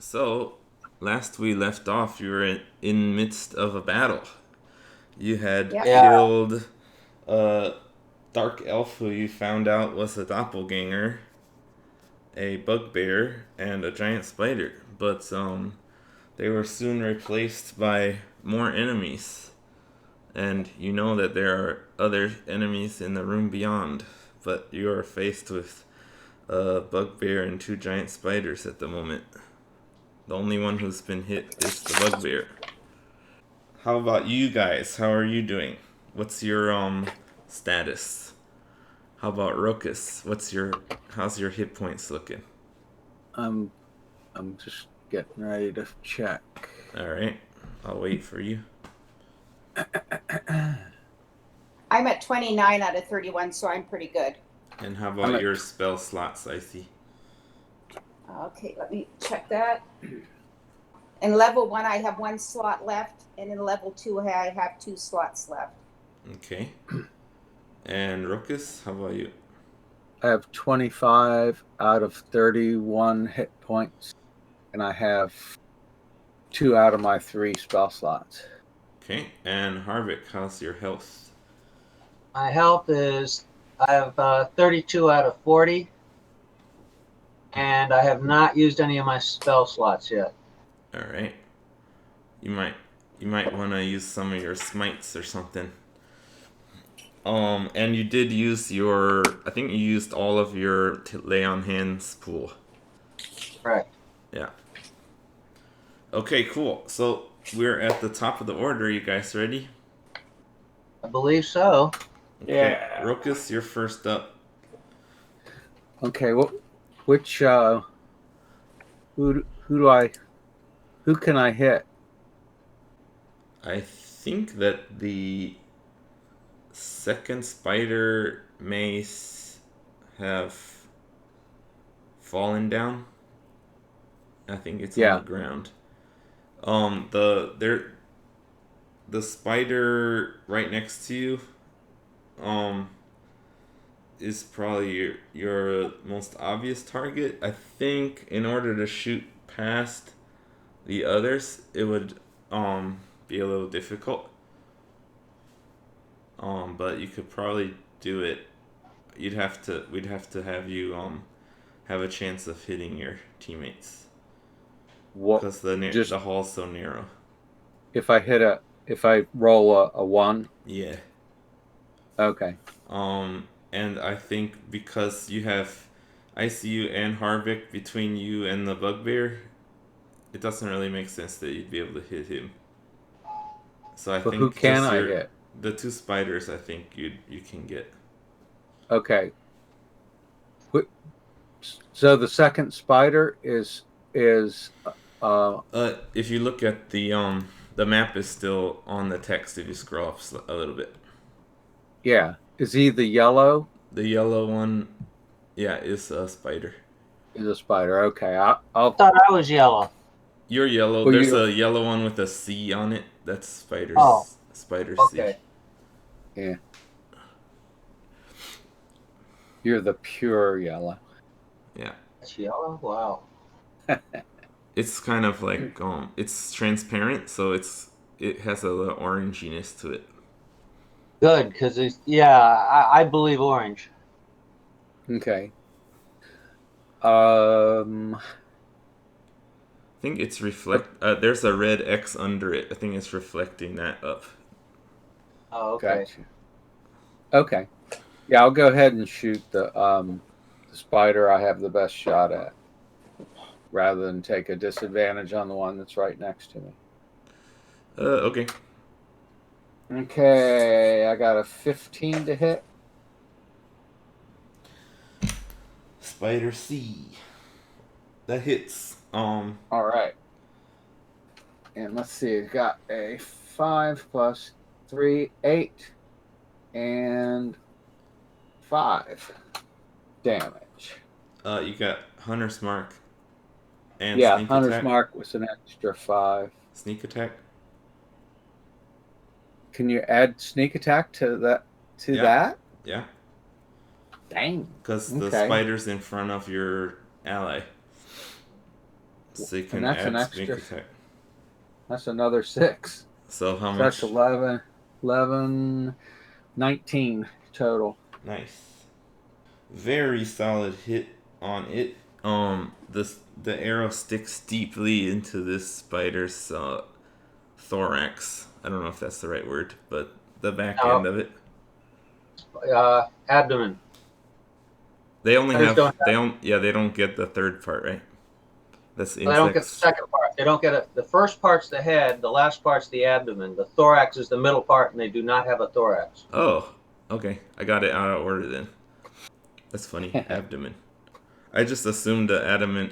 So, last we left off, you were in midst of a battle. You had Yep. Yeah, killed a dark elf who you found out was a doppelganger, a bugbear, and a giant spider. But they were soon replaced by more enemies, and you know that there are other enemies in the room beyond. But you are faced with a bugbear and two giant spiders at the moment. The only one who's been hit is the bugbear. How about you guys? How are you doing? What's your status? How about Rokus? How's your hit points looking? I'm I'm just getting ready to check. All right. I'll wait for you. I'm at 29 out of 31, so I'm pretty good. And how I'm about at- your spell slots, Icy? Okay, let me check that. In level 1, I have 1 slot left, and in level 2, I have 2 slots left. Okay. And Rokus, how about you? I have 25 out of 31 hit points, and I have 2 out of my 3 spell slots. Okay. And Harvick, how's your health? My health is I have 32 out of 40, and I have not used any of my spell slots yet. All right. You might want to use some of your smites or something. And you did use I think you used all of your lay on hands pool. Right. Yeah. Okay, cool. So we're at the top of the order. You guys ready? I believe so. Okay. Yeah. Rokus, you're first up. Okay, which who can I hit? I think that the second spider may have fallen down. I think it's on the ground. The spider right next to you, is probably your most obvious target. I think in order to shoot past the others, it would be a little difficult. But you could probably do it. We'd have to have you have a chance of hitting your teammates What? because Just the hall's so narrow. if I roll a 1. Yeah. Okay. And I think because you have ICU and Harvick between you and the bugbear, it doesn't really make sense that you'd be able to hit him. So I But think who can I hit? The two spiders, I think you can get. Okay. So the second spider is If you look at the map is still on the text if you scroll up a little bit. yeah. Is he the yellow? The yellow one, yeah, is a spider. Is a spider. Okay. I I'll thought I was yellow. You're yellow. Well, There's a yellow one with a C on it. That's Oh, Spider okay. C. Yeah. You're the pure yellow. Yeah. It's yellow? Wow. It's kind of like it's transparent, so it has a little oranginess to it. Good, because I believe orange. Okay. I think it's there's a red X under it. I think it's reflecting that up. Oh, okay. Gotcha. Okay. Yeah, I'll go ahead and shoot the spider I have the best shot at, rather than take a disadvantage on the one that's right next to me. Okay. Okay, I got a 15 to hit. Spider C. That hits. All right. And let's see, it's got a 5 plus 3, 8, and 5 damage. You got Hunter's Mark and Yeah, Sneak Hunter's Attack. Mark was an extra 5. Sneak Attack. Can you add sneak attack to that? That? Yeah. Dang. Because the spider's in front of your ally. So you And can that's add an sneak extra. attack. That's another 6. So how So much? that's 11, 19 total. Nice. Very solid hit on it. The arrow sticks deeply into this spider's thorax. I don't know if that's the right word, but the back No. end of it. Abdomen. They only Spiders have don't they don't get the third part, right? That's They don't get the insects. second part. They don't get it. The first part's the head. The last part's the abdomen. The thorax is the middle part, and they do not have a thorax. Oh, okay. I got it out of order then. That's funny. Abdomen. I just assumed the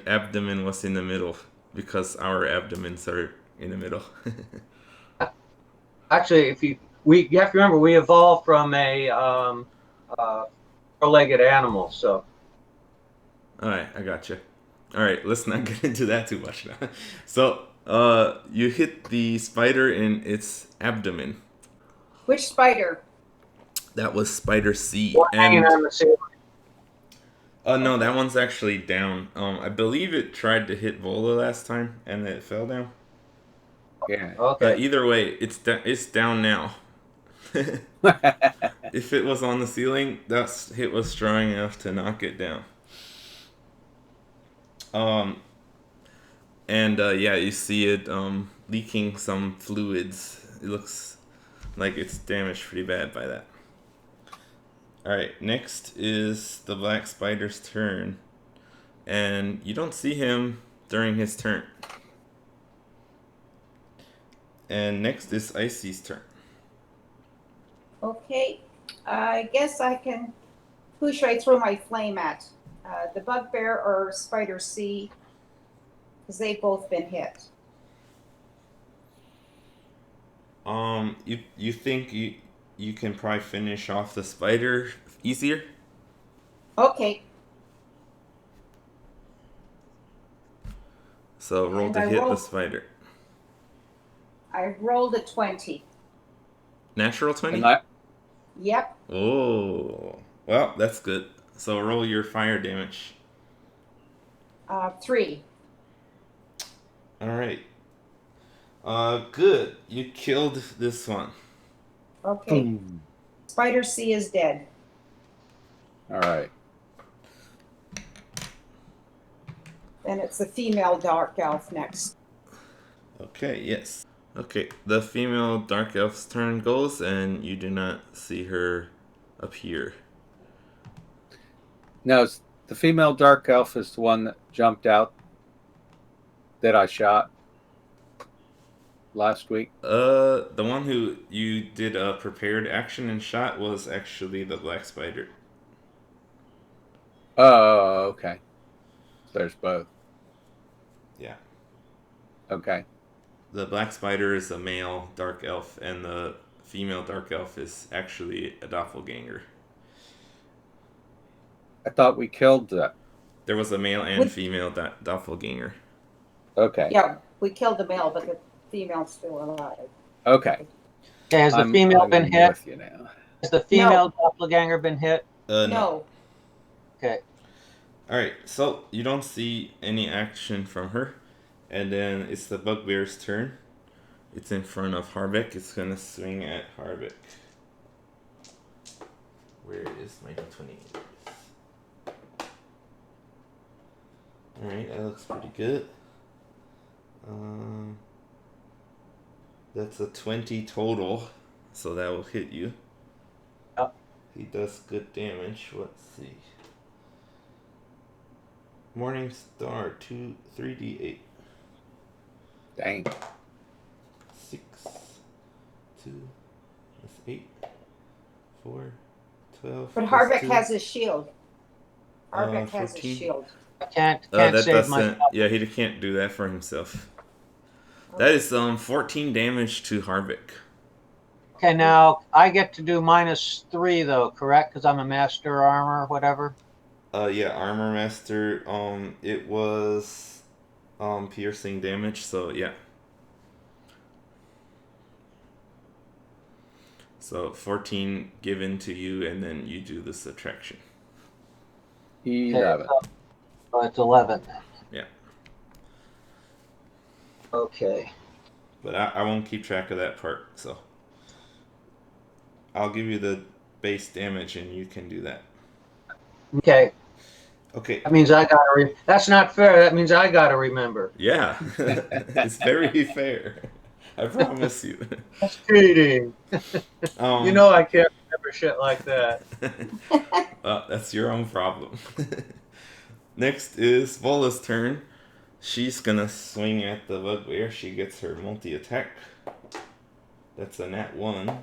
abdomen was in the middle because our abdomens are in the middle. Actually, you have to remember we evolved from a four-legged animal, so Alright, I gotcha. Alright, let's not get into that too much now. So, you hit the spider in its abdomen. Which spider? That was spider C. we're hanging And on the ceiling. no, that one's actually down. I believe it tried to hit Vola last time and it fell down. Yeah. Okay. Either way, it's down now. If it was on the ceiling, that hit was strong enough to knock it down. And yeah, you see it leaking some fluids. It looks like it's damaged pretty bad by that. Alright, next is the black spider's turn. And you don't see him during his turn. And next is Icy's turn. Okay, I guess I can. Who should I throw my flame at? The bugbear or spider C? Because they've both been hit. You think you can probably finish off the spider easier? Okay. So roll And to I hit the rolled- spider. I rolled a 20. Natural 20? And that, Yep. Oh, well, that's good. So roll your fire damage. 3. All right. Good. You killed this one. Okay. boom. Spider C is dead. All right. Then it's the female dark elf next. Okay. Yes. Okay. The female dark elf's turn goes, and you do not see her appear. No, the female dark elf is the one that jumped out that I shot last week. The one who you did a prepared action and shot was actually the black spider. Oh, okay. There's both. Yeah. Okay. The black spider is a male dark elf, and the female dark elf is actually a doppelganger. I thought we killed that. There was a male and female doppelganger. Okay. Yeah, we killed the male, but the female's still alive. Okay. Okay, has the female been hit? With you now. Has the female doppelganger been hit? No. Okay. Alright, so you don't see any action from her. And then it's the bugbear's turn. It's in front of Harbeck. It's gonna swing at Harbeck. Where is my d20? Alright, that looks pretty good. That's a 20 total, so that will hit you. Yep. He does good damage. Let's see. Morning Star 3d8. Dang. 6, 2, that's 8, 4, 12. But plus Harbeck 2. has his shield. Harbeck has 14. his shield. I can't That save doesn't. myself. Yeah, he can't do that for himself. That is 14 damage to Harbeck. Okay, now I get to do -3 though, correct? Because I'm a master armor, whatever. Yeah, armor master. It was piercing damage. So yeah. So 14 given to you, and then you do the subtraction. 11. So it's 11. Yeah. Okay. But I won't keep track of that part, so I'll give you the base damage and you can do that. Okay. Okay. That means I gotta. That's not fair. That means I gotta remember. Yeah. It's very fair. I promise you. That's cheating. You Um know I can't remember shit like that. That's your own problem. Next is Vola's turn. She's gonna swing at the bugbear. She gets her multi-attack. That's a nat 1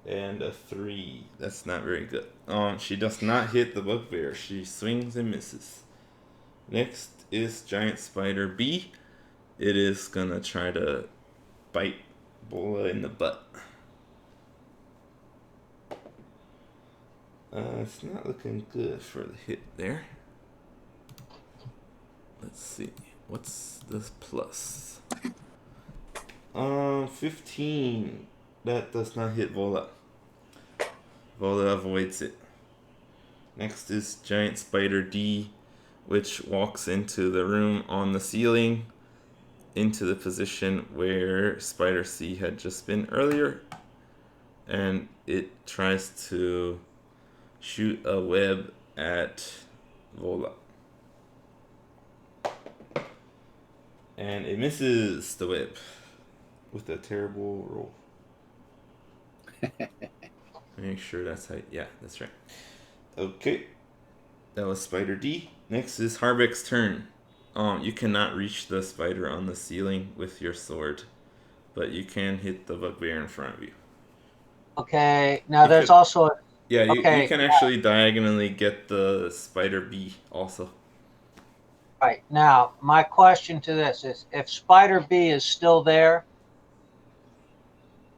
and a 3. That's not very good. She does not hit the bugbear. She swings and misses. Next is Giant Spider B. It is gonna try to bite Bola in the butt. It's not looking good for the hit there. Let's see. What's this plus? 15. That does not hit Vola. Vola avoids it. Next is Giant Spider D, which walks into the room on the ceiling, into the position where Spider C had just been earlier, and it tries to shoot a web at Vola. And it misses the web with a terrible roll. Make sure that's how. Yeah, that's right. Okay. That was Spider D. Next is Harbeck's turn. You cannot reach the spider on the ceiling with your sword, but you can hit the bugbear in front of you. Okay. Now You there's could- also. Yeah, you Okay. can actually diagonally get the Spider B also. Right. Now, my question to this is if Spider B is still there,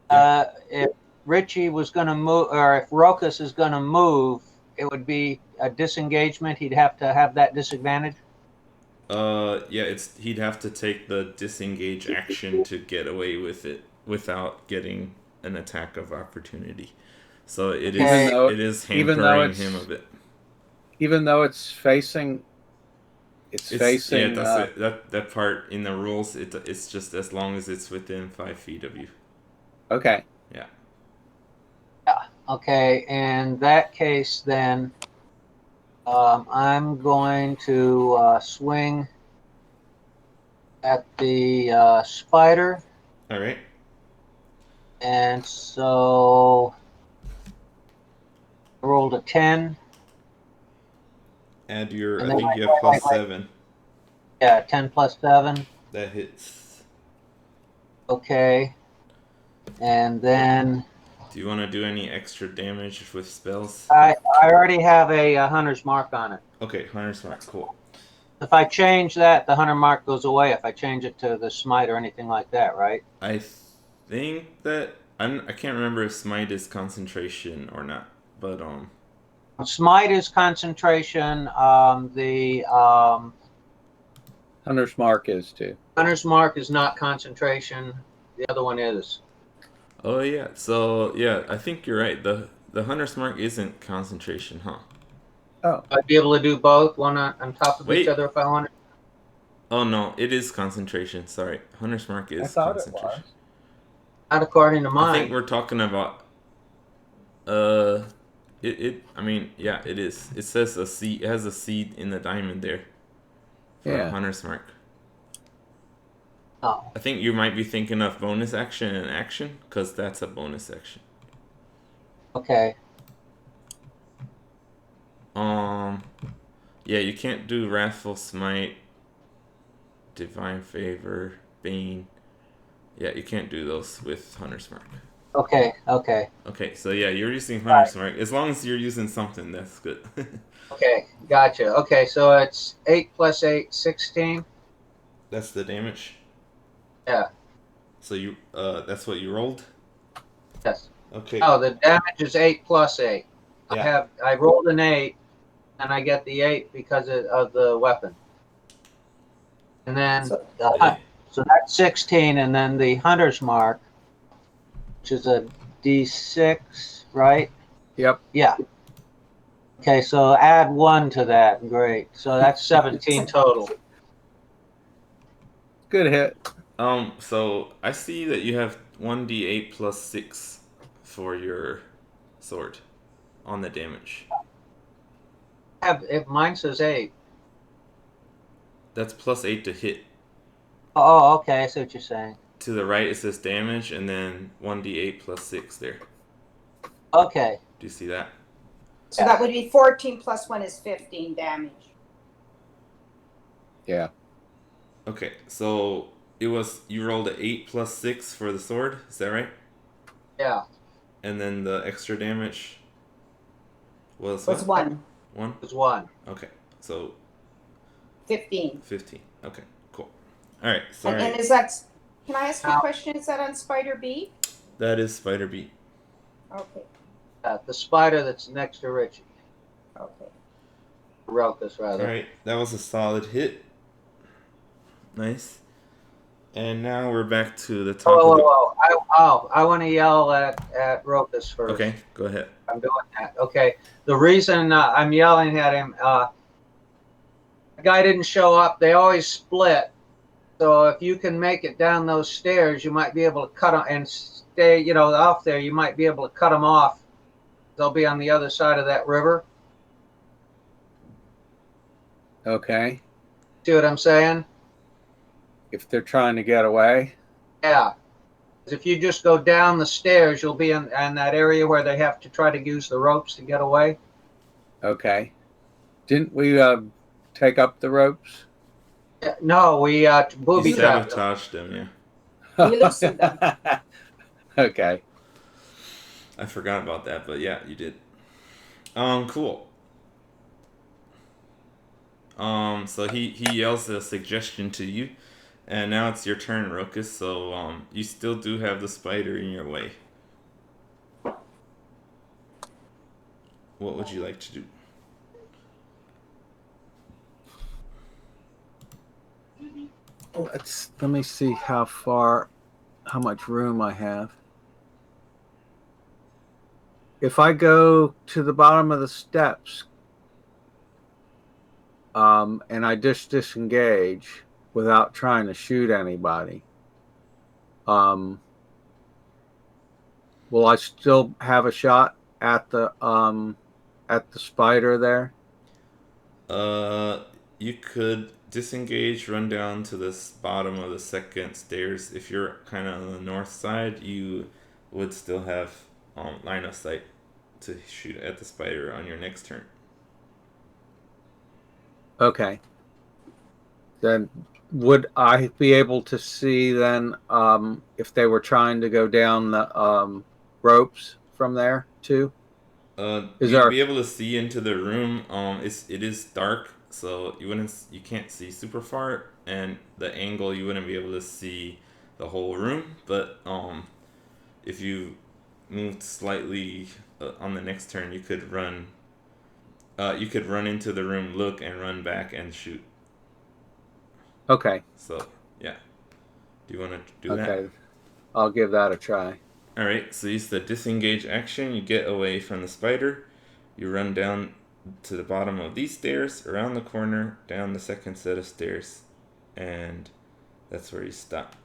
if Richie was going to move, or if Rokus is going to move, it would be a disengagement. He'd have to have that disadvantage. Yeah, he'd have to take the disengage action to get away with it without getting an attack of opportunity. So it is hampering him a bit. Even though it's facing, facing. Yeah, that's it. That part in the rules. It's just as long as it's within 5 feet of you. Okay. Yeah. Yeah. Okay. In that case, then I'm going to swing at the spider. All right. And so I rolled a 10. Add your. And I then think you have plus 7. Yeah, 10 plus 7. That hits. Okay. And then Do you want to do any extra damage with spells? I already have a hunter's mark on it. Okay, Hunter's Mark. Cool. If I change that, the hunter mark goes away. If I change it to the smite or anything like that, right? I think that I can't remember if smite is concentration or not, but Smite is concentration. The Hunter's Mark is too. hunter's mark is not concentration. The other one is. Oh yeah, so yeah, I think you're right. The Hunter's Mark isn't concentration, huh? Oh, I'd be able to do both, one on top of each Wait. other if I wanted. Oh no, it is concentration. Sorry, Hunter's Mark is I thought it concentration. was. Not according to I think mine. we're talking about. I mean, yeah, it is. It says a seed. It has a seed in the diamond there. For Yeah. Hunter's Mark. Oh, I think you might be thinking of bonus action and action, because that's a bonus action. okay. Yeah, you can't do Wrathful Smite, Divine Favor, Bane. Yeah, you can't do those with Hunter's Mark. Okay. Okay, so yeah, you're using Hunter's Mark. As long as you're using something, that's good. Okay, gotcha. Okay, so it's 8 plus 8, 16. That's the damage. Yeah. So you, that's what you rolled? Yes. Okay. Oh, the damage is 8 plus 8. Yeah. I rolled an 8, and I get the 8 because of the weapon. And then, So- so that's 16, and then the hunter's mark, which is a D6, right? Yep. Yeah. Okay, so add 1 to that. Great. So that's 17 total. Good hit. So I see that you have 1d8 plus 6 for your sword on the damage. If mine says 8. That's plus 8 to hit. Oh, okay. I see what you're saying. To the right it says damage, and then 1d8 plus 6 there. Okay. Do you see that? So that would be 14 plus 1 is 15 damage. Yeah. Okay, so you rolled an 8 plus 6 for the sword, is that right? Yeah. And then the extra damage was Was what? 1. 1? It's 1. Okay, so 15. 15. Okay, cool. Alright, And sorry. is that, can I ask you a Now- question? Is that on Spider B? That is Spider Beat. Okay. The spider that's next to Richie. Okay. Rokus, rather. Alright, that was a solid hit. Nice. And now we're back to the top of the... I want to yell at Rokus first. Okay, go ahead. I'm doing that. Okay. The reason I'm yelling at him, the guy didn't show up. They always split. So if you can make it down those stairs, you might be able to cut them and stay, off there. You might be able to cut them off. They'll be on the other side of that river. Okay. See what I'm saying? If they're trying to get away. Yeah. If you just go down the stairs, you'll be in that area where they have to try to use the ropes to get away. Okay. Didn't we take up the ropes? No, we You booby trapped them. sabotaged them, yeah. We loosened them. Okay. I forgot about that, but yeah, you did. Cool. So he yells a suggestion to you, and now it's your turn, Rokus. So you still do have the spider in your way. What would you like to do? Let me see how much room I have. If I go to the bottom of the steps, and I just disengage without trying to shoot anybody, will I still have a shot at the spider there? You could disengage, run down to the bottom of the second stairs. If you're kind of on the north side, you would still have line of sight to shoot at the spider on your next turn. Okay. Then would I be able to see then if they were trying to go down the ropes from there too? You'd be able to see into the room. It is dark, so you can't see super far, and the angle you wouldn't be able to see the whole room. But if you moved slightly on the next turn, you could run. You could run into the room, look, and run back and shoot. Okay. So yeah, do you want to do that? Okay, I'll give that a try. Alright, so use the disengage action. You get away from the spider. You run down to the bottom of these stairs, around the corner, down the second set of stairs, and that's where you stop.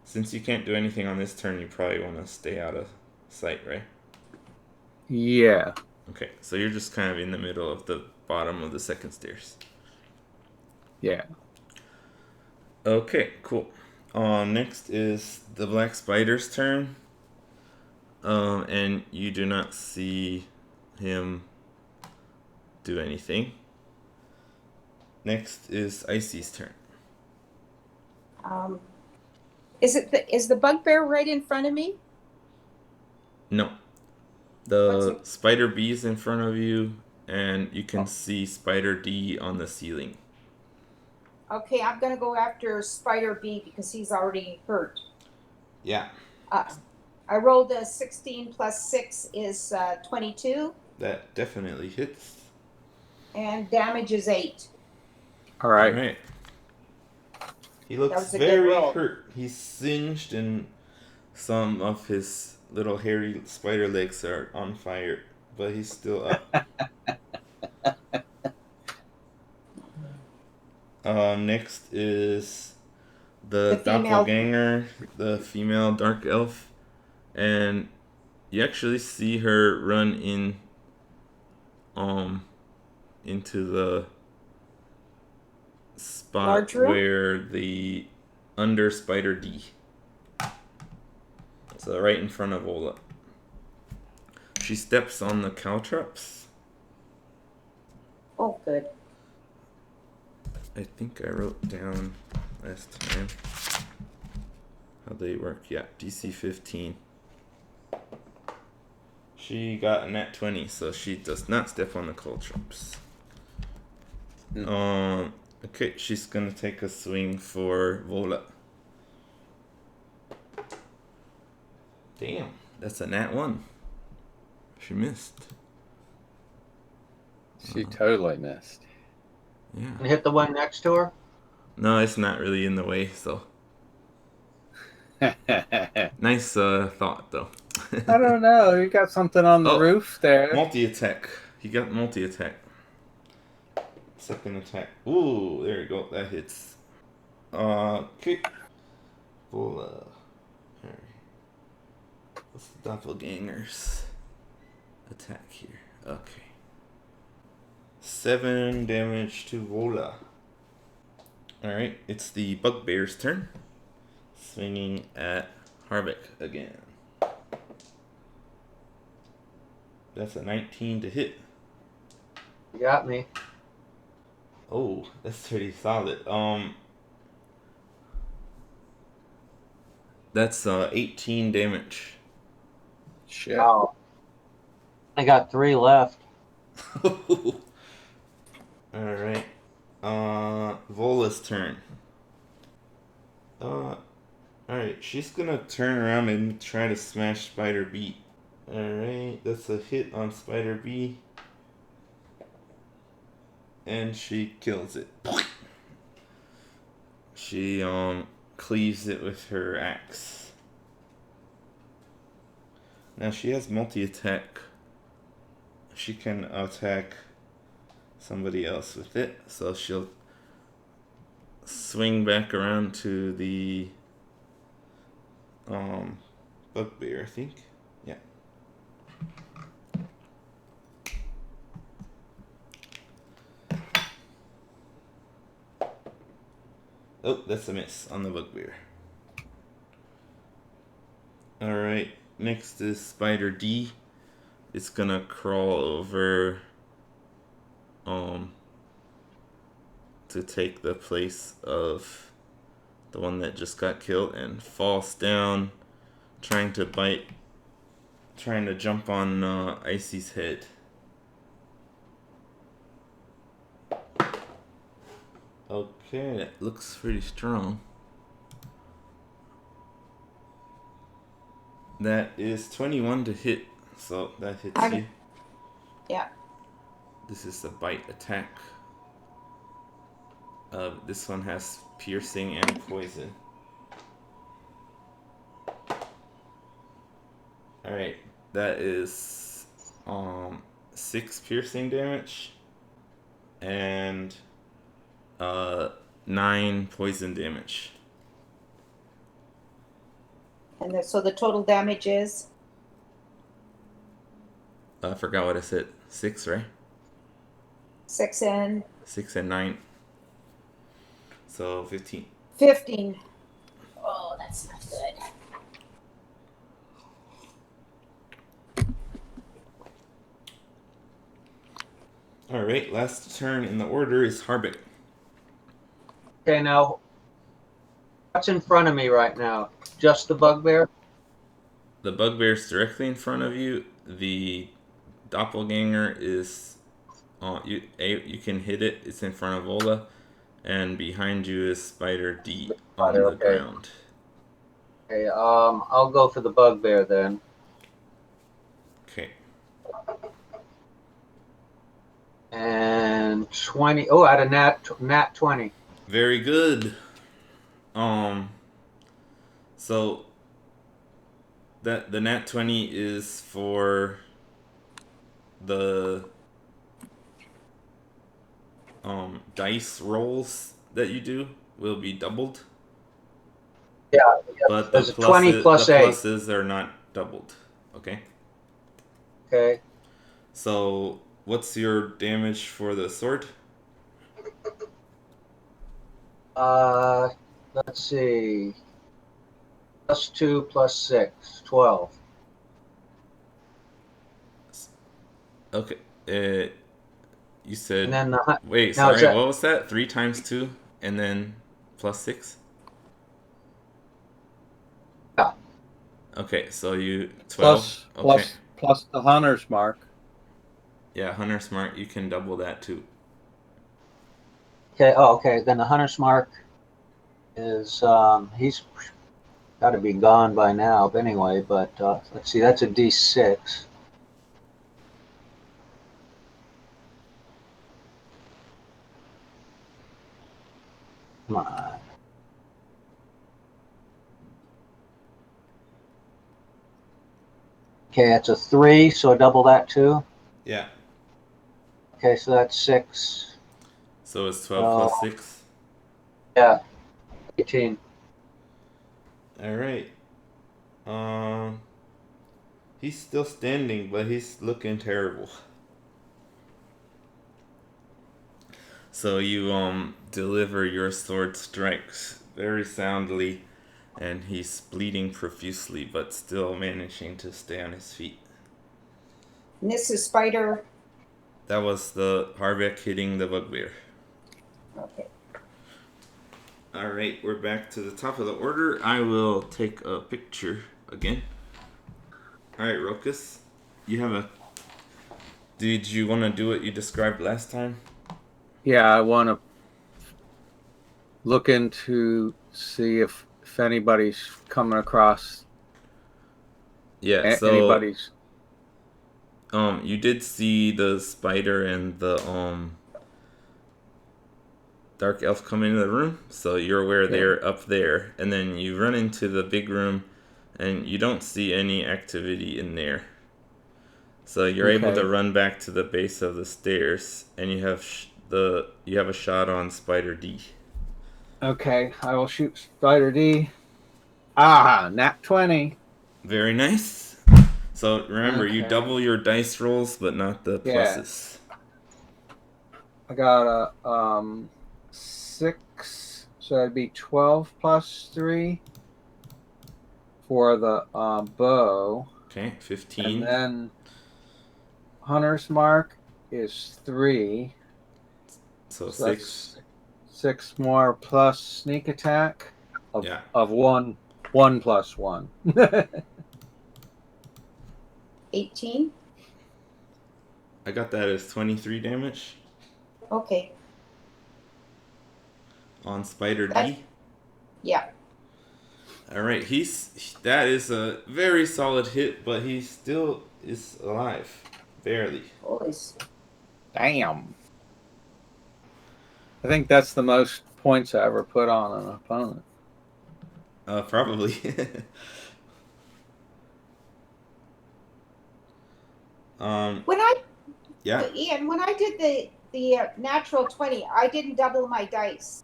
Since you can't do anything on this turn, you probably want to stay out of sight, right? Yeah. Okay, so you're just kind of in the middle of the bottom of the second stairs. Yeah. Okay, cool. Next is the black spider's turn. And you do not see him do anything. Next is Icy's turn. Is the bugbear right in front of me? No. The spider B is in front of you, and you can see spider D on the ceiling. Okay, I'm gonna go after Spider B because he's already hurt. Yeah. I rolled a 16 plus 6 is 22. That definitely hits. And damage is 8. All right. All right. He looks a good very roll. hurt. He's singed, and some of his little hairy spider legs are on fire, but he's still up. Next is the female. doppelganger, the female dark elf, and you actually see her run into the spot Large room? where the under Spider D. So right in front of Ola. She steps on the caltrops. Oh, good. I think I wrote down last time how they work. Yeah, DC 15. She got a nat 20, so she does not step on the caltrops. Okay, she's gonna take a swing for Vola. Damn, that's a nat 1. She missed. She totally missed. Yeah. And hit the one next to her. No, it's not really in the way, so. Nice thought, though. I don't know. You got something on the Oh, roof there. Multi-attack. He got multi-attack. Second attack. Ooh, there you go. That hits. Okay. Vola. Alright. What's the doppelganger's attack here? Okay. 7 damage to Vola. Alright, it's the bugbear's turn. Swinging at Harvick again. That's a 19 to hit. You got me. Oh, that's pretty solid. That's 18 damage. Shit. Oh. I got 3 left. Alright. Vola's turn. Alright, she's gonna turn around and try to smash Spider B. Alright, that's a hit on Spider B. And she kills it. She cleaves it with her axe. Now she has multi-attack. She can attack somebody else with it, so she'll swing back around to the bugbear, I think. Yeah. Oh, that's a miss on the bugbear. Alright, next is Spider D. It's gonna crawl over to take the place of the one that just got killed and falls down trying to jump on Icy's head. Okay, that looks pretty strong. That is 21 to hit, so that hits you. Yeah. This is a bite attack. This one has piercing and poison. Alright, that is 6 piercing damage and 9 poison damage. And so the total damage is? I forgot what I said. 6, right? 6 and 6 and 9. So 15. 15. Oh, that's not good. Alright, last turn in the order is Harbick. Okay, now what's in front of me right now? Just the bugbear? The bugbear's directly in front of you. The doppelganger is you can hit it. It's in front of Ola, and behind you is Spider D on the ground. Okay, I'll go for the bugbear then. Okay. And 20. Oh, I had a nat 20. Very good. So that the nat 20 is for the dice rolls that you do will be doubled. Yeah, but there's a 20 plus the 8. pluses are not doubled. Okay. Okay. So what's your damage for the sword? Let's see. +2 +6, 12. Okay. You And said. then Wait, now is sorry. that What was that? 3 times 2, and then +6. yeah. Okay, so you 12. Okay. Plus the hunter's mark. Yeah, Hunter Smart. You can double that too. Okay. Oh, okay. Then the hunter's mark is he's got to be gone by now. But anyway, but let's see. That's a D6. Come on. Okay, that's a 3, so double that too. Yeah. Okay, so that's 6. So it's 12 plus 6. Yeah, 18. All right. Um, he's still standing, but he's looking terrible. So you deliver your sword strikes very soundly, and he's bleeding profusely, but still managing to stay on his feet. And this is Spider. That was the Harbeck hitting the bugbear. Okay. All right, we're back to the top of the order. I will take a picture again. All right, Rokus, you have a. Did you want to do what you described last time? Yeah, I want to look into see if anybody's coming across Yeah. So anybody's. you did see the spider and the dark elf come into the room, so you're aware Yeah. they're up there, and then you run into the big room, and you don't see any activity in there. So you're able to Okay. run back to the base of the stairs, and you have you have a shot on Spider D. Okay, I will shoot Spider D. Ah, nat 20. Very nice. So remember, you Okay. double your dice rolls, but not the Yeah. pluses. I got a 6, so that'd be 12 plus 3 for the bow. Okay, And 15. then hunter's mark is 3. So So 6. that's 6 more plus sneak attack Yeah. of 1 plus 1. 18. I got that as 23 damage Okay. on Spider That, D. yeah. All right, that is a very solid hit, but he still is alive, barely. Always. Damn. I think that's the most points I ever put on an opponent. Probably. When I Yeah. Ian, when I did the natural 20, I didn't double my dice.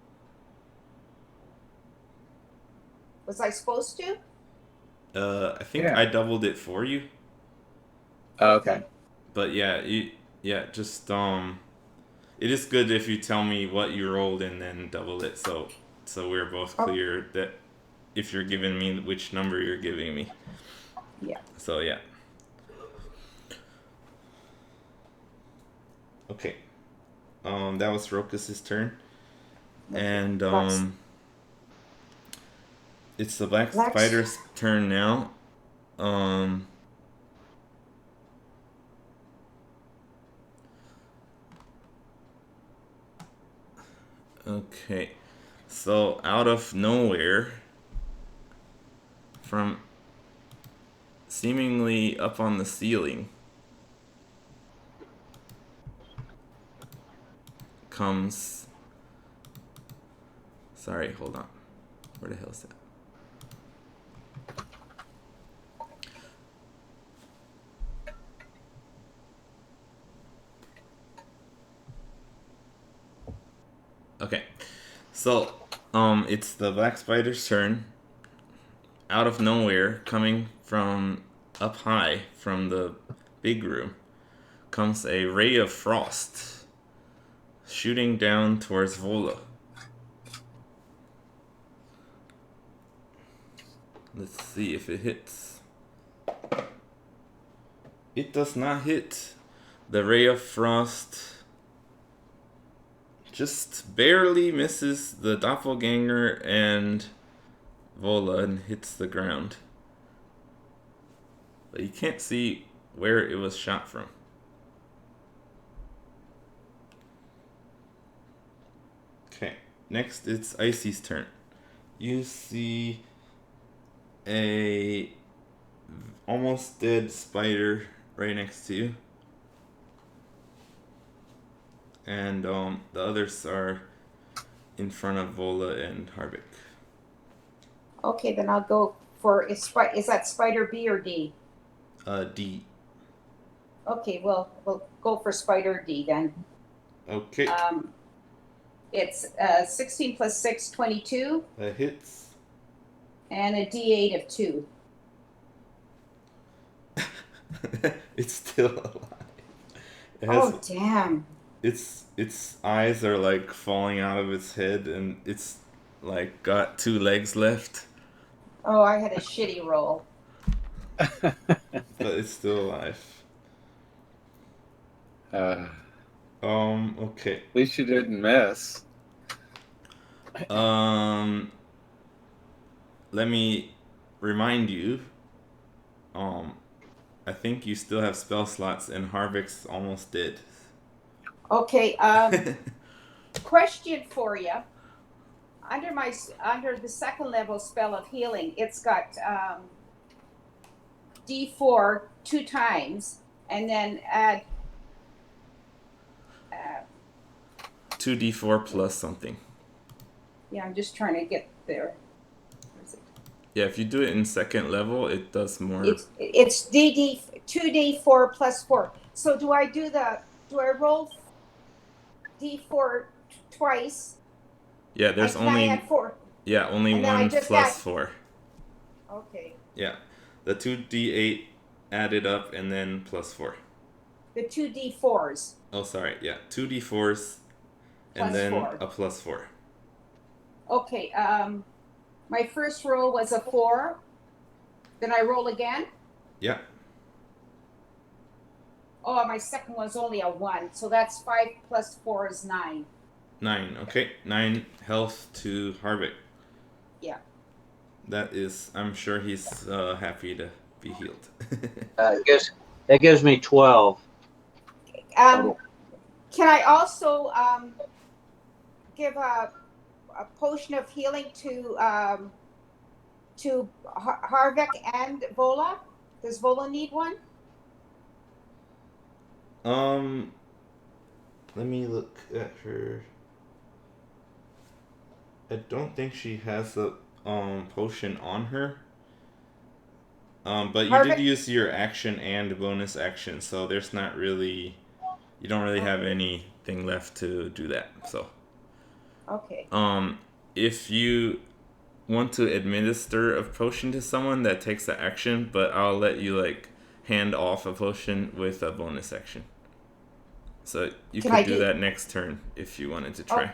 Was I supposed to? I think Yeah. I doubled it for you, Okay. but yeah, just it is good if you tell me what you rolled and then double it, so we're both Oh, clear that if you're giving me which number you're giving me. yeah. So yeah. Okay. That was Rokus's turn. Okay. And it's the black Black- spider's turn now. Okay. So out of nowhere, from seemingly up on the ceiling, comes. Sorry, hold on. Where the hell is that? Okay, so it's the black spider's turn. out of nowhere, coming from up high from the big room, comes a ray of frost shooting down towards Vola. Let's see if it hits. It does not hit. The ray of frost just barely misses the doppelganger and Vola and hits the ground. But you can't see where it was shot from. Okay, next it's Icy's turn. You see a almost dead spider right next to you. And the others are in front of Vola and Harvick. Okay, then I'll go for, is that spider B or D? D. Okay, well, we'll go for spider D then. Okay. It's 16 plus 6, 22, That hits. and a D8 of 2. It's still alive. It Oh, damn. Its eyes are like falling out of its head, and it's like got 2 legs left, Oh, I had a shitty roll. but it's still alive. Okay. At least you didn't miss. Let me remind you. I think you still have spell slots, and Harvick's almost dead. Okay, question for you. Under the second level spell of healing, it's got D4 2 times, and then add 2d4 plus something. yeah, I'm just trying to get there. Where is it? Yeah, if you do it in second level, it does more. It's 2d4 plus 4. So do I roll d4 twice? Yeah, there's and only I add 4. yeah only and then I one just plus add- 4. Okay. Yeah, the 2d8 added up and then plus 4. The 2d4s. Oh, sorry. Yeah, 2d4s and Plus then 4. a plus 4. Okay. My first roll was a 4. Then I roll again. Yeah. Oh, my second was only a 1. So that's 5 plus 4 is 9. 9. Okay, 9 health to Harvick. Yeah. That is, I'm sure he's happy to be healed. That gives me 12. Can I also give a potion of healing to Harvick and Vola? Does Vola need one? Let me look at her. I don't think she has a potion on her. But you Harvick? did use your action and bonus action, so there's not really, you don't really have anything left to do that. So, Okay. if you want to administer a potion to someone, that takes the action, but I'll let you like hand off a potion with a bonus action. So you Can could I do do- that next turn if you wanted to try.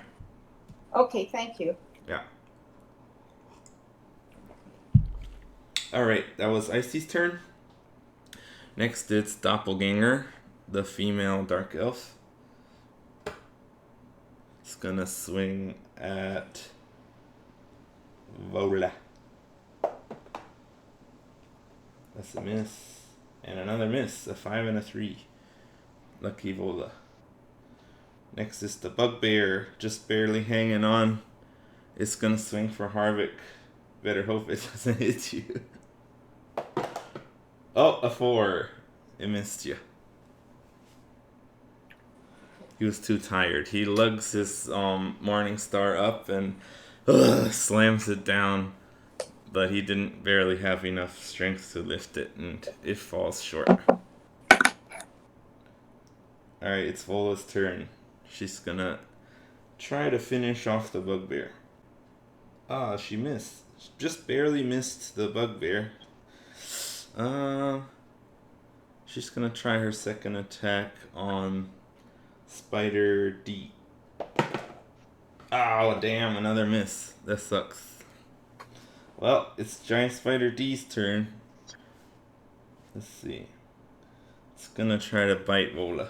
Okay, thank you. Yeah. Alright, that was Icy's turn. Next it's Doppelganger, the female dark elf. It's gonna swing at Vola. That's a miss. And another miss, a 5 and a 3. Lucky Vola. Next is the bugbear, just barely hanging on. It's gonna swing for Harvick. Better hope it doesn't hit you. Oh, a 4. It missed you. He was too tired. He lugs his Morning Star up and slams it down. But he didn't barely have enough strength to lift it, and it falls short. Alright, it's Vola's turn. She's gonna try to finish off the bugbear. Ah, she missed. Just barely missed the bugbear. She's gonna try her second attack on Spider D. Oh, damn, another miss. That sucks. Well, it's Giant Spider D's turn. Let's see. It's gonna try to bite Vola.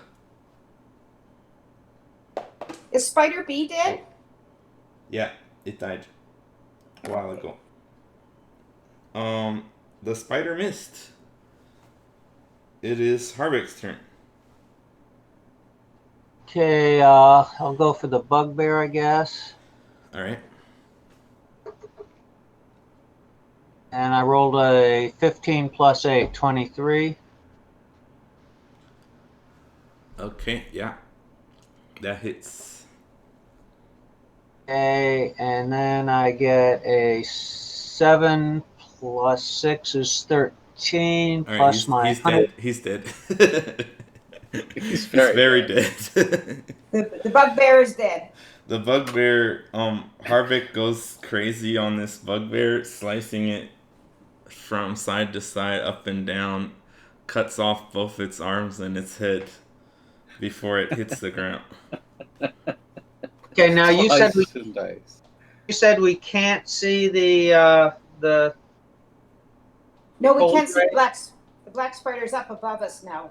Is Spider B dead? Yeah, it died a while ago. The spider missed. It is Harvick's turn. Okay, I'll go for the bugbear, I guess. Alright. And I rolled a 15 plus 8, 23. Okay, yeah. That hits. Okay, and then I get a 7 plus 6 is 13 Alright, plus my he's 100. dead. He's dead. He's He's very very dead. dead. The bugbear is dead. The bugbear, Harvick goes crazy on this bugbear, slicing it from side to side, up and down, cuts off both its arms and its head before it hits the ground. Okay, now you said Slice and dice. we can't see the No, we Cold can't see ray? the black spider's up above us now.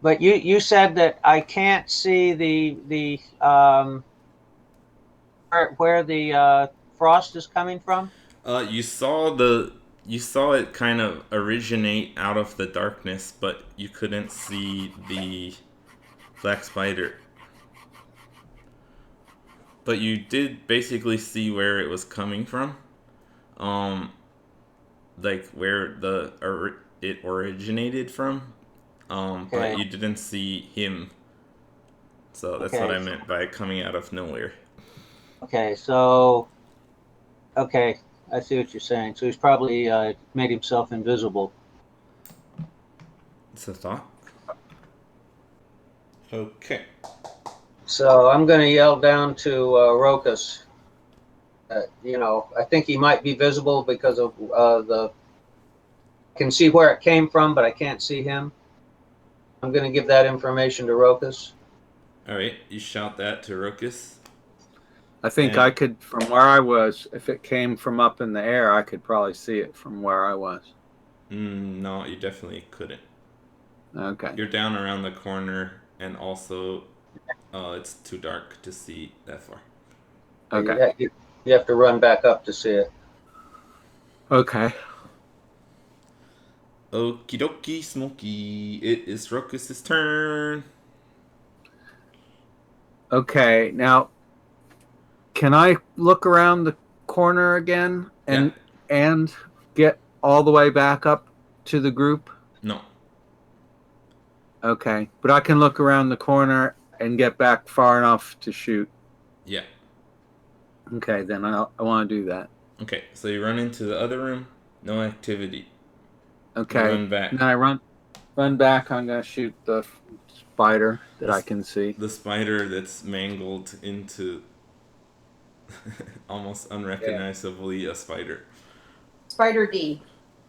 but you said that I can't see the where the frost is coming from. You saw it kind of originate out of the darkness, but you couldn't see the black spider. But you did basically see where it was coming from. Um, like where it originated from. But Okay. you didn't see him. So that's what Okay. I meant by coming out of nowhere. Okay, so okay, I see what you're saying. So he's probably made himself invisible. It's a thought. Okay. So I'm going to yell down to Rokus. I think he might be visible because of the. I can see where it came from, but I can't see him. I'm going to give that information to Rokus. Alright, you shout that to Rokus. I think And- I could, from where I was, if it came from up in the air, I could probably see it from where I was. No, you definitely couldn't. Okay. You're down around the corner, and also it's too dark to see that far. Okay. You have to run back up to see it. Okay. Okie dokie, Smokey. It is Rokus's turn. Okay. Now, can I look around the corner again and get all the way back up to the group? No. Okay. But I can look around the corner and get back far enough to shoot. Yeah. Okay, then I want to do that. Okay, so you run into the other room. No activity. Okay. You run back. Then I run back. I'm going to shoot the spider that I can see. The spider that's mangled into almost unrecognizably a spider. Spider D.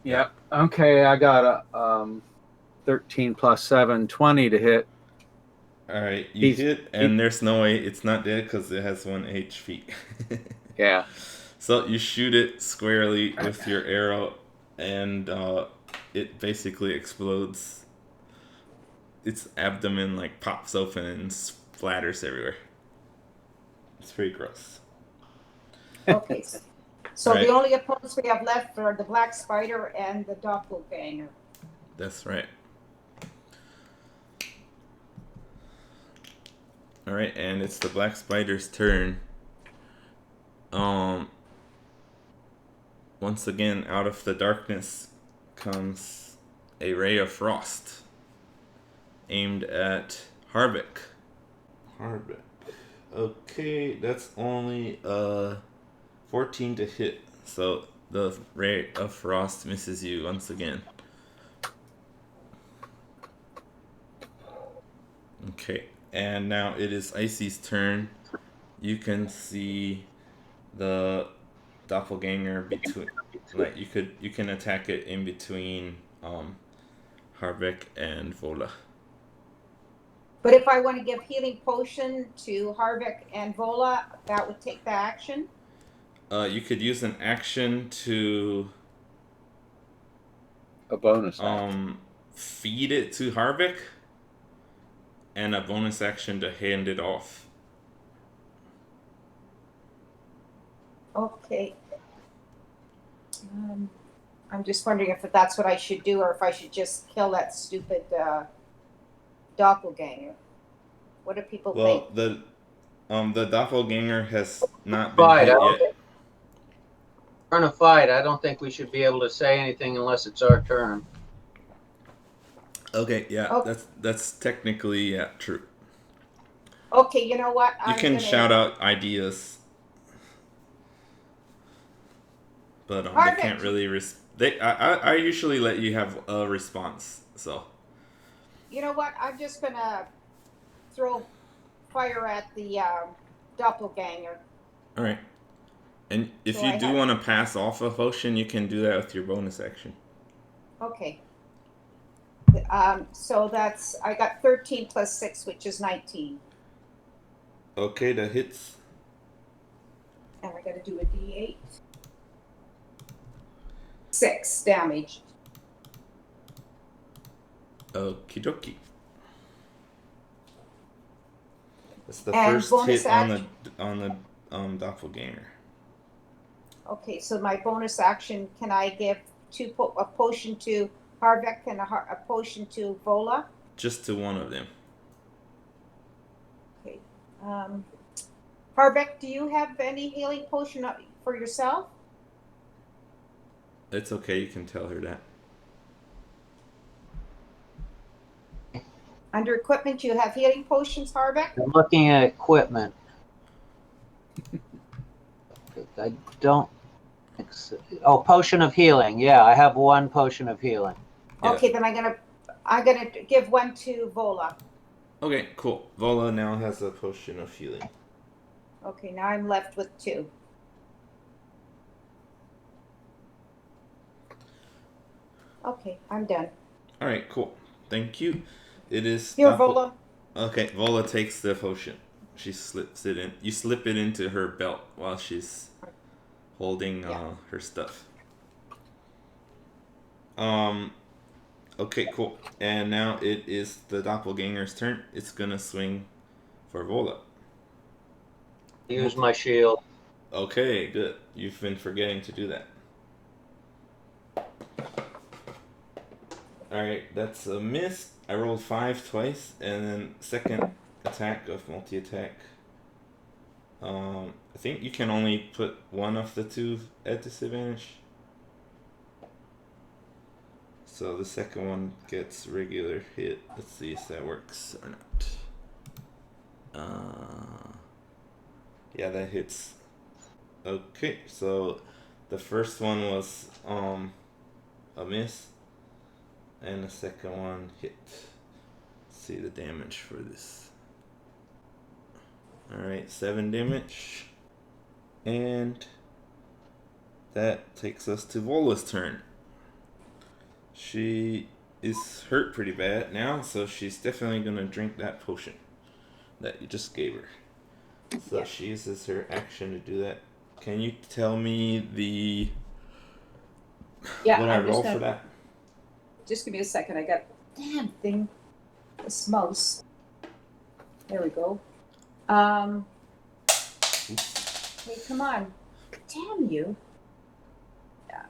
Yep. Okay, I got a 13 plus 7, 20 to hit. Alright, you hit, and there's no way it's not dead because it has 1 HP. Yeah. So you shoot it squarely with your arrow, and it basically explodes. Its abdomen like pops open and splatters everywhere. It's pretty gross. Okay. So Right. the only opponents we have left are the black spider and the doppelganger. That's right. Alright, and it's the black spider's turn. Once again, out of the darkness comes a ray of frost aimed at Harvick. Okay, that's only 14 to hit, so the ray of frost misses you once again. Okay, and now it is Icy's turn. You can see the doppelganger between, like you can attack it in between Harbeck and Vola. But if I want to give healing potion to Harvick and Vola, that would take the action. You could use an action to A bonus action. feed it to Harbeck, and a bonus action to hand it off. Okay. I'm just wondering if that's what I should do, or if I should just kill that stupid doppelganger. What do people think? Well, the doppelganger has not been Fight. hit yet. We're in a fight. I don't think we should be able to say anything unless it's our turn. Okay, yeah, Oh. that's technically true. Okay, you know what? You can shout out ideas, but they Harvick. can't really. I usually let you have a response. So You know what? I'm just gonna throw fire at the doppelganger. all right, and if So you I do have- want to pass off a potion, you can do that with your bonus action. Okay. So that's, I got 13 plus 6, which is 19. Okay, that hits. And I gotta do a D8. 6 damage. Okie dokie. That's the And first bonus hit on the doppelganger. Okay, so my bonus action, can I give a potion to Harvick and a potion to Vola? Just to one of them. Okay. Harvick, do you have any healing potion for yourself? It's okay, you can tell her that. Under equipment, you have healing potions, Harvick? I'm looking at equipment. I don't. Oh, potion of healing. Yeah, I have one potion of healing. Yeah. Okay, then I'm gonna give one to Vola. Okay, cool. Vola now has a potion of healing. Okay, now I'm left with 2. Okay, I'm done. All right, cool. Thank you. It is. Here, Vola. Okay, Vola takes the potion. She slips it in. You slip it into her belt while she's holding her stuff. Okay, cool. And now it is the doppelganger's turn. It's gonna swing for Vola. Use my shield. Okay, good. You've been forgetting to do that. Alright, that's a miss. I rolled 5 twice, and then second attack of multi-attack. I think you can only put one of the 2 at disadvantage. So the second one gets regular hit. Let's see if that works or not. Yeah, that hits. Okay, so the first one was a miss, and the second one hit. Let's see the damage for this. Alright, 7 damage. And that takes us to Vola's turn. She is hurt pretty bad now, so she's definitely gonna drink that potion that you just gave her. So Yeah. she uses her action to do that. Can you tell me what I roll for that? Just give me a second. I got damn thing. This mouse. There we go. Hey, come on. Damn you. Yeah,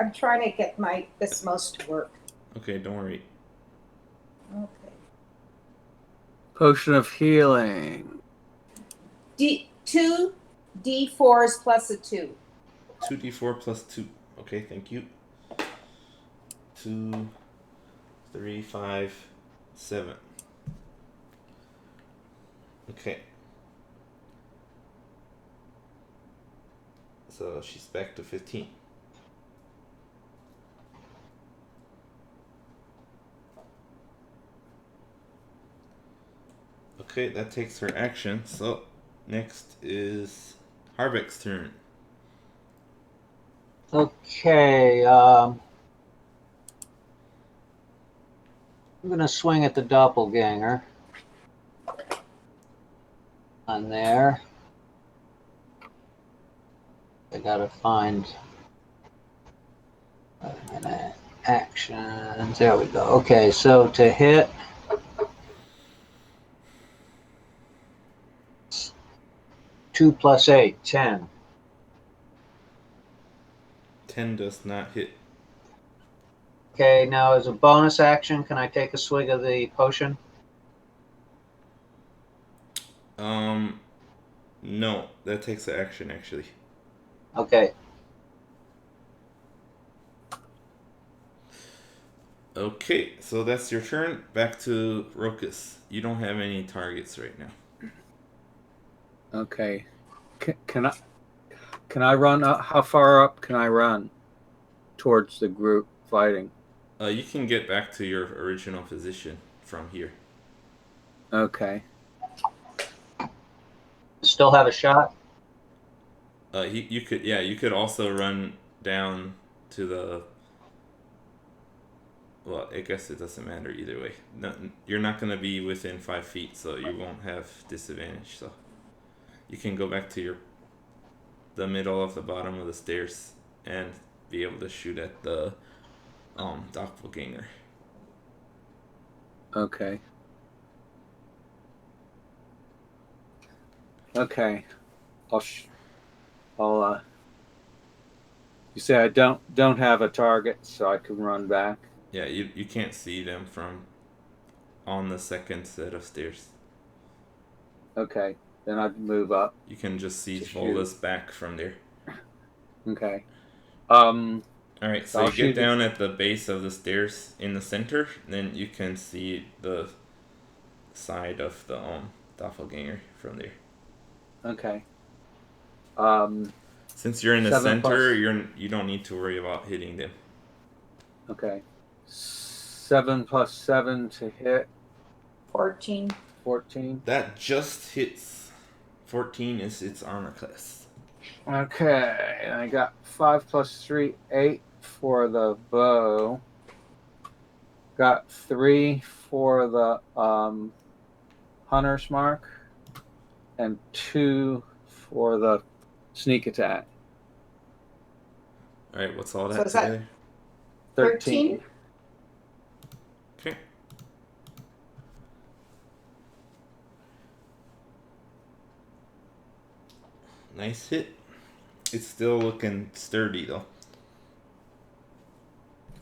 I'm trying to get this mouse to work. Okay, don't worry. Okay. Potion of healing. 2 D4s plus a 2. 2d4 plus 2. Okay, thank you. 2, 3, 5, 7. Okay. So she's back to 15. Okay, that takes her action. So next is Harbeck's turn. Okay. I'm going to swing at the doppelganger. On there. I got to find actions. There we go. Okay, so to hit. 2 plus 8, 10. 10 does not hit. Okay, now as a bonus action, can I take a swig of the potion? No, that takes an action actually. Okay. Okay, so that's your turn. Back to Rokus. You don't have any targets right now. Okay. Can I run up? How far up can I run towards the group fighting? You can get back to your original position from here. Okay. Still have a shot? You could also run down to the. Well, I guess it doesn't matter either way. No, you're not gonna be within 5 feet, so you won't have disadvantage. So you can go back to the middle of the bottom of the stairs and be able to shoot at the doppelganger. Okay. Okay. I'll you say I don't have a target, so I can run back. Yeah, you can't see them from on the second set of stairs. Okay. Then I'd move up. You can just see To shoot. Vola's back from there. Okay. Alright, so I'll you get shoot it. down at the base of the stairs in the center, then you can see the side of the doppelganger from there. Okay. Since you're in the 7 center, plus- you don't need to worry about hitting them. Okay. 7 plus 7 to hit. 14. 14. That just hits. 14 is its armor class. Okay. And I got 5 plus 3, 8 for the bow. Got 3 for the hunter's mark. And 2 for the sneak attack. Alright, what's all that So is that together? 13? Okay. Nice hit. It's still looking sturdy though.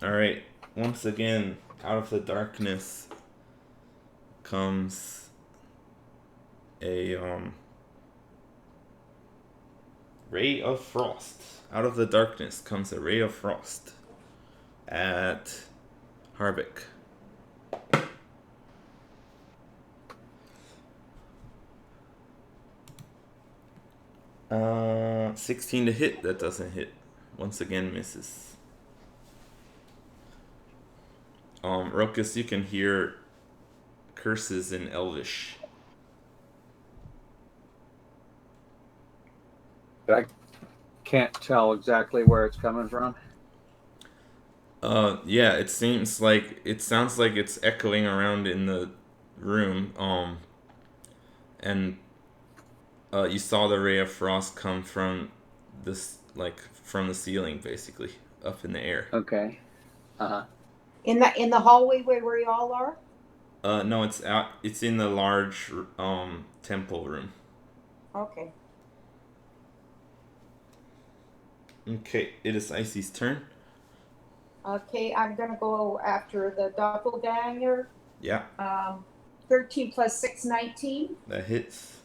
Alright, once again, out of the darkness comes a ray of frost. Out of the darkness comes a ray of frost at Harbeck. 16 to hit. That doesn't hit. Once again, misses. Rokus, you can hear curses in Elvish. I can't tell exactly where it's coming from. Yeah, it sounds like it's echoing around in the room. And you saw the ray of frost come from from the ceiling, basically, up in the air. Okay. In the hallway where you all are? No, it's out. It's in the large temple room. Okay. Okay, it is Icy's turn. Okay, I'm gonna go after the doppelganger. Yeah, 13 plus 6, 19. that hits.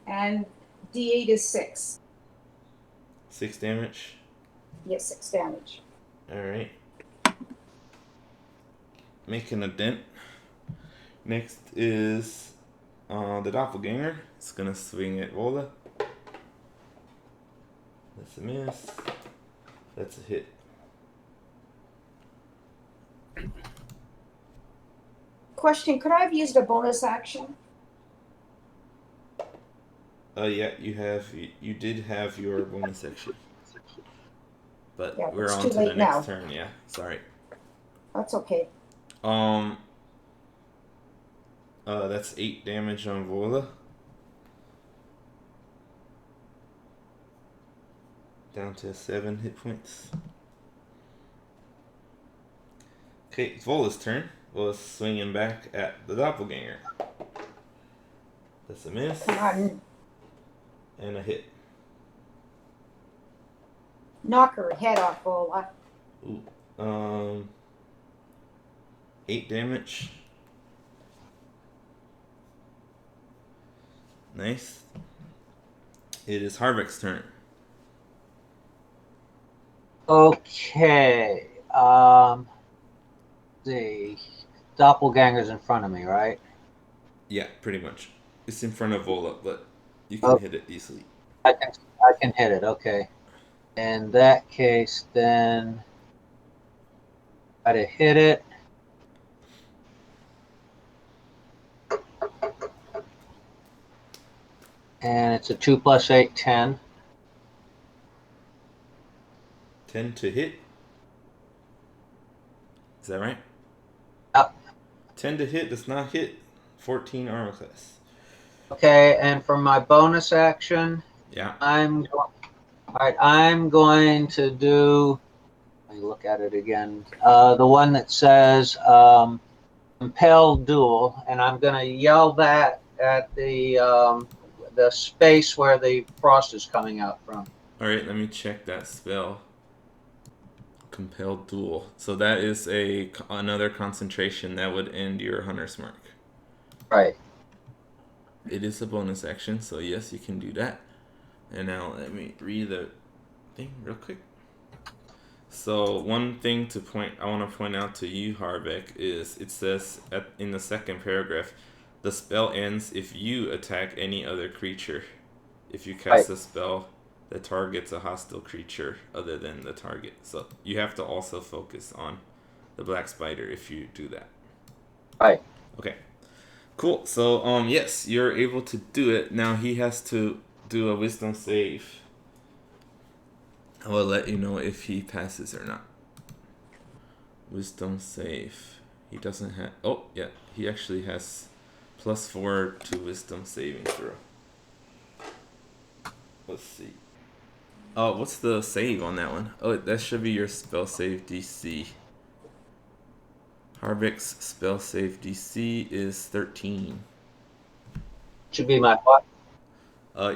And D8 is 6. 6 damage. Yes, 6 damage. Alright. Making a dent. Next is the doppelganger. It's gonna swing at Vola. That's a miss. That's a hit. Question, could I have used a bonus action? Yeah, you did have your bonus action. But Yeah, we're it's on too to the late next now. turn. Yeah, sorry. That's okay. That's 8 damage on Vola. Down to 7 hit points. Okay, it's Vola's turn. Vola's swinging back at the doppelganger. That's a miss. Come on, And a hit. knock her head off, Vola. Ooh. 8 damage. Nice. It is Harvick's turn. Okay. The doppelganger's in front of me, right? Yeah, pretty much. It's in front of Vola, but you can hit it easily. I can hit it. Okay. In that case, then try to hit it. And it's a 2 + 8, 10. 10 to hit. Is that right? Yep. 10 to hit does not hit. 14 armor class. Okay, and for my bonus action, Yeah. I'm going to do. Let me look at it again. The one that says "Compel Duel," and I'm going to yell that at the space where the frost is coming out from. Alright, let me check that spell. Compelled Duel. So that is another concentration that would end your Hunter's Mark. Right. It is a bonus action, so yes, you can do that. And now let me read the thing real quick. So one thing I want to point out to you, Harbeck, is it says in the second paragraph, the spell ends if you attack any other creature. If you cast a spell that targets a hostile creature other than the target. So you have to also focus on the black spider if you do that. Right. Okay. Cool. So yes, you're able to do it. Now he has to do a wisdom save. I will let you know if he passes or not. Wisdom save. He doesn't have. Oh yeah, he actually has +4 to wisdom saving throw. Let's see. Oh, what's the save on that one? Oh, that should be your spell save DC. Harvick's spell save DC is 13. Should be my what?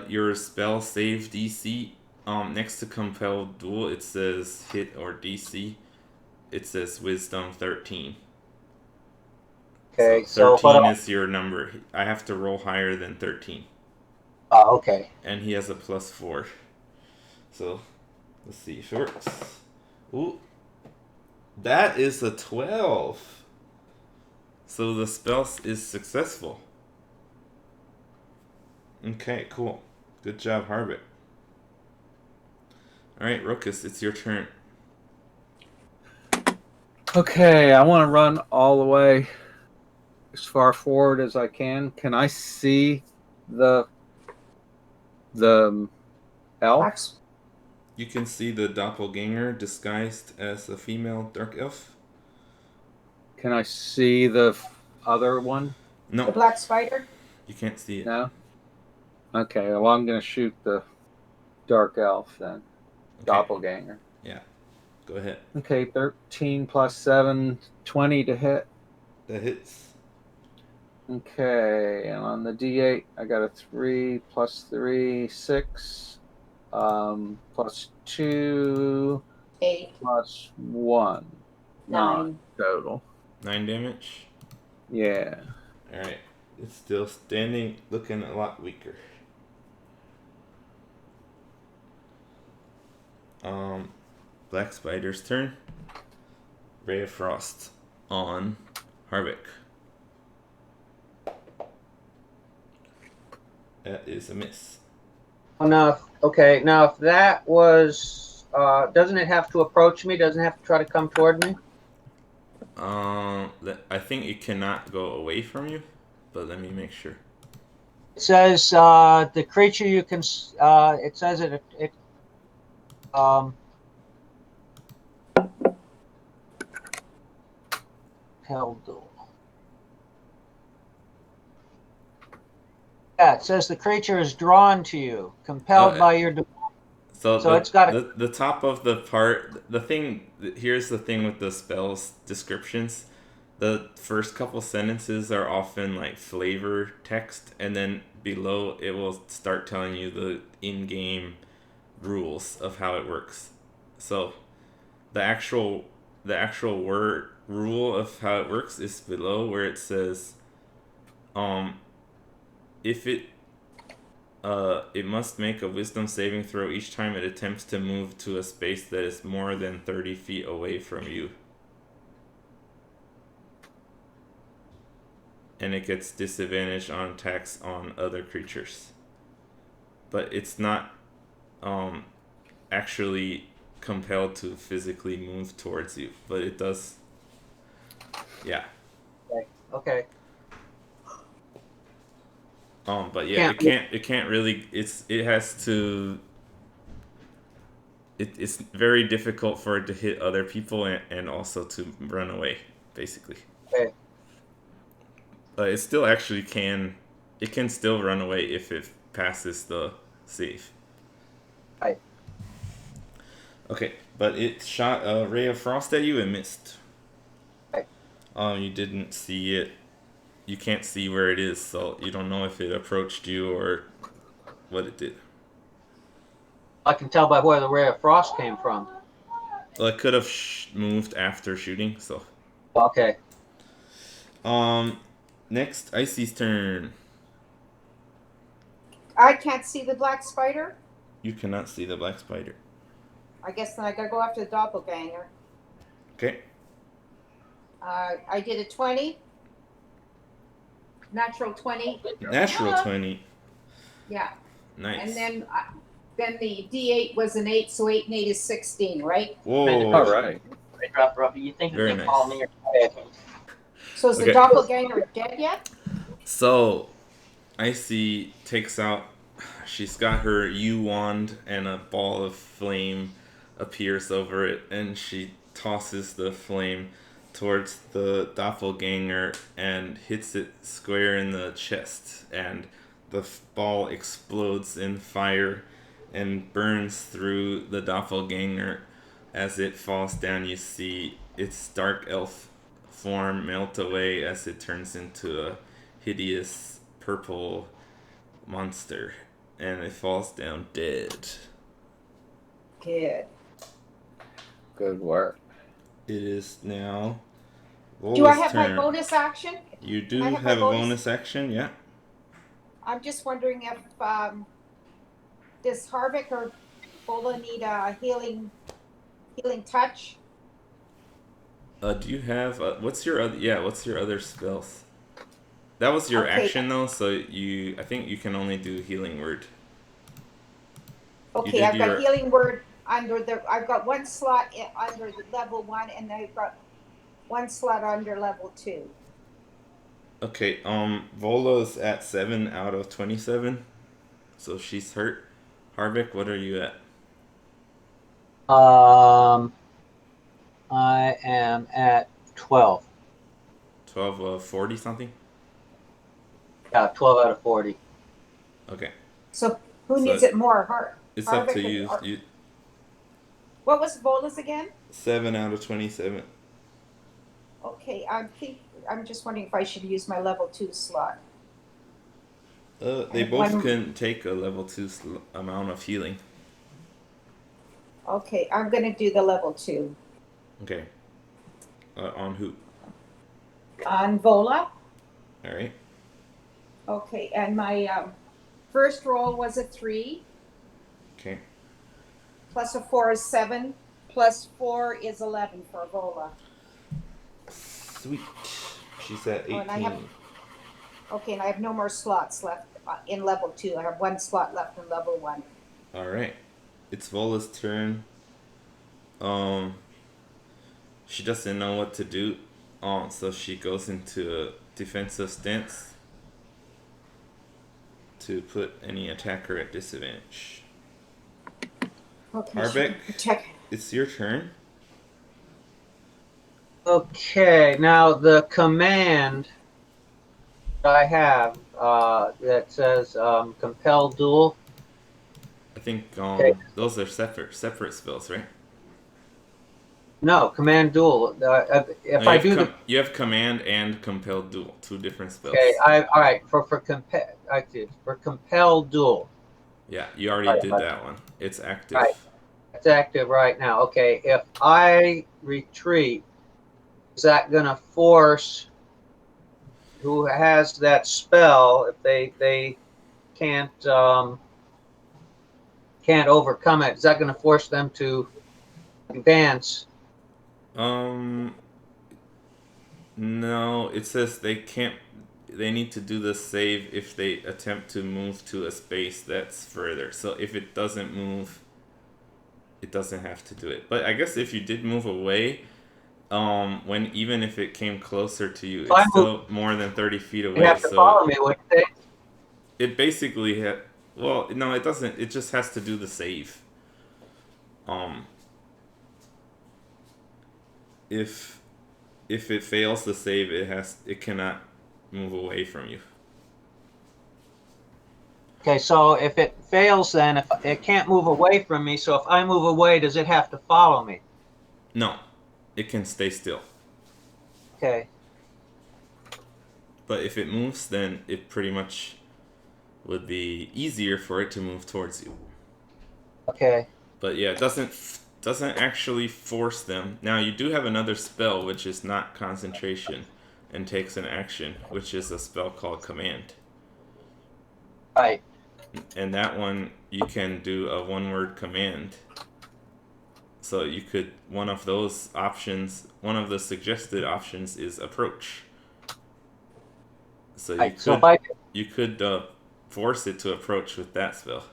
Your spell save DC. Next to compel duel, it says hit or DC. It says wisdom 13. Okay. So So 13 is your number. I have to roll higher than 13. Okay. And he has a +4. So, let's see if it works. Ooh. That is a 12. So the spell is successful. Okay, cool. Good job, Harvick. Alright, Rokus, it's your turn. Okay, I want to run all the way as far forward as I can. Can I see the elf? You can see the doppelganger disguised as a female dark elf. Can I see the other one? No. The black spider? You can't see it. No? Okay, well, I'm going to shoot the dark elf then. Okay. Doppelganger. Yeah. Go ahead. Okay, 13 + 7, 20 to hit. That hits. Okay, and on the D8, I got a 3 + 3, 6, +2, 8, +1, 9 total. 9 damage. Yeah. Alright. It's still standing, looking a lot weaker. Black Spider's turn. Ray of Frost on Harvick. That is a miss. Oh, no. Okay. Now, if that was, doesn't it have to approach me? Doesn't it have to try to come toward me? I think it cannot go away from you, but let me make sure. It says the creature you can. It says it compelled duel. Yeah, it says the creature is drawn to you, compelled by your. So So it's got the top of the part, the thing, here's the thing with the spells descriptions. The first couple sentences are often like flavor text, and then below it will start telling you the in-game rules of how it works. So the actual word rule of how it works is below, where it says if it must make a wisdom saving throw each time it attempts to move to a space that is more than 30 feet away from you. And it gets disadvantage on attacks on other creatures. But it's not actually compelled to physically move towards you. But it does. Yeah. Okay. But yeah, it can't really. It has to. It's very difficult for it to hit other people and also to run away, basically. Okay. But it still actually can. It can still run away if it passes the save. Right. Okay, but it shot a ray of frost at you and missed. Right. You didn't see it. You can't see where it is, so you don't know if it approached you or what it did. I can tell by where the ray of frost came from. Well, it could have moved after shooting, so. Okay. Next, Icy's turn. I can't see the black spider. You cannot see the black spider. I guess then I gotta go after the doppelganger. Okay. I did a 20. Natural 20. Natural 20. Yeah. Nice. And then the D8 was an 8, so 8 and 8 is 16, right? Whoa. All right. Drop her up. You think Very you nice. can call me? So is Okay. the doppelganger dead yet? So, Icy takes out. She's got her U wand, and a ball of flame appears over it, and she tosses the flame towards the doppelganger and hits it square in the chest, and the ball explodes in fire and burns through the doppelganger. As it falls down, you see its dark elf form melt away as it turns into a hideous purple monster, and it falls down dead. Good. Good work. It is now Do I Vola's have turn. my bonus action? You do Can I have, have my a bonus? bonus action, yeah. I'm just wondering if does Harvick or Bola need a healing touch? Do you have what's your other spells? That was your Okay. action though, so I think you can only do healing word. Okay, did I've got your- healing word I've got one slot under the level 1, and then I've got one slot under level 2. Okay, Vola's at 7 out of 27, so she's hurt. Harvick, what are you at? I am at 12. 12 of 40 something. Yeah, 12 out of 40. Okay, So who So needs it more? it's up to Harvick you. What was Bola's again? 7 out of 27. Okay, I'm just wondering if I should use my level 2 slot. They And both one- can take a level 2 amount of healing. Okay, I'm gonna do the level 2 Okay. On who? on Vola. All right. Okay, and my first roll was a 3, Okay. plus a 4 is 7, plus 4 is 11 for Vola. Sweet. She's at 18. Oh, and I have- Okay, and I have no more slots left in level 2. I have one slot left in level 1. All right. It's Vola's turn. She doesn't know what to do. So she goes into a defensive stance to put any attacker at disadvantage. Okay, Harbeck? check. It's your turn. Okay, now the command I have that says compel duel. I think Okay. those are separate spells, right? No, command duel. No, If I do the you have command and compelled duel, two different okay, spells. all right for compel duel. Yeah, you already All did right, that one. It's active. all right, it's active right now. Okay, if I retreat, is that going to force who has that spell if they can't can't overcome it? Is that going to force them to advance? Um, no, it says they can't. They need to do the save if they attempt to move to a space that's further. So if it doesn't move, it doesn't have to do it. But I guess if you did move away, when even if it came closer to you, If I it's move, still more than 30 feet they away. have to So follow me. Would they? it basically well, no, it doesn't. It just has to do the save. Um, if it fails the save, it cannot move away from you. Okay, so if it fails, then if it can't move away from me, so if I move away, does it have to follow me? No, it can stay still. Okay. But if it moves, then it pretty much would be easier for it to move towards you. Okay. But yeah, it doesn't actually force them. Now you do have another spell which is not concentration and takes an action, which is a spell called command. Right. And that one you can do a one-word command. So you could one of those options, one of the suggested options is approach. So Right. So if I you could force it to approach with that spell.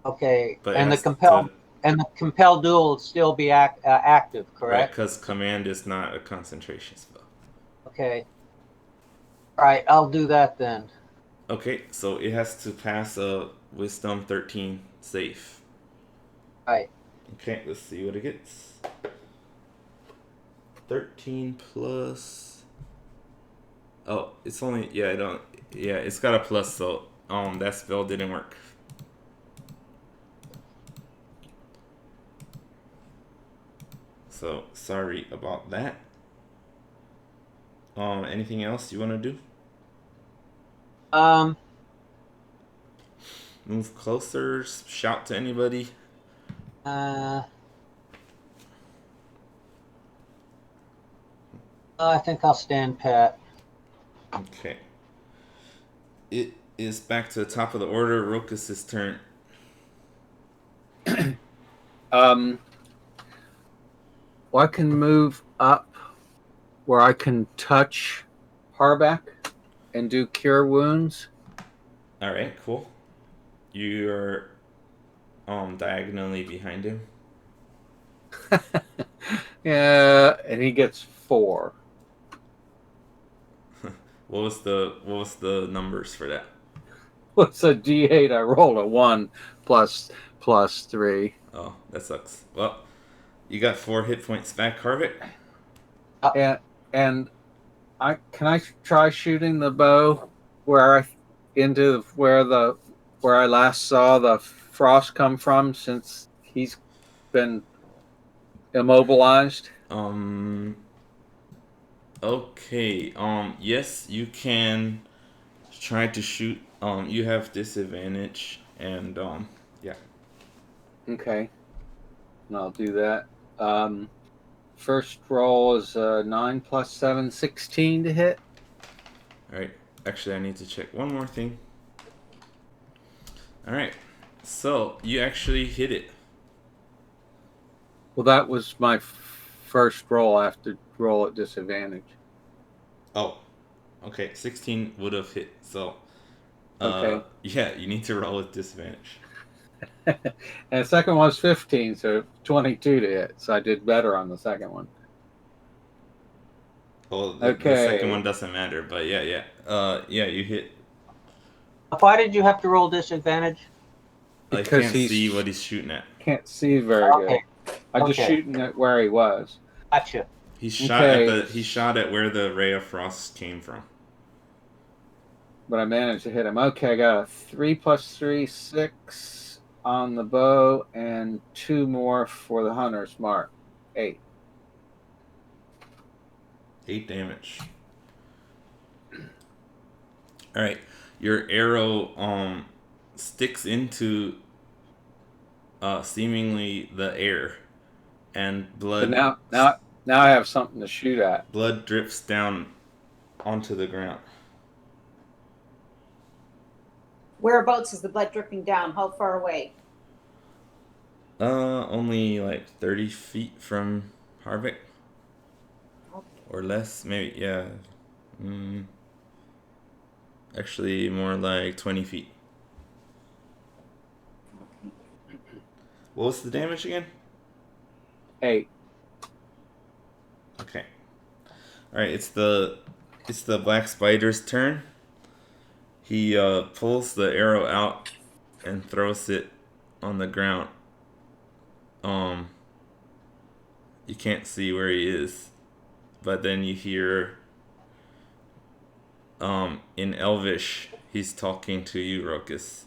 okay, But it has to and the compel duel will still be active, right correct? because command is not a concentration spell. Okay. All right, I'll do that then. Okay, so it has to pass a Wisdom 13 save. All right. Okay, let's see what it gets. 13 plus. Oh, it's only I don't. Yeah, it's got a plus, so that spell didn't work. So sorry about that. Anything else you want to do? Um. Move closer. Shout to anybody. I think I'll stand pat. Okay. It is back to the top of the order. Rokus's turn. Well, I can move up where I can touch Harbeck and do cure wounds. All right, cool. You're diagonally behind him. Yeah, and he gets 4. What was the numbers for that? What's a D8? I rolled a 1 plus 3. Oh, that sucks. Well, you got 4 hit points back, Harvick. And I try shooting the bow where I last saw the frost come from, since he's been immobilized. Okay. Yes, you can try to shoot. You have disadvantage, and yeah. Okay, and I'll do that. First roll is 9 plus 7, 16 to hit. All right. Actually, I need to check one more thing. All right. So you actually hit it. Well, that was my first roll. I have to roll at disadvantage. Oh, okay. 16 would have hit. So, Okay. yeah, you need to roll with disadvantage. And the second one's 15, so 22 to hit. So I did better on the second one. Well, the second one doesn't matter, but yeah, you hit. Why did you have to roll disadvantage? Because I can't see what he's shooting at. Can't see very good. I'm just shooting at where he was. Gotcha. He shot at where the ray of frost came from. But I managed to hit him. Okay, I got a 3 + 3, 6 on the bow, and 2 more for the hunter's mark. 8. 8 damage. All right, your arrow sticks into seemingly the air, and blood. But now I have something to shoot at. Blood drips down onto the ground. Whereabouts is the blood dripping down? How far away? Only like 30 feet from Harvick. Okay. Or less, maybe, yeah. Actually, more like 20 feet. What was the damage again? 8. Okay. Alright, it's the black spider's turn. He pulls the arrow out and throws it on the ground. You can't see where he is, but then you hear in Elvish, he's talking to you, Rokus.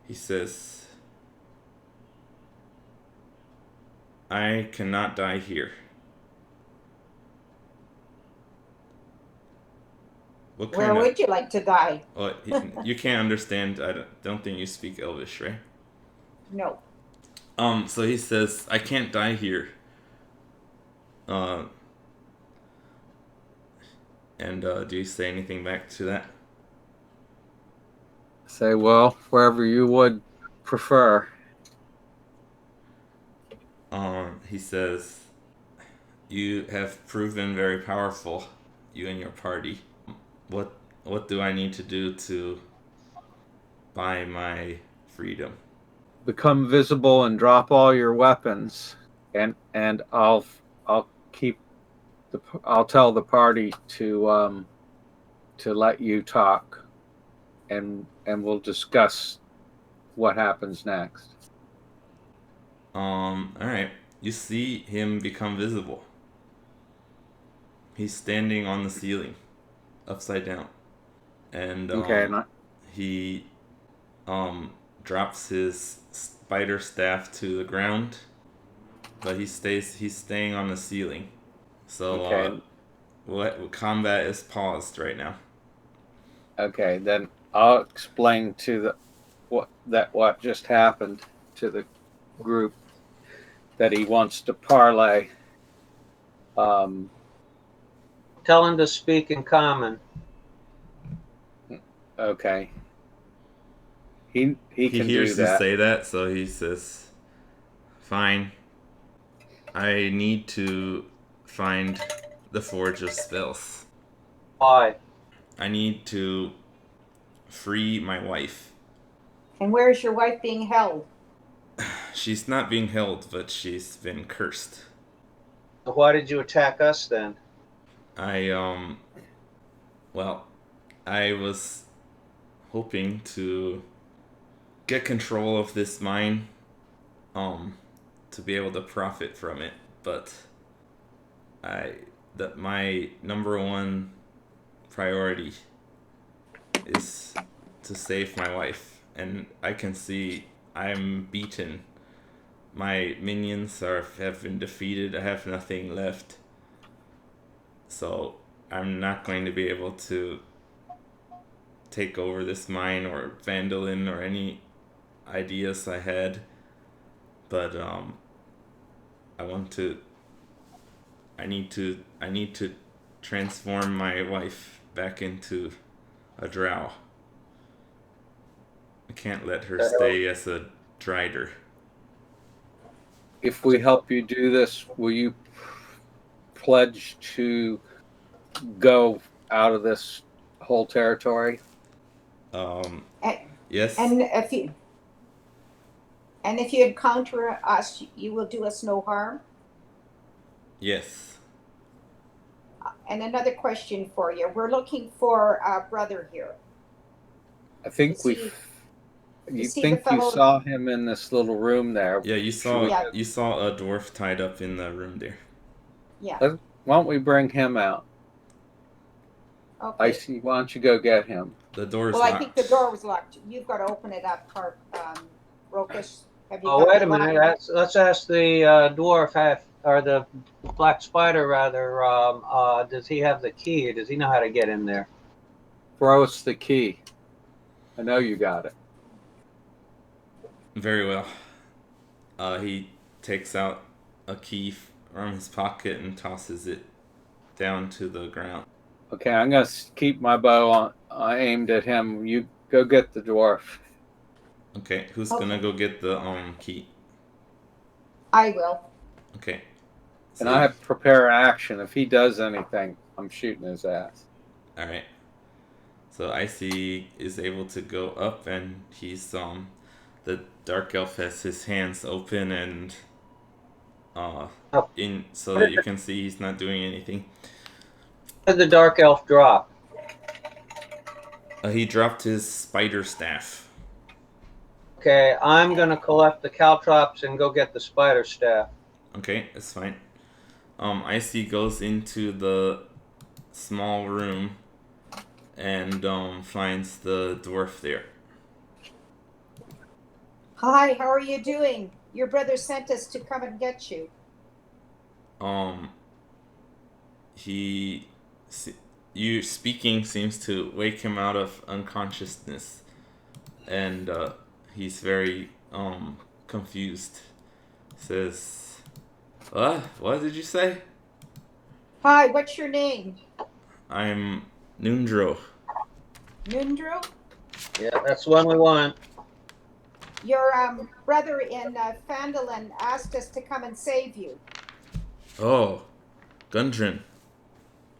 He says, I cannot die here. Where would you like to die? Well, you can't understand. I don't think you speak Elvish, right? No. So he says, I can't die here. And do you say anything back to that? Say, well, wherever you would prefer. He says, you have proven very powerful, you and your party. What do I need to do to buy my freedom? Become visible and drop all your weapons, and I'll tell the party to let you talk, and we'll discuss what happens next. All right. You see him become visible. He's standing on the ceiling, upside down, and he drops his spider staff to the ground, but he's staying on the ceiling. So what combat is paused right now. Okay, then I'll explain to what just happened to the group, that he wants to parlay. Tell him to speak in common. Okay. He can hears do that. You say that, so he says, fine. I need to find the Forge of Spells. Why? I need to free my wife. And where is your wife being held? She's not being held, but she's been cursed. Why did you attack us then? I was hoping to get control of this mine, to be able to profit from it, but my number one priority is to save my wife, and I can see I'm beaten. My minions have been defeated. I have nothing left. So I'm not going to be able to take over this mine or Phandelver or any ideas I had. But I need to transform my wife back into a drow. I can't let her stay as a drider. If we help you do this, will you pledge to go out of this whole territory? Yes. And if you encounter us, you will do us no harm? Yes. And another question for you. We're looking for a brother here. I think you saw him in this little room there. Yeah, you saw a dwarf tied up in the room there. Yeah. Why don't we bring him out? Okay. Icy, why don't you go get him? The door's Well, locked. I think the door was locked. You've got to open it up, Rokish. Have you Oh, got wait the a minute. lock? Let's ask the dwarf, or the black spider, rather. Does he have the key? Does he know how to get in there? Throw us the key. I know you got it. Very well. He takes out a key from his pocket and tosses it down to the ground. Okay, I'm going to keep my bow aimed at him. You go get the dwarf. Okay, who's Okay. gonna go get the key? I will. Okay. And I have to prepare an action. If he does anything, I'm shooting his ass. All right. So Icy is able to go up, and he's the dark elf has his hands open and in so that you can see he's not doing anything. Where did the dark elf drop? He dropped his spider staff. Okay, I'm gonna collect the caltrops and go get the spider staff. Okay, that's fine. Icy goes into the small room and finds the dwarf there. Hi, how are you doing? Your brother sent us to come and get you. You speaking seems to wake him out of unconsciousness, and he's very confused. Says, what did you say? Hi, what's your name? I'm Nundro. Nundro? Yeah, that's the one we want. Your brother in Phandelver asked us to come and save you. Oh, Gundren.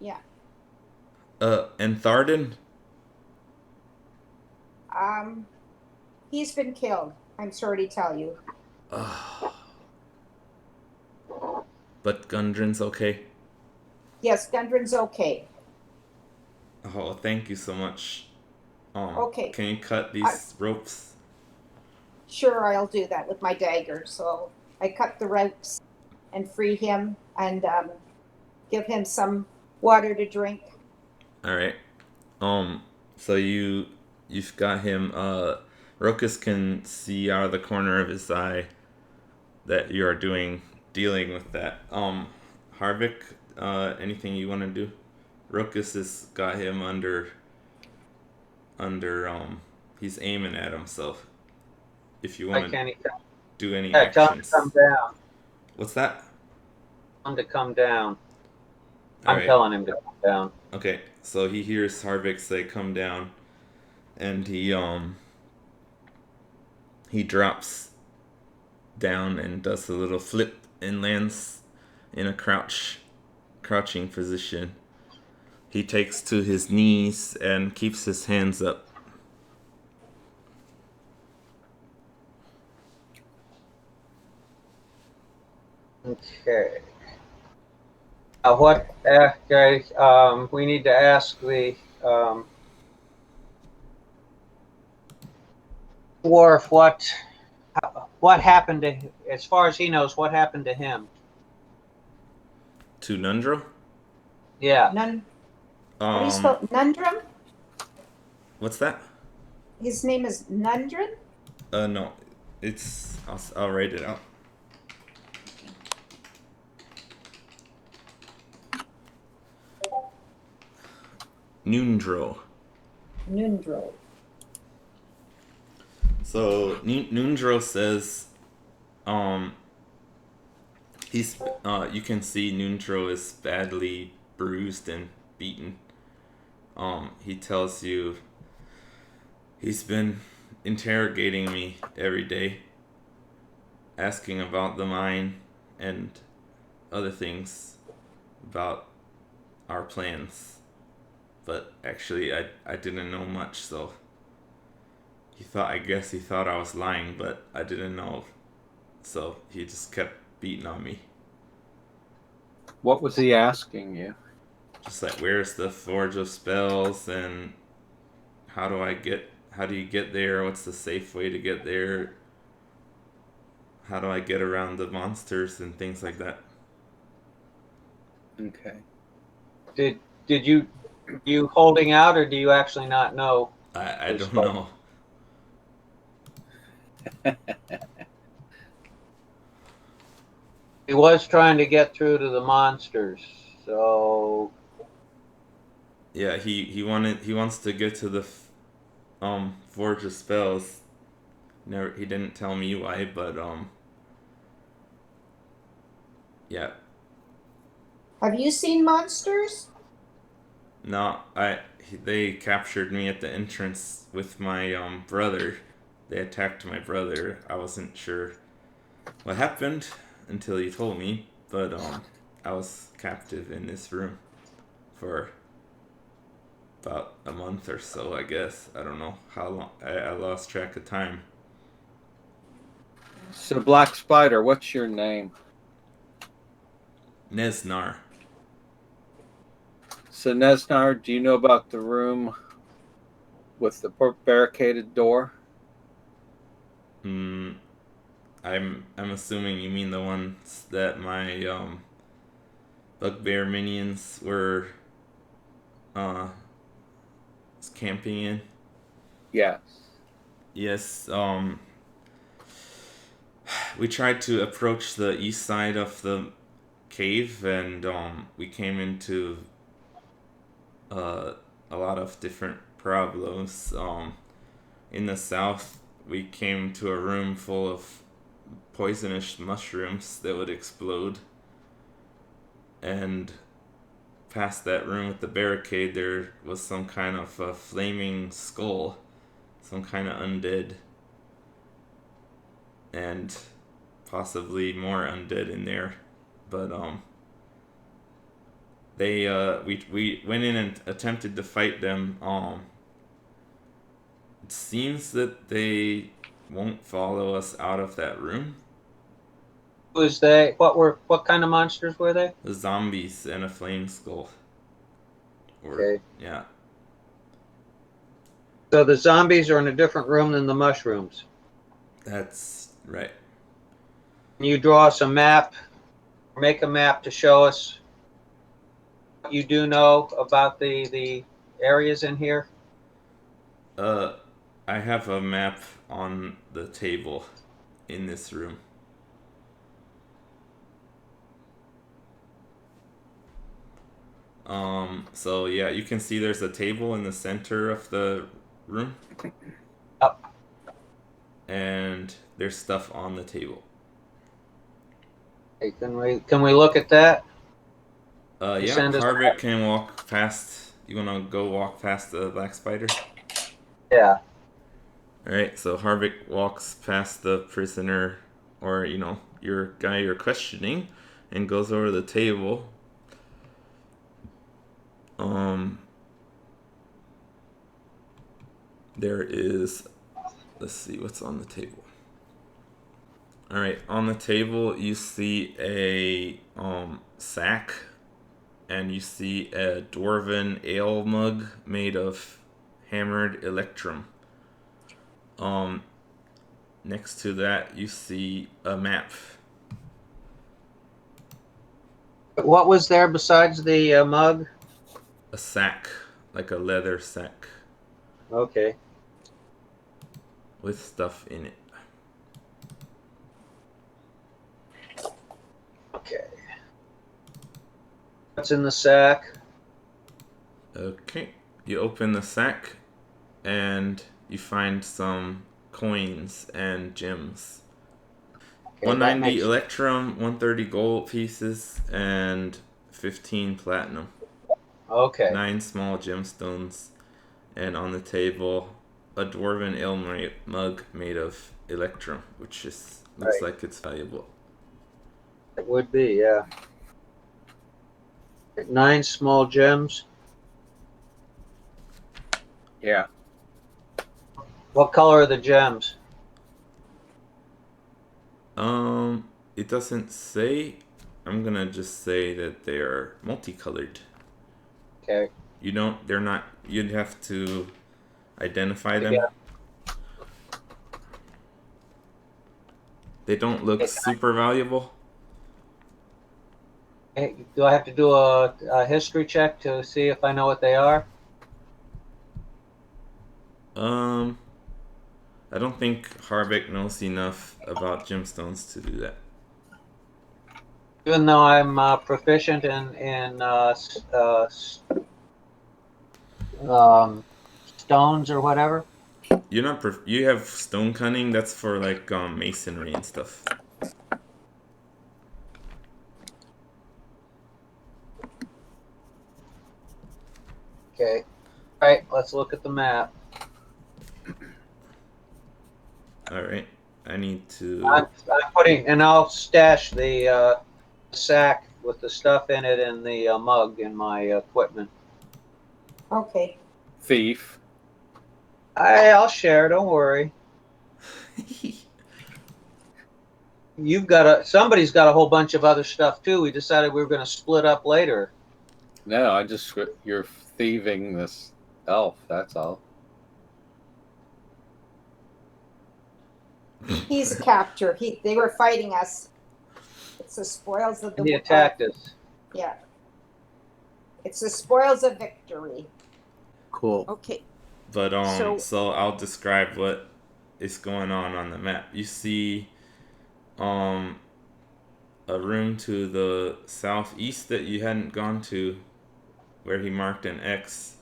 Yeah. And Tharden? He's been killed. I'm sorry to tell you. But Gundren's okay. Yes, Gundren's okay. Oh, thank you so much. Okay. Can you cut these ropes? Sure, I'll do that with my dagger. So I cut the ropes and free him and give him some water to drink. All right. So you've got him. Rokus can see out of the corner of his eye that you are dealing with that. Harvick, anything you want to do? Rokus has got him under. He's aiming at him. So if you want to do any actions, tell him to come down. What's that? Tell him to come down. All I'm right. telling him to come down. Okay, so he hears Harvick say, "Come down," and he drops down and does a little flip and lands in a crouching position. He takes to his knees and keeps his hands up. Okay. We need to ask the dwarf what happened to, as far as he knows, what happened to him. To Nundro? Yeah. How do you spell Nundrum? What's that? His name is Nundrum? No. I'll write it out. Nundro. So Nundro says, he's you can see Nundro is badly bruised and beaten. He tells you he's been interrogating me every day, asking about the mine and other things about our plans. But actually, I didn't know much, so I guess he thought I was lying, but I didn't know. So he just kept beating on me. What was he asking you? Just like, where's the Forge of Spells, and how do you get there? What's the safe way to get there? How do I get around the monsters and things like that? Okay. Did you holding out, or do you actually not know? I Who's don't fighting? know. He was trying to get through to the monsters, so Yeah, he wants to get to the Forge of Spells. Never, he didn't tell me why, but yeah. Have you seen monsters? No, they captured me at the entrance with my brother. They attacked my brother. I wasn't sure what happened until he told me, but I was captive in this room for about a month or so, I guess. I don't know how long. I lost track of time. So, Black Spider, what's your name? Nesnar. So, Nesnar, do you know about the room with the barricaded door? Hmm. I'm assuming you mean the ones that my bugbear minions were uh camping in. Yes. Yes. We tried to approach the east side of the cave, and we came into uh, a lot of different problems. In the south, we came to a room full of poisonous mushrooms that would explode, and past that room with the barricade, there was some kind of a flaming skull, some kind of undead, and possibly more undead in there. But we went in and attempted to fight them. It seems that they won't follow us out of that room. who is they? What kind of monsters were they? The zombies and a flame skull. Or Okay, yeah, so the zombies are in a different room than the mushrooms. that's right. Can you draw us a map, or make a map to show us what you do know about the areas in here? Uh, I have a map on the table in this room. So yeah, you can see there's a table in the center of the room, Up. and there's stuff on the table. Okay, can we look at that? You Yeah, send us. Harvick can walk past. You wanna go walk past the black spider? Yeah. Alright, so Harvick walks past the prisoner, or, your guy you're questioning, and goes over to the table. There is. Let's see what's on the table. Alright, on the table you see a sack, and you see a dwarven ale mug made of hammered electrum. Next to that you see a map. What was there besides the mug? A sack, like a leather sack Okay. with stuff in it. Okay. What's in the sack? Okay, you open the sack and you find some coins and gems. Okay, that 190 makes. electrum, 130 gold pieces, and 15 platinum. Okay. 9 small gemstones, and on the table, a dwarven ale mug made of electrum, which looks Right. like it's valuable. It would be, yeah. 9 small gems. Yeah. What color are the gems? It doesn't say. I'm gonna just say that they are multicolored. Okay. They're not, you'd have to identify them. Together. They don't look super valuable. Hey, do I have to do a history check to see if I know what they are? I don't think Harbeck knows enough about gemstones to do that. Even though I'm proficient in stones or whatever. You're not. You have stone cunning. That's for like masonry and stuff. Okay. All right. Let's look at the map. All right. I need to. I'm putting, and I'll stash the sack with the stuff in it and the mug in my equipment. Okay. Thief. I'll share. Don't worry. Somebody's got a whole bunch of other stuff too. We decided we were going to split up later. No, you're thieving this elf. That's all. He's captured. They were fighting us. It's the spoils of the He attacked us. Yeah. It's the spoils of victory. Cool. Okay. But so I'll describe what is going on the map. You see a room to the southeast that you hadn't gone to, where he marked an X.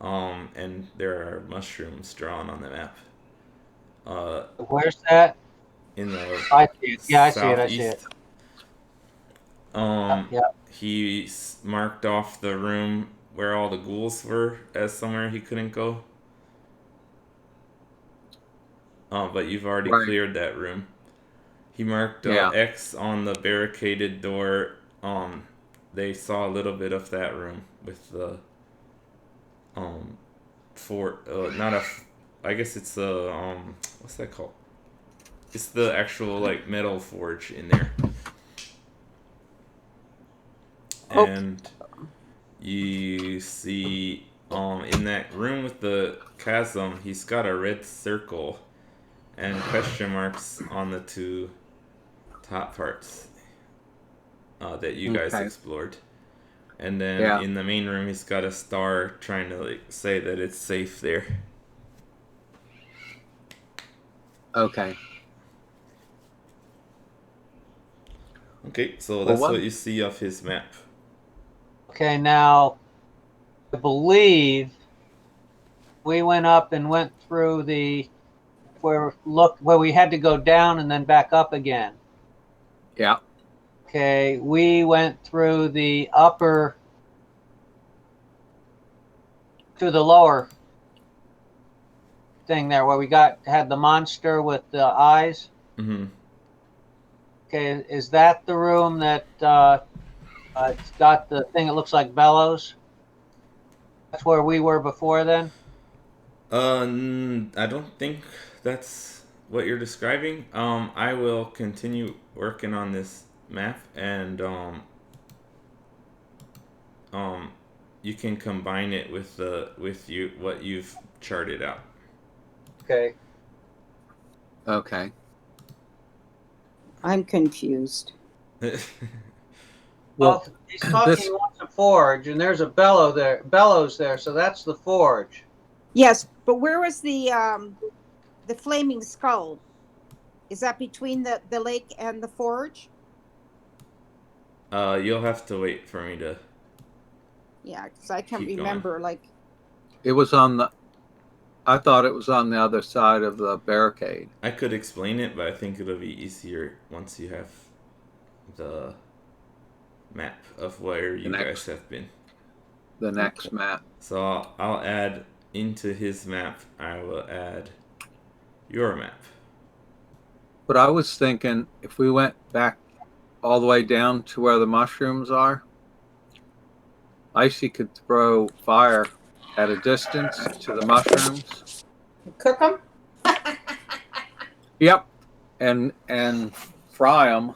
And there are mushrooms drawn on the map. Where's that? In the I see it. Yeah, I see southeast. it. Yeah. Yeah. He marked off the room where all the ghouls were as somewhere he couldn't go. But you've already cleared that room. He marked X on the barricaded door. They saw a little bit of that room with the I guess it's a what's that called? It's the actual like metal forge in there. Okay. And you see in that room with the chasm, he's got a red circle and question marks on the two top parts that you guys explored. And then in the main room, he's got a star trying to like say that it's safe there. Okay. Okay, so that's what you see of his map. Okay, now I believe we went up and went through where we had to go down and then back up again. Yeah. Okay, we went through the upper to the lower thing there where we had the monster with the eyes. Mm-hmm. Okay, is that the room that it's got the thing that looks like bellows? That's where we were before then? I don't think that's what you're describing. I will continue working on this map and you can combine it with what you've charted out. Okay. Okay. I'm confused. Well, he's talking he wants a forge, and there's a bellows there, so that's the forge. Yes, but where was the flaming skull? Is that between the lake and the forge? You'll have to wait for me to. Yeah, because I can't remember. Like, it was I thought it was on the other side of the barricade. I could explain it, but I think it'll be easier once you have the map of where you guys have been. The next map. So I'll add into his map. I will add your map. But I was thinking if we went back all the way down to where the mushrooms are, Icy could throw fire at a distance to the mushrooms. Cook them? Yep. And fry them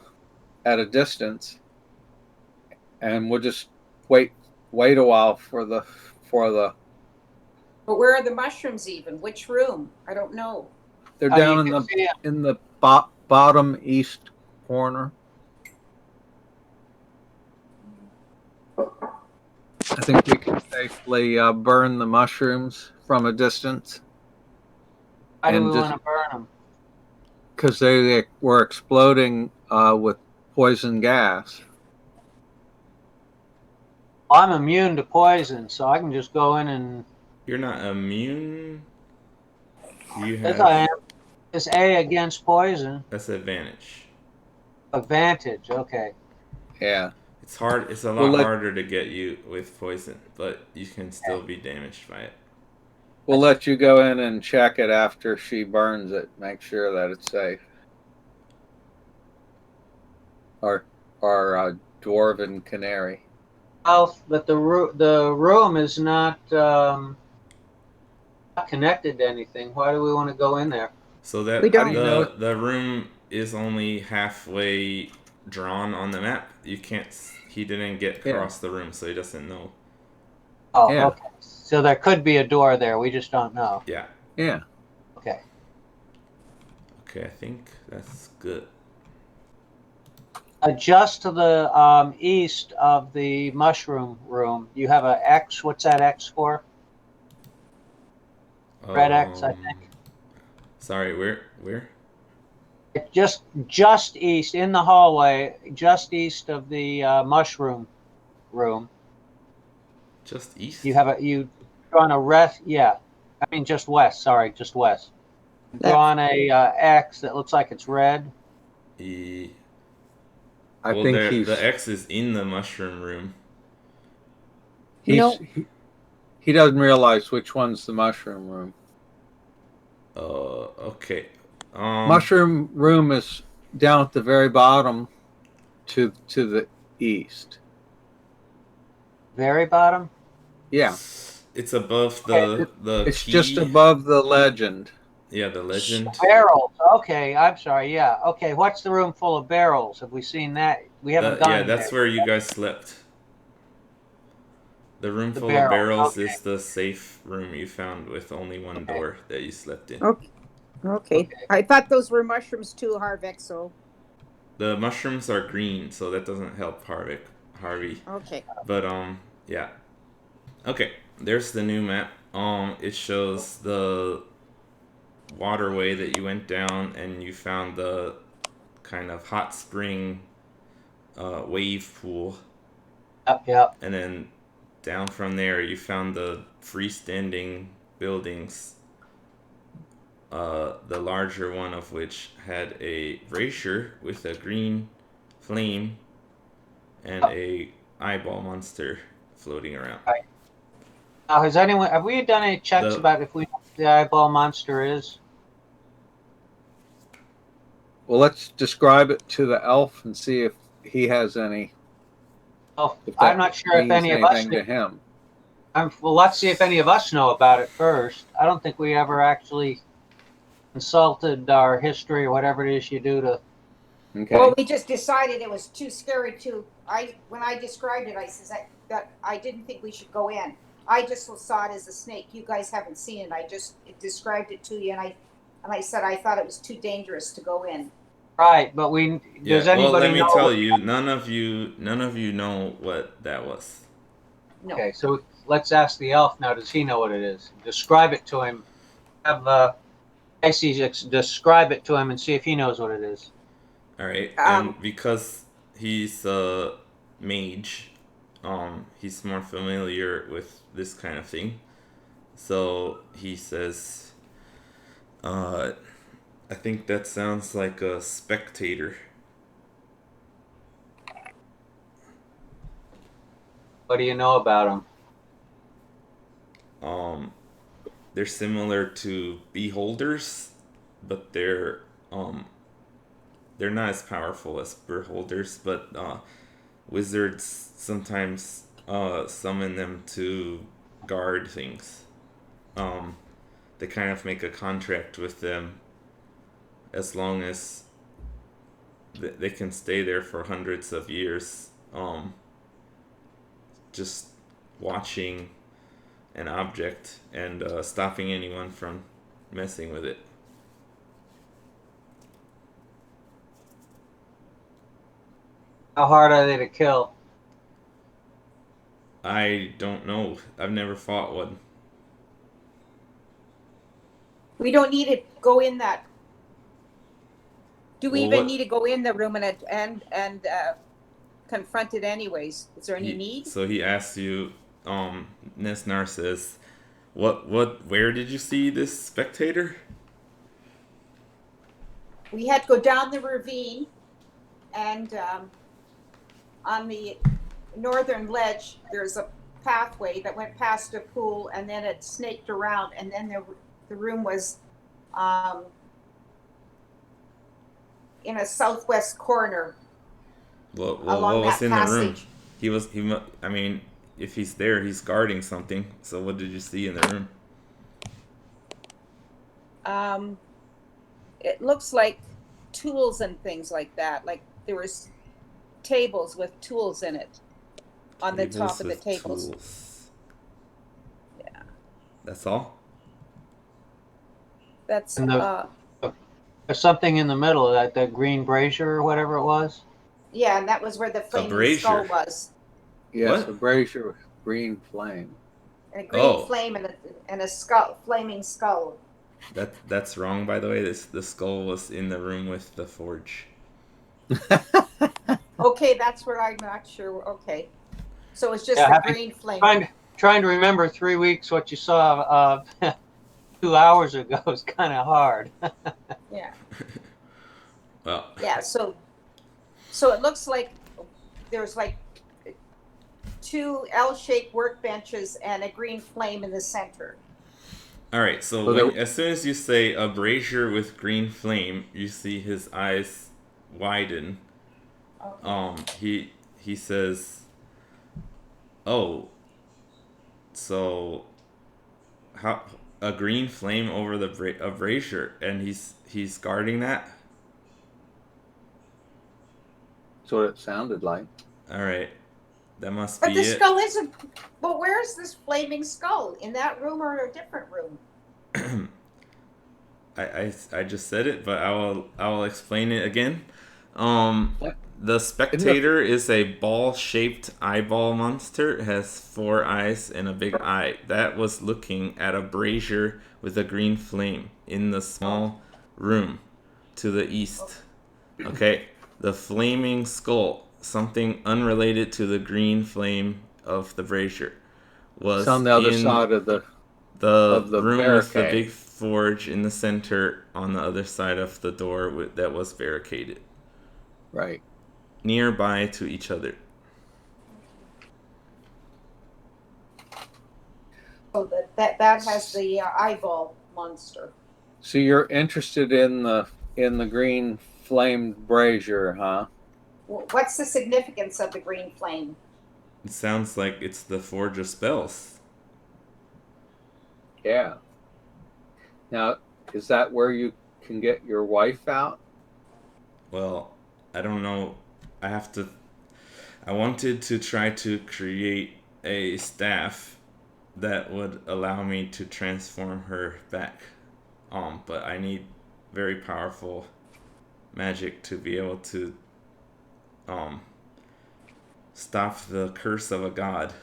at a distance. And we'll just wait a while for the But where are the mushrooms even? Which room? I don't know. They're down in the bottom east corner. I think we can safely burn the mushrooms from a distance. Why do And we just want to burn them? because they were exploding with poison gas. Well, I'm immune to poison, so I can just go in and. You're not immune. You Yes, I have am. It's A against poison. that's advantage. Advantage. Okay. Yeah. It's hard. It's a We'll lot harder to get you with poison, but you can still be damaged by it. We'll let you go in and check it after she burns it. Make sure that it's safe. Our dwarven canary. Well, but the room is not connected to anything. Why do we want to go in there? So that We How do don't. you know? the room is only halfway drawn on the map. You can't. He didn't get Yeah. across the room, so he doesn't know. Oh, Yeah. okay. So there could be a door there. We just don't know. Yeah. Yeah. Okay. Okay, I think that's good. Just to the east of the mushroom room, you have a X. What's that X for? Red X, I think. Sorry, where? Just east in the hallway, just east of the mushroom room. Just east. You drawn a red. Yeah, I mean just west. Sorry, just west. Drawn a X that looks like it's red. I Well, think the X is in the mushroom room. No. He doesn't realize which one's the mushroom room. Okay. Mushroom room is down at the very bottom to the east. Very bottom. Yeah. It's above Okay, the It's key. just above the legend. Yeah, the legend. Barrels. Okay, I'm sorry. Yeah. Okay, what's the room full of barrels? Have we seen that? We haven't gone. Yeah, that's there. where you guys slept. The room The full barrel, of barrels okay. is the safe room you found with only one door that you slept in. Okay. I thought those were mushrooms too, Harvick. So. The mushrooms are green, so that doesn't help Harvey. Okay. But yeah. Okay, there's the new map. It shows the waterway that you went down, and you found the kind of hot spring wave pool. Yep. And then down from there, you found the freestanding buildings. The larger one of which had a brazier with a green flame and a eyeball monster floating around. Right. Now, have we done any checks about if we know what the eyeball monster is? Well, let's describe it to the elf and see if he has any. Oh, I'm not sure if any of us. To him. Well, let's see if any of us know about it first. I don't think we ever actually consulted our history or whatever it is you do to. Okay. Well, we just decided it was too scary to. When I described it, I said that I didn't think we should go in. I just saw it as a snake. You guys haven't seen it. I just described it to you, and I said I thought it was too dangerous to go in. Right, but does anybody well, let me know tell you, none of you know what that was. No. Okay, so let's ask the elf now. Does he know what it is? Describe it to him. Have Icy describe it to him and see if he knows what it is. All right, and because he's a mage, he's more familiar with this kind of thing. So he says, I think that sounds like a spectator. What do you know about him? They're similar to beholders, but they're not as powerful as beholders. But wizards sometimes summon them to guard things. They kind of make a contract with them as long as they can stay there for hundreds of years, just watching an object and stopping anyone from messing with it. How hard are they to kill? I don't know. I've never fought one. We don't need to go in that. Do we Well, even what need to go in the room and confront it anyways? Is there any need? so he asks you, Nesnar says, where did you see this spectator? We had to go down the ravine, and on the northern ledge, there's a pathway that went past a pool, and then it snaked around, and then the room was in a southwest corner What along was that in the room? passage. I mean, if he's there, he's guarding something. So what did you see in the room? It looks like tools and things like that. Like there was tables with tools in it on the top of the with tables. tools. Yeah, That's all? that's And there's something in the middle of that green brazier or whatever it was. yeah, and that was where the flaming skull brazier. was. Yes, What? a brazier with green flame. And a green Oh. flame and a skull, flaming skull. That's wrong, by the way. The skull was in the room with the forge. Okay, that's where I'm not sure. Okay, so it's just Yeah, the green flame. Trying to remember 3 weeks what you saw 2 hours ago is kind of hard. Yeah, Well. yeah. So it looks like there's like 2 L-shaped workbenches and a green flame in the center. All right. So as soon as you say a brazier with green flame, you see his eyes widen. Okay. He says, "Oh, so how a green flame over a brazier, and he's guarding that." That's what it sounded like. All right, that must But be the it. skull isn't. But where's this flaming skull? In that room or a different room? I just said it, but I will explain it again. What? The spectator is a ball-shaped eyeball monster. It has 4 eyes and a big eye. That was looking at a brazier with a green flame in the small room to the east. Okay, the flaming skull, something unrelated to the green flame of the brazier, was It's on the other side of the room barricade. with the big forge in the center on the other side of the door that was barricaded. Right. Nearby to each other. So that has the eyeball monster. So you're interested in the green flamed brazier, huh? What's the significance of the green flame? It sounds like it's the forge of spells. Yeah. Now, is that where you can get your wife out? Well, I don't know. I wanted to try to create a staff that would allow me to transform her back. But I need very powerful magic to be able to stop the curse of a god.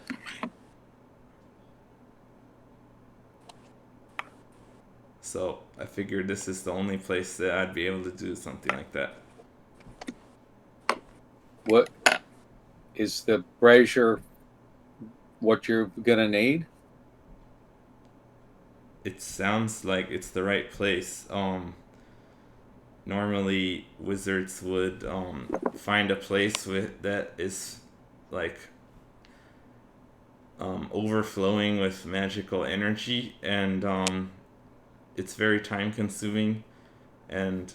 So I figured this is the only place that I'd be able to do something like that. What is the brazier? What you're gonna need? It sounds like it's the right place. Normally wizards would find a place that is like overflowing with magical energy, and it's very time consuming, and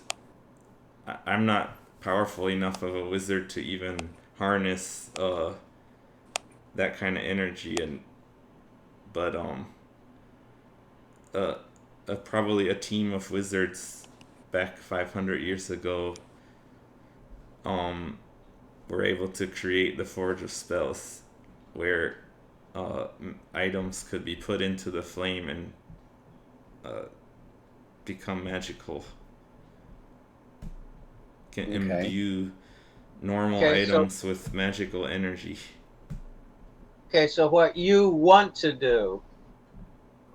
I'm not powerful enough of a wizard to even harness that kind of energy, but probably a team of wizards back 500 years ago were able to create the Forge of Spells, where items could be put into the flame and become magical. Can imbue normal items with magical energy. Okay, so what you want to do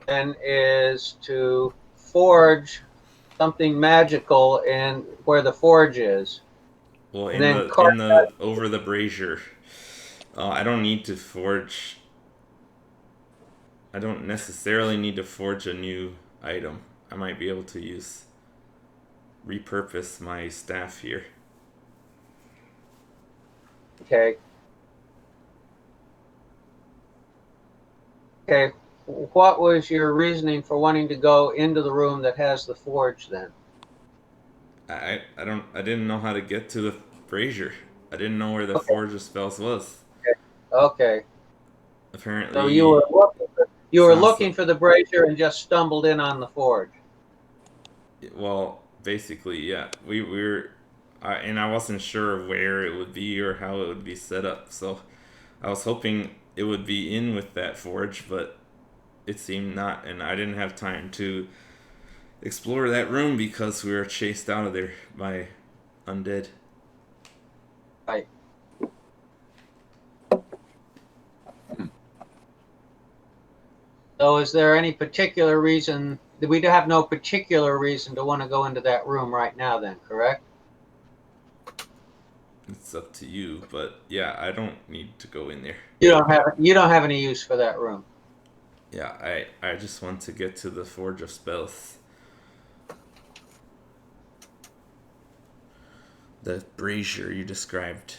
then is to forge something magical in where the forge is, Well, and in then the carve in the over the brazier, I don't need to forge. I don't necessarily need to forge a new item. I might be able to repurpose my staff here. Okay. Okay. What was your reasoning for wanting to go into the room that has the forge then? I didn't know how to get to the brazier. I didn't know where the Okay. forge of spells was. Okay. So Apparently, you were sounds looking for the brazier and just stumbled in on the forge. well. Basically, yeah. We were, and I wasn't sure where it would be or how it would be set up. So I was hoping it would be in with that forge, but it seemed not, and I didn't have time to explore that room because we were chased out of there by undead. Right. So is there any particular reason that we have no particular reason to want to go into that room right now then, correct? It's up to you, but yeah, I don't need to go in there. You don't have any use for that room. Yeah, I just want to get to the Forge of Spells. The brazier you described.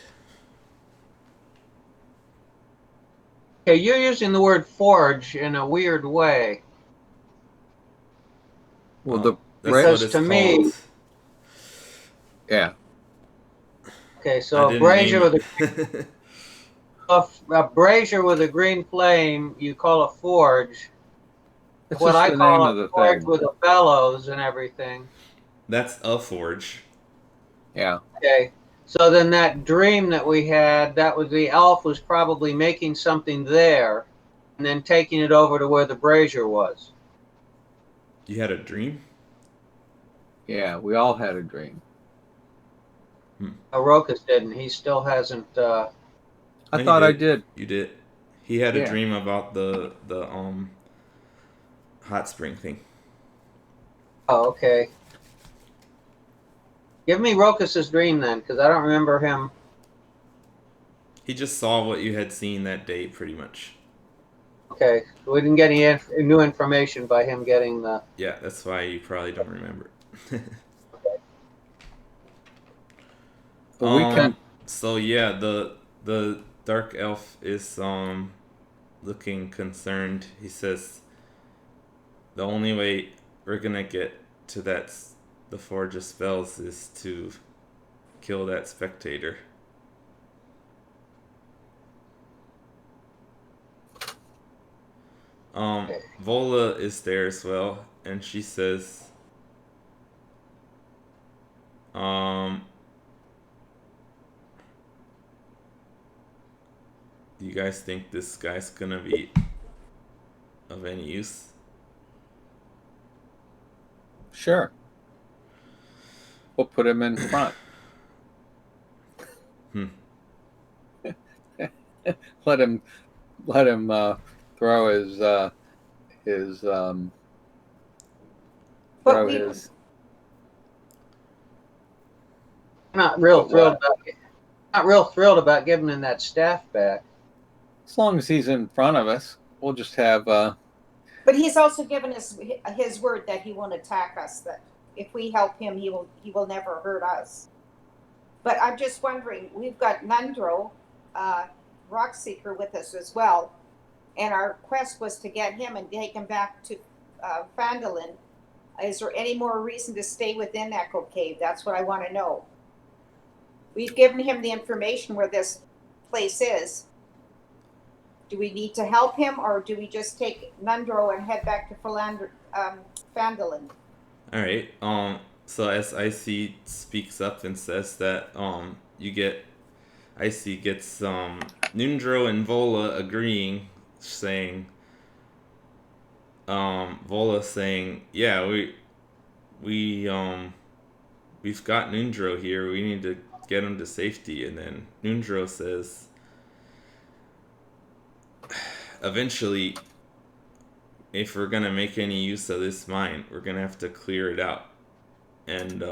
Okay, you're using the word forge in a weird way. Well, the That's what Because it's to called. me, yeah, okay, I so didn't name it. a brazier with a green flame, you call a forge. it's What just I the name call a of the forge thing. with a bellows and everything. That's a forge. Yeah, Okay, so then that dream that we had, that was the elf was probably making something there, and then taking it over to where the brazier was. You had a dream? yeah, we all had a dream. Rokas didn't. He still hasn't. I No, you thought I did. did. You did. He had a Yeah. dream about the hot spring thing. Oh, okay. Give me Rokus's dream then, because I don't remember him. He just saw what you had seen that day, pretty much. Okay, we didn't get any new information by him getting the. Yeah, that's why you probably don't remember. Well, we um. can. So yeah, the dark elf is looking concerned. He says the only way we're gonna get to the Forge of Spells is to kill that spectator. Vola is there as well, and she says, um, do you guys think this guy's gonna be of any use? Sure. We'll put him in front. let him throw his But throw we, his. Not real But thrilled what? about. Not real thrilled about giving him that staff back. As long as he's in front of us, we'll just have. but he's also given us his word that he won't attack us. That if we help him, he will never hurt us. But I'm just wondering, we've got Nundro, Rockseeker, with us as well, and our quest was to get him and take him back to Phandelver. Is there any more reason to stay within Echo Cave? That's what I want to know. We've given him the information where this place is. Do we need to help him, or do we just take Nundro and head back to Phandelver? All right. So as Icy speaks up and says that, Icy gets Nundro and Vola agreeing, saying, Vola saying, yeah, we've got Nundro here. We need to get him to safety. And then Nundro says, eventually, if we're gonna make any use of this mine, we're gonna have to clear it out, and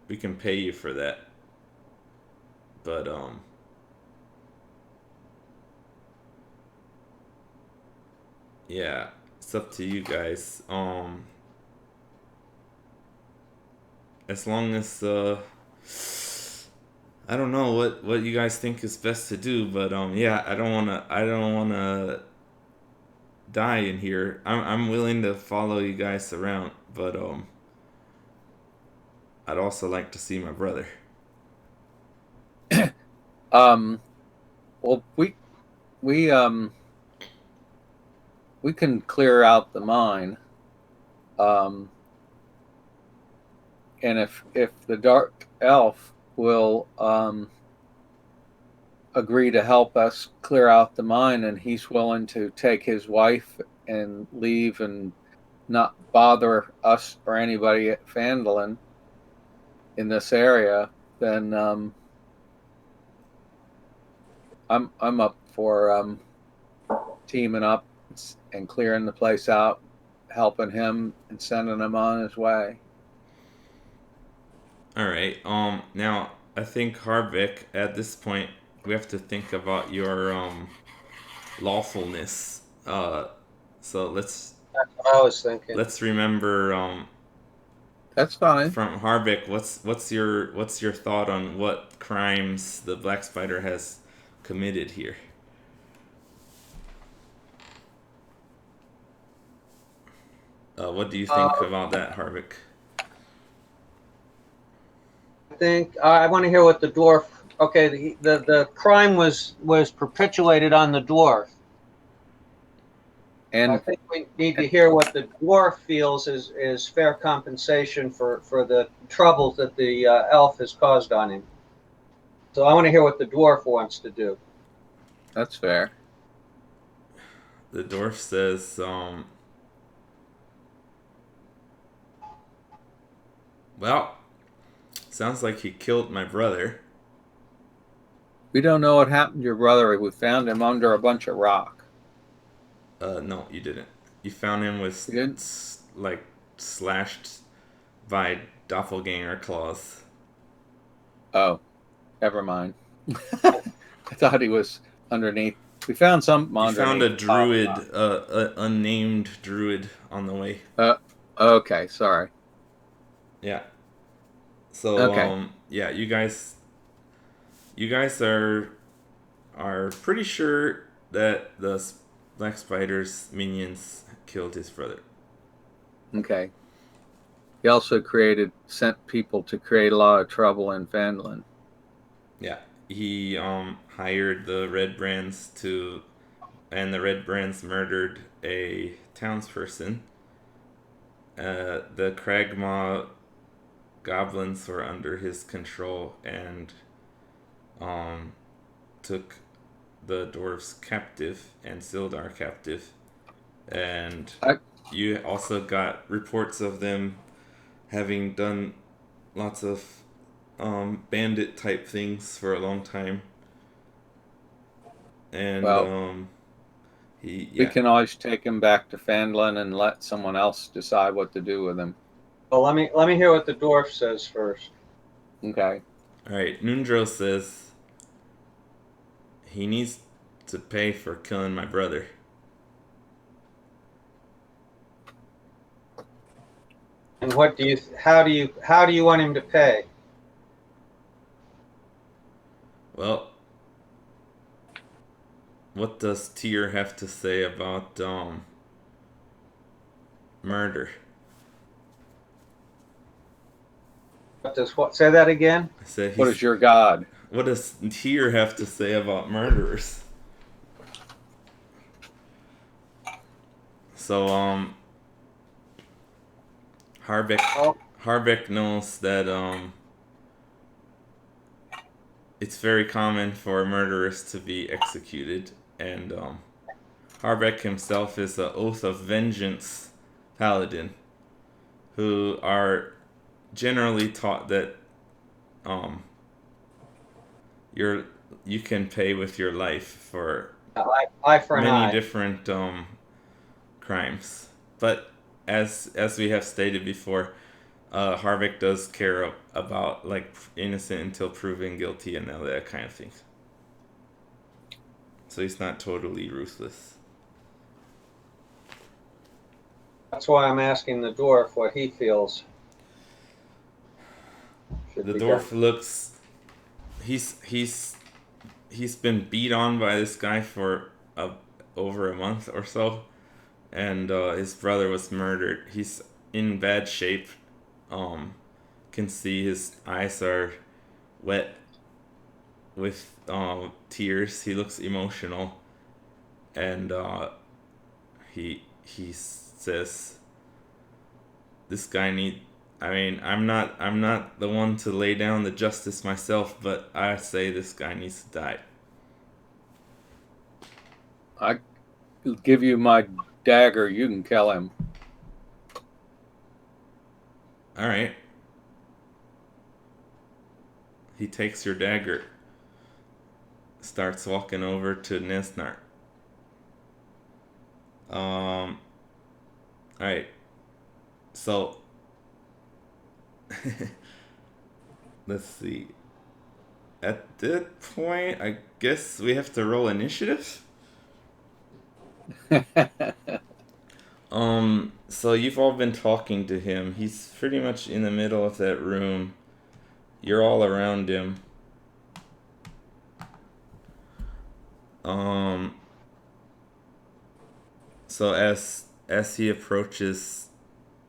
we can pay you for that. But yeah, it's up to you guys. As long as I don't know what you guys think is best to do, but yeah, I don't wanna die in here. I'm willing to follow you guys around, but I'd also like to see my brother. Well, we we can clear out the mine. And if the dark elf will agree to help us clear out the mine, and he's willing to take his wife and leave and not bother us or anybody at Phandelver in this area, then I'm up for teaming up and clearing the place out, helping him and sending him on his way. All right. Now I think Harvick, at this point, we have to think about your lawfulness. So That's what I was thinking. let's remember That's fine. from Harvick. What's your thought on what crimes the Black Spider has committed here? What do you think about that, Harvick? I think I want to hear what the dwarf. Okay, the crime was perpetuated on the dwarf. I And think we need to hear what the dwarf feels is fair compensation for the troubles that the elf has caused on him. So I want to hear what the dwarf wants to do. that's fair. The dwarf says, well, sounds like he killed my brother. We don't know what happened to your brother. We found him under a bunch of rock. No, you didn't. You found him with You didn't? like slashed by doppelganger claws. Oh, never mind. I thought he was underneath. We found some You underneath. found a druid, unnamed druid on the way. Okay, sorry. Yeah. So Okay. yeah, you guys are pretty sure that the Black Spider's minions killed his brother. Okay. He also sent people to create a lot of trouble in Phandelver. Yeah. He hired the Red Brands and the Red Brands murdered a townsperson. The Kragmaw goblins were under his control and took the dwarves captive and Sildar captive. And you also got reports of them having done lots of bandit type things for a long time. And Well, we can always take him back to Phandelver and let someone else decide what to do with him. Well, let me hear what the dwarf says first. Okay. All right, Nundro says he needs to pay for killing my brother. And how do you want him to pay? Well, what does Tyr have to say about murder? Say that again? I said, What is your god? what does Tyr have to say about murderers? So Harbeck knows that it's very common for murderers to be executed, and Harbeck himself is an Oath of Vengeance paladin, who are generally taught that you can pay with your life for Eye for an many eye. different crimes. But as we have stated before, Harvick does care about like innocent until proven guilty and all that kind of thing. So he's not totally ruthless. That's why I'm asking the dwarf what he feels should The be done. dwarf looks. He's been beat on by this guy for over a month or so, and his brother was murdered. He's in bad shape. Can see his eyes are wet with tears. He looks emotional, and he says, "This guy need." I mean, I'm not the one to lay down the justice myself, but I say this guy needs to die. I give you my dagger. You can kill him. All right. He takes your dagger. Starts walking over to Nesnar. All right. So, let's see. At that point, I guess we have to roll initiative. So you've all been talking to him. He's pretty much in the middle of that room. You're all around him. So as he approaches,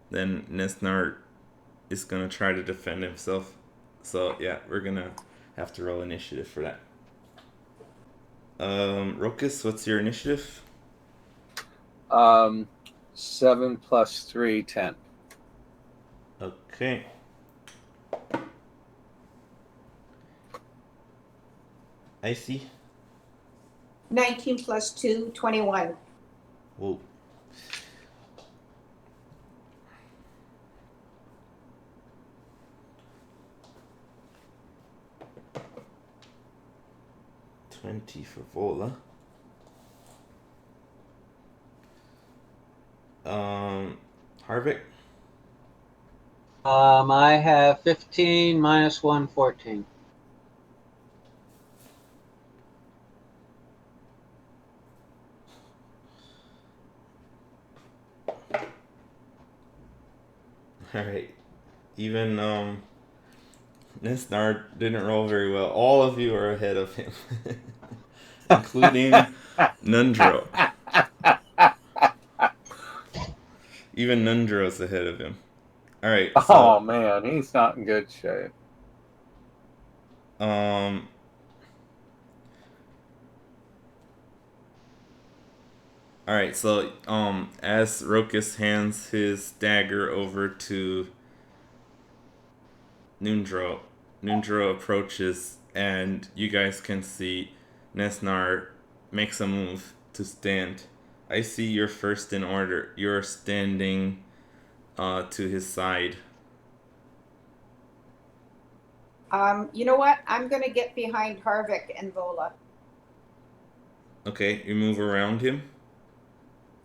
then Nesnar is gonna try to defend himself. So yeah, we're gonna have to roll initiative for that. Rokus, what's your initiative? 7 plus 3, 10. Okay. I see. 19 plus 2, 21. Whoa. $20 for Vola. Harvick. I have 15 minus 1, 14. All right. Even Nesnar didn't roll very well. All of you are ahead of him, including Nundro. Even Nundro's ahead of him. All right. So, Oh man, he's not in good shape. All right. So, as Rokus hands his dagger over to Nundro, Nundro approaches, and you guys can see Nesnar makes a move to stand. I see you're first in order. You're standing to his side. You know what? I'm going to get behind Harvick and Vola. Okay, you move around him.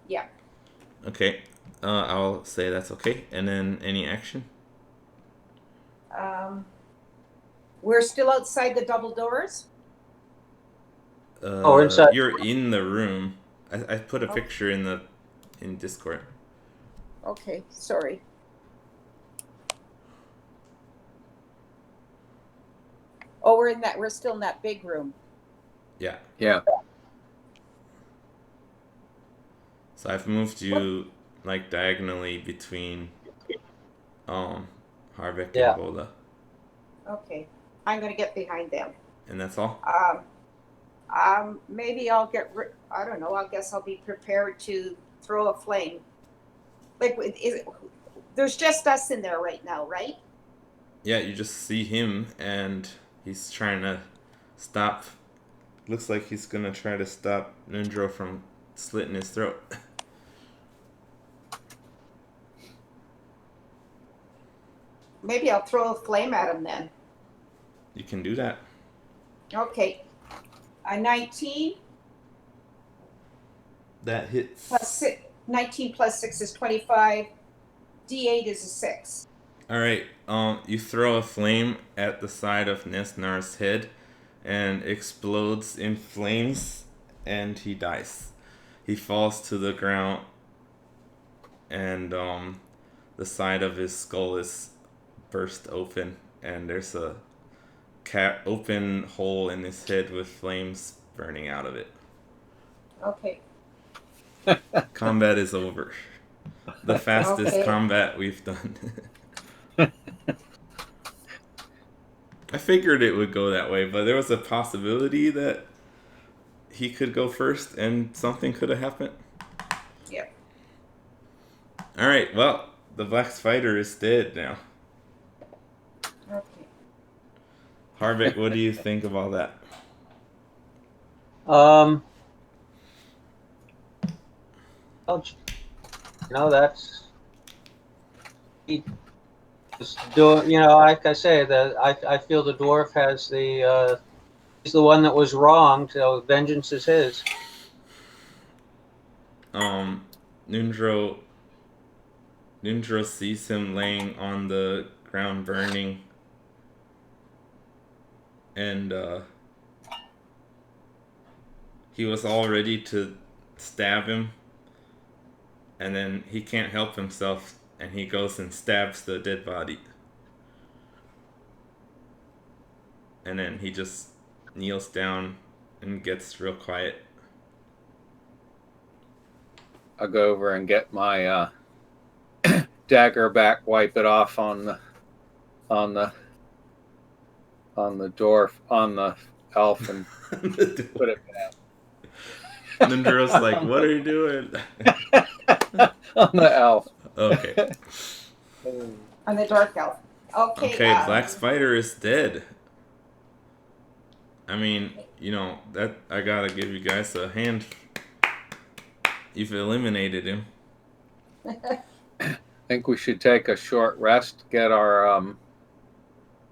Yeah. Okay, I'll say that's okay. And then any action? We're still outside the double doors. We're inside. You're in the room. I put a picture in Discord. Okay, sorry. Oh, we're still in that big room. Yeah. Yeah. So I've moved you like diagonally between Harvick Yeah. and Vola. Okay. I'm going to get behind them. And that's all? Maybe I'll I don't know. I guess I'll be prepared to throw a flame. Like, there's just us in there right now, right? Yeah, you just see him and he's trying to stop. Looks like he's gonna try to stop Nundro from slitting his throat. Maybe I'll throw a flame at him then. You can do that. Okay. A 19. That hits. Plus 19 plus 6 is 25. D8 is a 6. Alright, you throw a flame at the side of Nesnar's head and explodes in flames, and he dies. He falls to the ground, and the side of his skull is burst open, and there's a open hole in his head with flames burning out of it. Okay. Combat is over. The fastest Okay. combat we've done. I figured it would go that way, but there was a possibility that he could go first and something could have happened. Yep. Alright, well, the black spider is dead now. Okay. Harvick, what do you think of all that? Well, that's he just do. Like I say, that I feel the dwarf has the he's the one that was wrong, so vengeance is his. Nundro sees him laying on the ground burning, and he was all ready to stab him, and then he can't help himself, and he goes and stabs the dead body. And then he just kneels down and gets real quiet. I'll go over and get my dagger back, wipe it off on the dwarf, on the elf, and put it back. Nundro's like, what are you doing? On the elf. Okay. On the dark elf. Okay. Okay, Black Spider is dead. I mean, that I gotta give you guys a hand. You've eliminated him. I think we should take a short rest, get our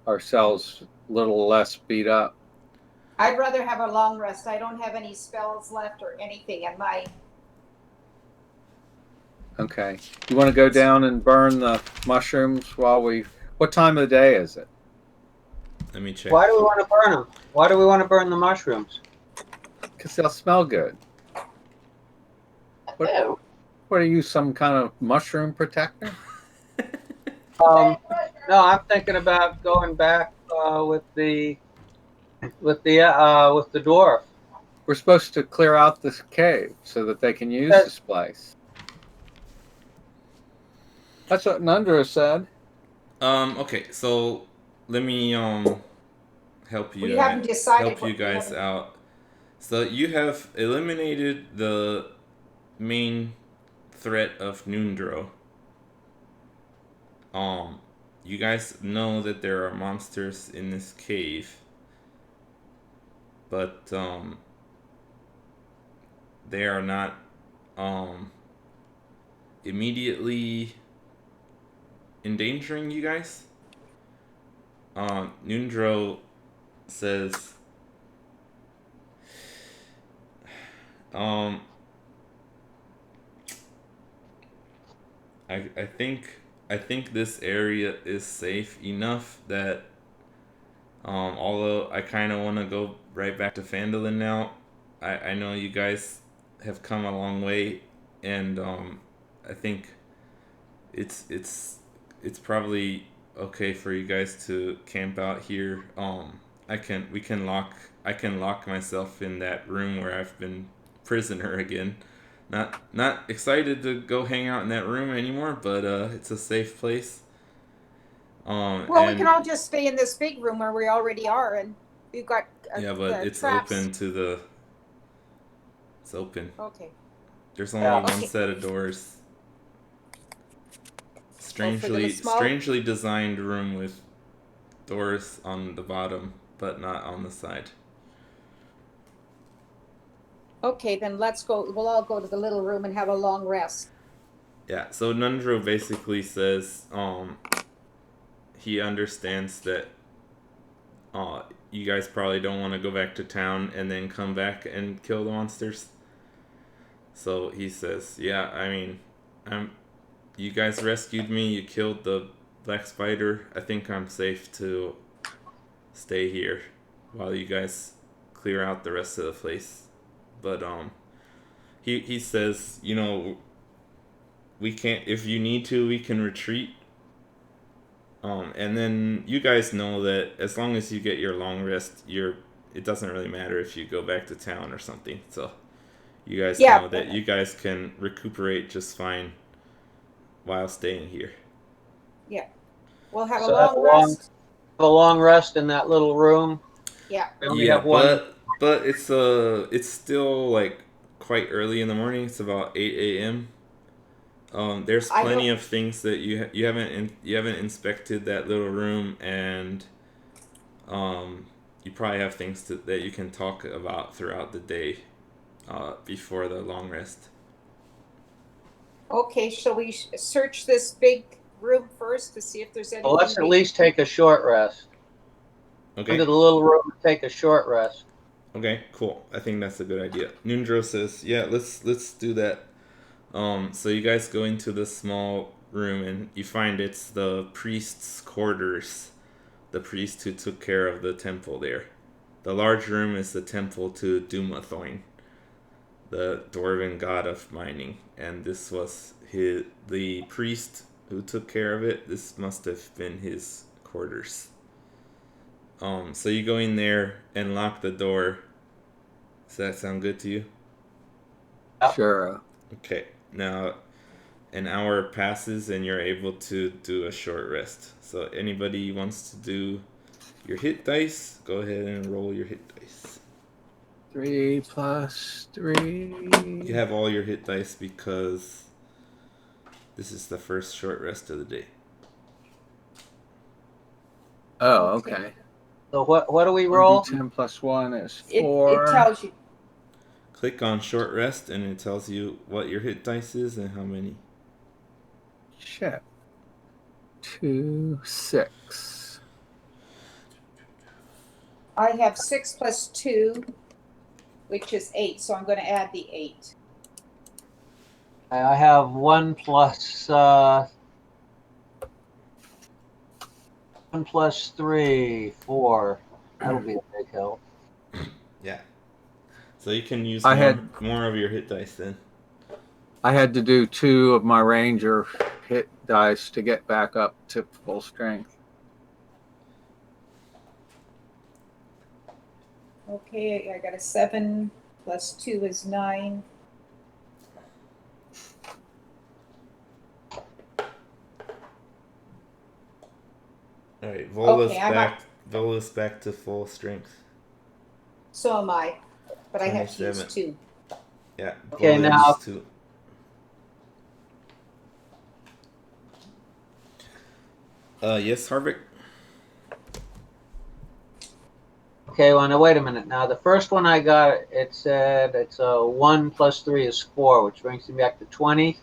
ourselves a little less beat up. I'd rather have a long rest. I don't have any spells left or anything in my... Okay. You want to go down and burn the mushrooms while we... What time of the day is it? Let me check. Why do we want to burn them? Why do we want to burn the mushrooms? Because they'll smell good. What are you, some kind of mushroom protector? No, I'm thinking about going back with the dwarf. We're supposed to clear out this cave so that they can use this place. That's what Nundra said. Okay, so let me help you. We haven't decided help you guys out. So you have eliminated the main threat of Nundro. You guys know that there are monsters in this cave, but they are not immediately endangering you guys. Nundro says, I think this area is safe enough that although I kind of want to go right back to Phandelver now, I know you guys have come a long way, and I think it's probably okay for you guys to camp out here. I can lock myself in that room where I've been prisoner again. Not excited to go hang out in that room anymore, but it's a safe place. Well, we can all just stay in this big room where we already are, and we've got but it's traps. open to the. It's open. Okay. There's only one set of doors. Strangely designed room with doors on the bottom, but not on the side. Okay, then let's go. We'll all go to the little room and have a long rest. Yeah, so Nundro basically says he understands that you guys probably don't want to go back to town and then come back and kill the monsters. So he says, "Yeah, I mean, I'm. You guys rescued me. You killed the black spider. I think I'm safe to stay here while you guys clear out the rest of the place." But he says, you know, we can't. If you need to, we can retreat. And then you guys know that as long as you get your long rest, it doesn't really matter if you go back to town or something. So you guys Yeah. know that you guys can recuperate just fine while staying here. Yeah. We'll have a So have long rest. a long rest in that little room. Yeah. We only Yeah, have one. but it's still like quite early in the morning. It's about 8 a.m. There's I plenty don't. of things that you haven't inspected that little room, and you probably have things that you can talk about throughout the day before the long rest. Okay, shall we search this big room first to see if there's anything? Well, let's at least take a short rest. Okay. Into the little room and take a short rest. Okay, cool. I think that's a good idea. Nundro says, "Yeah, let's do that." So you guys go into the small room and you find it's the priest's quarters. The priest who took care of the temple there. The large room is the temple to Dumathoin, the dwarven god of mining, and this was the priest who took care of it. This must have been his quarters. So you go in there and lock the door. Does that sound good to you? Sure. Okay. Now, an hour passes and you're able to do a short rest. So anybody wants to do your hit dice, go ahead and roll your hit dice. 3 + 3. You have all your hit dice because this is the first short rest of the day. Oh, okay. So what do we roll? 10 + 1 is It 4. tells you. Click on short rest and it tells you what your hit dice is and how many. Shit. 2, 6. I have 6 + 2, which is 8. So I'm going to add the 8. I have 1 plus 1 plus 3, 4. That'll be a big help. Yeah. So you can use more of your hit dice then. I had to do 2 of my ranger hit dice to get back up to full strength. Okay, I got a 7 + 2 is 9. All right, Vola's Okay, Vola's back to full strength. So am I, but I have to use 27. 2. Yeah. Okay, Vola now- used to. Yes, Harvick. Okay, well, now wait a minute. Now, the first one I got, it said it's 1 plus 3 is 4, which brings me back to 20.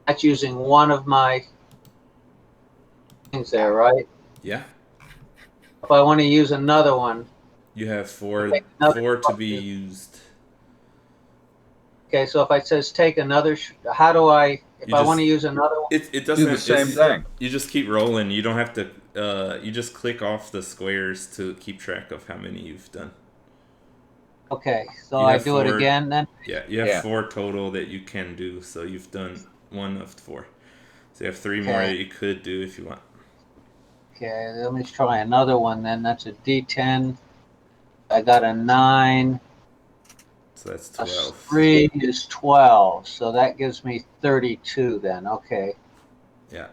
That's using one of my things there, right? Yeah. If I want to use another one, You have four Take another to be one. used. okay, so if it says take another, how do I, if You I just- want to use another one? It doesn't Do the same thing. You just keep rolling. You don't have to. You just click off the squares to keep track of how many you've done. Okay, so You I have do it 4. again then? Yeah, you have Yeah. 4 total that you can do. So you've done 1 of 4. So you have 3 more Okay. that you could do if you want. Okay, let me try another one then. That's a D10. I got a 9. So that's Plus 12. 3 is 12. So that gives me 32 then. Okay. Yeah.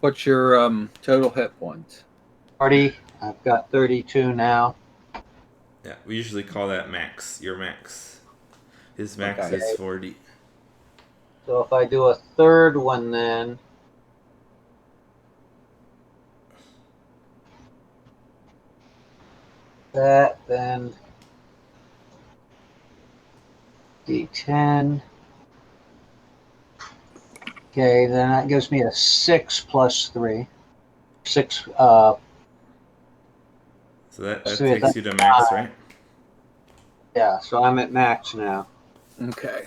What's your total hit points? 40. I've got 32 now. Yeah. We usually call that max. Your max. His max Okay. is 40. So if I do a third one then, that then D10. Okay, then that gives me a 6 plus 3. 6, So that So takes you to max, right? Yeah, so I'm at max now. Okay.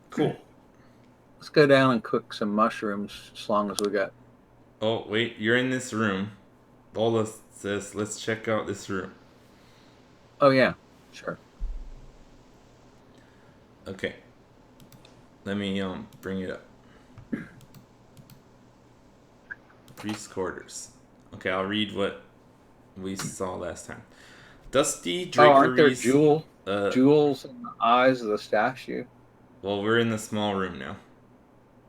Cool. Let's go down and cook some mushrooms as long as we got. Oh, wait, you're in this room. Lola says, let's check out this room. Oh, yeah. Sure. Okay. Let me bring it up. Priest quarters. Okay, I'll read what we saw last time. Dusty Oh, aren't there draperies. jewels in the eyes of the statue? Well, we're in the small room now.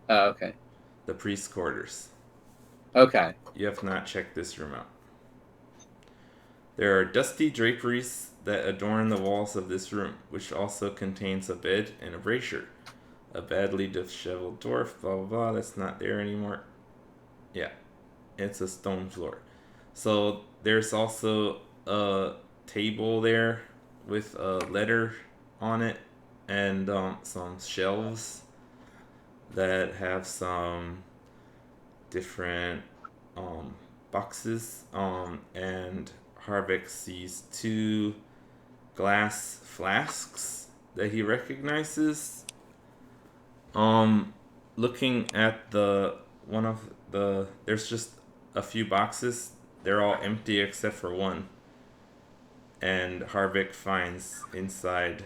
Oh, okay. The priest quarters. Okay. You have not checked this room out. There are dusty draperies that adorn the walls of this room, which also contains a bed and a brazier. A badly disheveled dwarf, blah blah blah, that's not there anymore. Yeah, it's a stone floor. So there's also a table there with a letter on it and some shelves that have some different boxes. And Harbeck sees two glass flasks that he recognizes. Looking at there's just a few boxes. They're all empty except for one. And Harbeck finds inside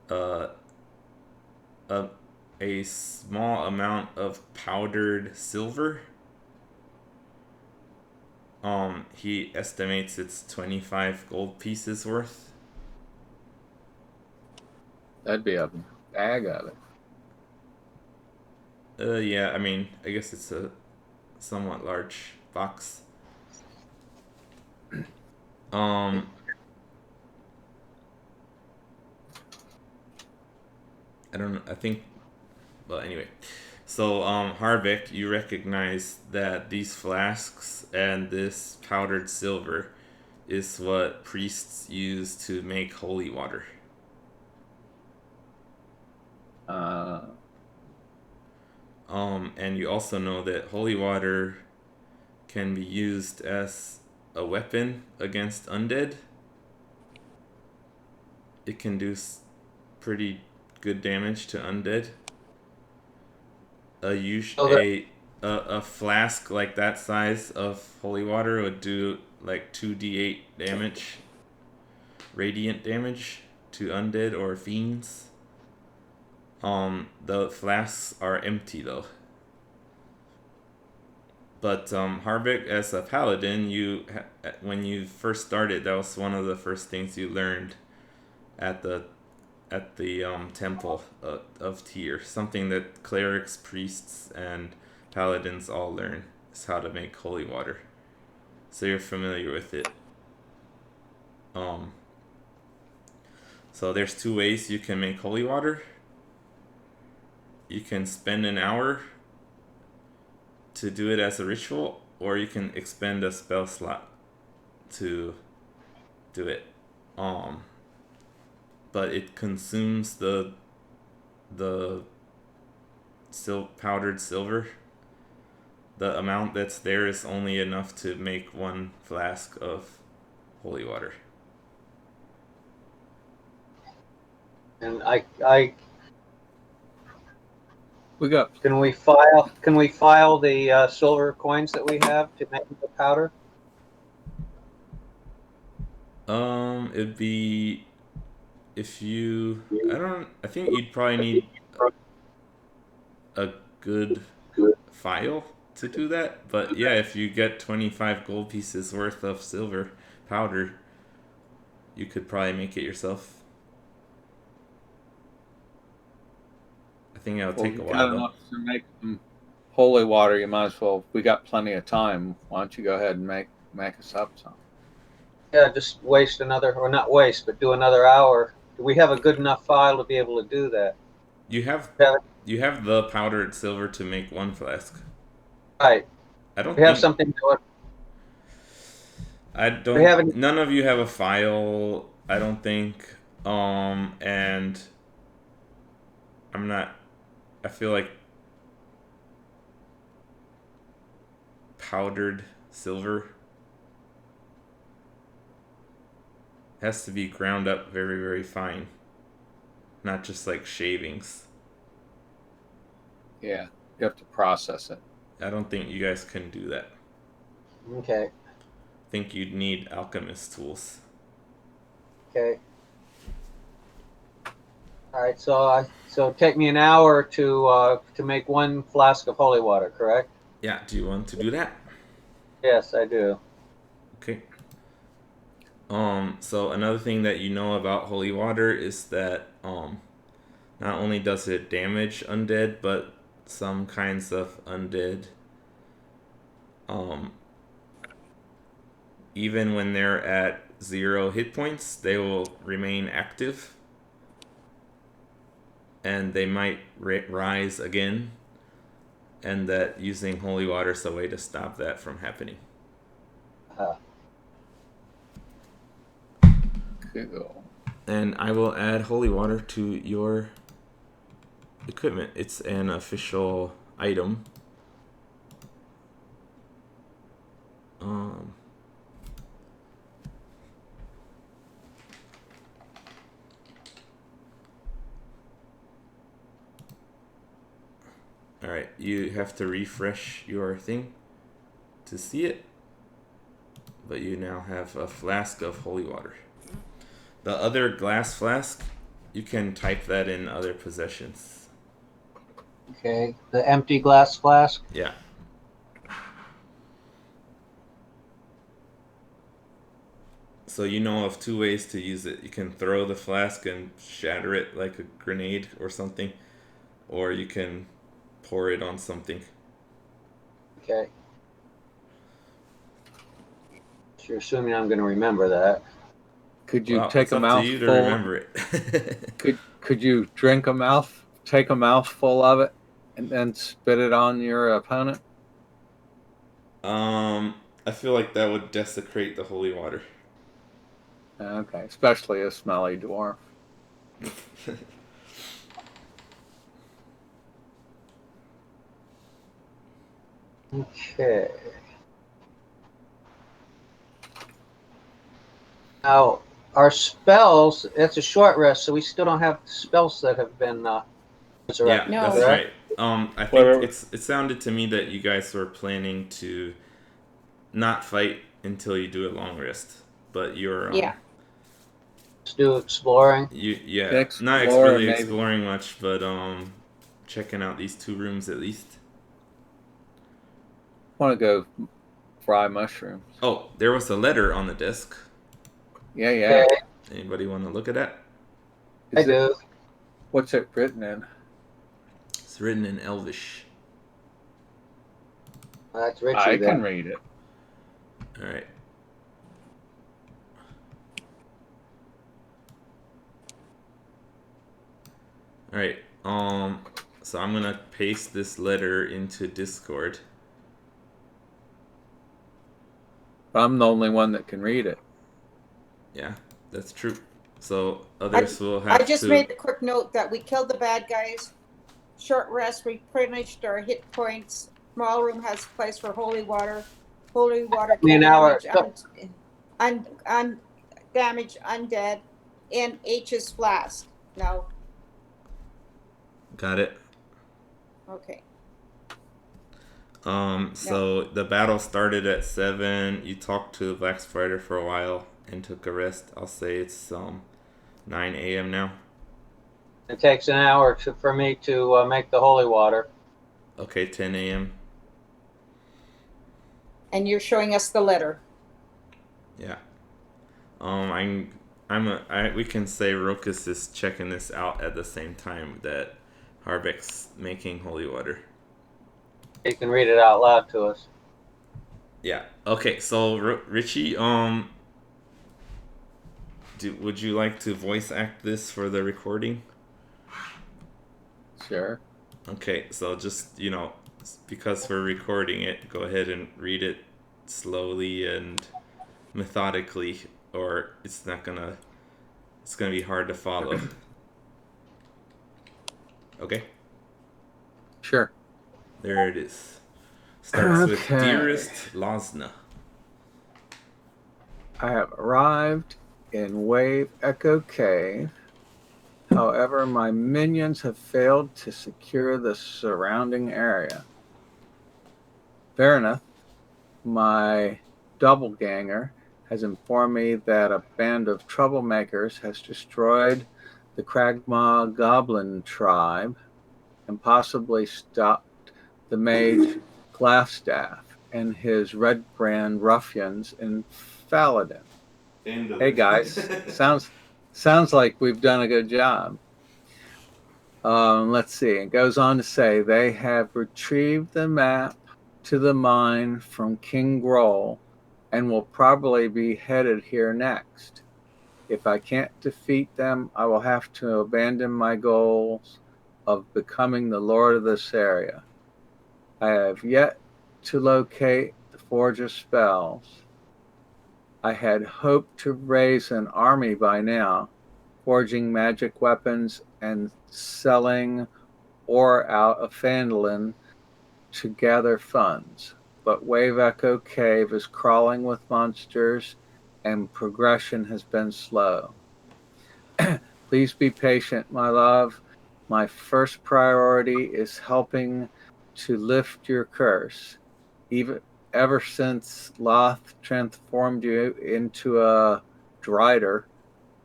uh, a a small amount of powdered silver. He estimates it's 25 gold pieces worth. That'd be a bag of it. Yeah, I mean, I guess it's a somewhat large box. Um, I don't know. I think. Well, anyway. So, Harbeck, you recognize that these flasks and this powdered silver is what priests use to make holy water. And you also know that holy water can be used as a weapon against undead. It can do pretty good damage to undead. A flask like that size of holy water would do like 2d8 damage, radiant damage to undead or fiends. The flasks are empty though. But Harbeck, as a paladin, when you first started, that was one of the first things you learned at the temple of Tyr. Something that clerics, priests, and paladins all learn is how to make holy water. So you're familiar with it. So there's two ways you can make holy water. You can spend an hour to do it as a ritual, or you can expend a spell slot to do it. But it consumes the powdered silver. The amount that's there is only enough to make one flask of holy water. And I We got. can we file the silver coins that we have to make the powder? It'd be I think you'd probably need a good file to do that. But yeah, if you get 25 gold pieces worth of silver powder, you could probably make it yourself. I think it'll take a while though. Enough to make some holy water. You might as well. We got plenty of time. Why don't you go ahead and make us up some? Yeah, just waste another, or not waste, but do another hour. Do we have a good enough file to be able to do that? You have the powdered silver to make one flask. Right. I don't We have think something to it. I don't. None of you have a file. I don't think. And I'm not. I feel like powdered silver Has to be ground up very, very fine. Not just like shavings. Yeah, you have to process it. I don't think you guys can do that. Okay. I think you'd need alchemist tools. Okay. All right. So take me an hour to make 1 flask of holy water. Correct? Yeah, do you want to do that? Yes, I do. Okay. So another thing that you know about holy water is that not only does it damage undead, but some kinds of undead even when they're at 0 hit points, they will remain active. And they might rise again. And that using holy water is a way to stop that from happening. Cool. And I will add holy water to your equipment. It's an official item. Alright, you have to refresh your thing to see it. But you now have a flask of holy water. The other glass flask, you can type that in other possessions. Okay. The empty glass flask. Yeah. So you know of 2 ways to use it. You can throw the flask and shatter it like a grenade or something. Or you can pour it on something. Okay. So you're assuming I'm going to remember that. Could you Well, take it's a up to you to mouthful? remember it. Could you take a mouthful of it and then spit it on your opponent? I feel like that would desecrate the holy water. Okay, especially a smelly dwarf. Okay. Now, our spells, it's a short rest, so we still don't have spells that have been Yeah, resurrected. No. that's correct? right. I think Whatever. it sounded to me that you guys were planning to not fight until you do a long rest, but you're Yeah. Let's do exploring. not Explore, really maybe. exploring much, but checking out these 2 rooms at least. Want to go fry mushrooms? Oh, there was a letter on the desk. Yeah. Okay, Anybody want to look at that? I do. What's it written in? It's written in Elvish. That's Richie I there. can read it. All right. All right. So I'm gonna paste this letter into Discord. I'm the only one that can read it. Yeah, that's true. So others will have I just to. made a quick note that we killed the bad guys. Short rest, replenished our hit points. Small room has place for holy water. Holy water Me can an hour. damage damage undead. And H is flask. No. Got it. Okay. So the battle started at 7. You talked to the Black Spider for a while and took a rest. I'll say it's 9 a.m. now. It takes an hour for me to make the holy water. Okay, 10 a.m. And you're showing us the letter. Yeah. We can say Rokus is checking this out at the same time that Harbeck's making holy water. You can read it out loud to us. Yeah. Okay. So Richie, would you like to voice act this for the recording? Sure. Okay. So just because we're recording it, go ahead and read it slowly and methodically, or it's gonna be hard to follow. Okay. Sure. There it is. Starts with Okay. Dearest Losna. I have arrived in Wave Echo Cave. However, my minions have failed to secure the surrounding area. Fairness, my doppelganger, has informed me that a band of troublemakers has destroyed the Kragmaw Goblin tribe and possibly stopped the mage Glassstaff and his Red Brand ruffians in Faladin. Hey guys, sounds like we've done a good job. Let's see. It goes on to say they have retrieved the map to the mine from King Groll and will probably be headed here next. If I can't defeat them, I will have to abandon my goals of becoming the lord of this area. I have yet to locate the Forge of Spells. I had hoped to raise an army by now, forging magic weapons and selling ore out of Phandelver to gather funds. But Wave Echo Cave is crawling with monsters and progression has been slow. Please be patient, my love. My first priority is helping to lift your curse. Ever since Loth transformed you into a Drider,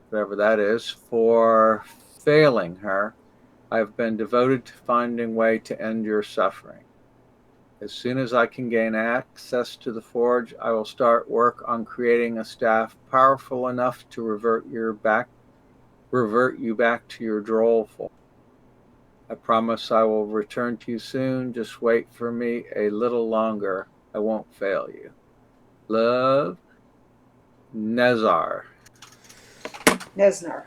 whatever that is, for failing her, I've been devoted to finding a way to end your suffering. As soon as I can gain access to the forge, I will start work on creating a staff powerful enough to revert you back to your droll form. I promise I will return to you soon. Just wait for me a little longer. I won't fail you. Love, Nezar. Nesnar.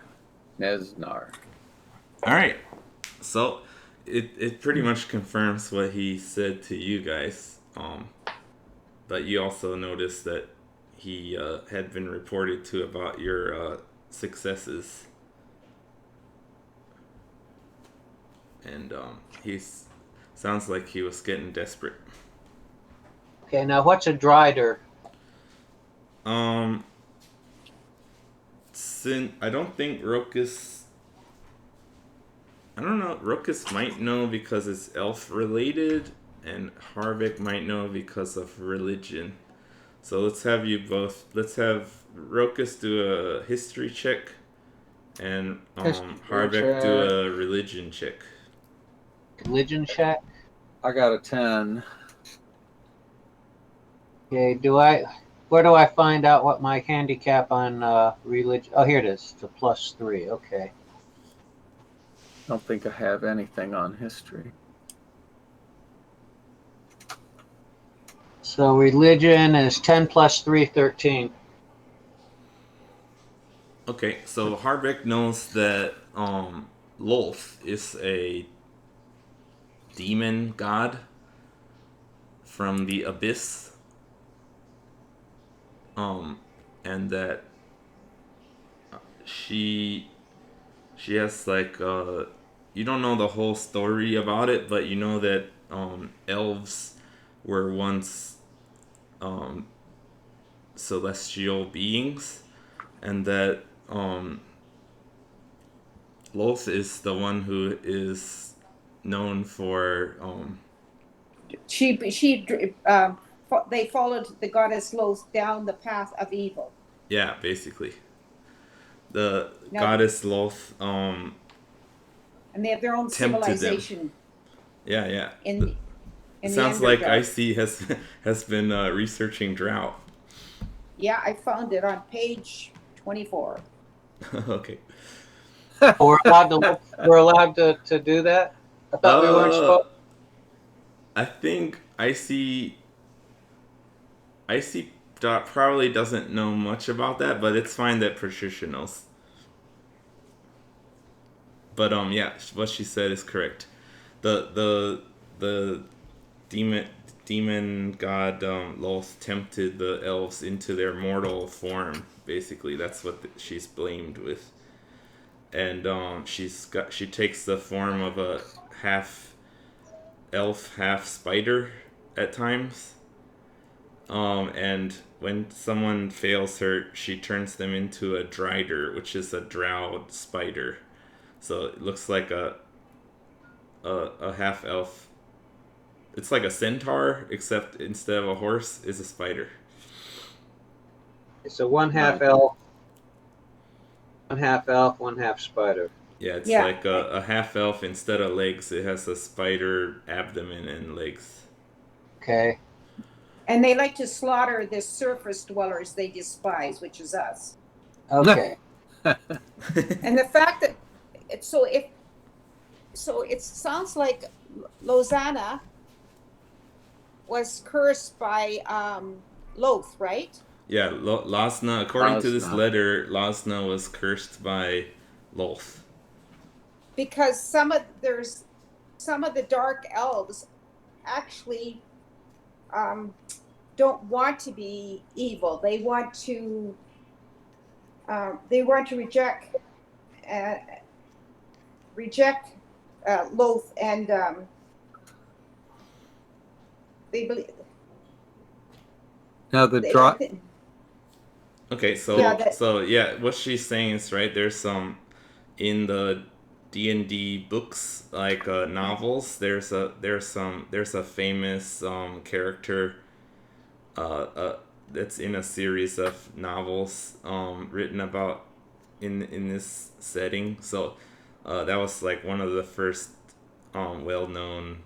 All right. So it pretty much confirms what he said to you guys. But you also noticed that he had been reported to about your successes. And he's sounds like he was getting desperate. Okay, now what's a Drider? I don't think Rokus. I don't know. Rokus might know because it's elf related, and Harvick might know because of religion. So let's have you both. Let's have Rokus do a history check, and Harvick do a religion check. Religion check? I got a 10. Okay, where do I find out what my handicap on religion? Oh, here it is. It's a +3. Okay. I don't think I have anything on history. So religion is 10 + 3, 13. Okay, so Harvick knows that Lolth is a demon god from the abyss. And that she has like you don't know the whole story about it, but you know that elves were once celestial beings, and that Lolth is the one who is known for They followed the goddess Loth down the path of evil. yeah, basically the Now, goddess Lolth and they have their own civilization. Yeah. In It the sounds like Underdark. IC has been researching drought. Yeah, I found it on page 24. Okay. We're allowed to do that? I thought we weren't supposed. I think IC Dot probably doesn't know much about that, but it's fine that Patricia knows. But yeah, what she said is correct. The demon god Loth tempted the elves into their mortal form. Basically, that's what she's blamed with. And she takes the form of a half elf, half spider at times. And when someone fails her, she turns them into a drider, which is a drow spider. So it looks like a half elf. It's like a centaur, except instead of a horse, is a spider. So one half Right. elf, one half spider. Yeah, it's Yeah. like a half elf. Instead of legs, it has a spider abdomen and legs. Okay. And they like to slaughter the surface dwellers they despise, which is us. Okay. And the fact that so it sounds like Lozana was cursed by Loth, right? Yeah, Lasna. According to this Lasna. letter, Lasna was cursed by Lolth. Because some of the dark elves actually don't want to be evil. They want to uh, reject Loth, and they believe. Now the I draw. think, Okay, yeah, so what she's saying is right. There's some in the D&D books, like novels. There's a famous character that's in a series of novels written about in this setting. So that was like one of the first well-known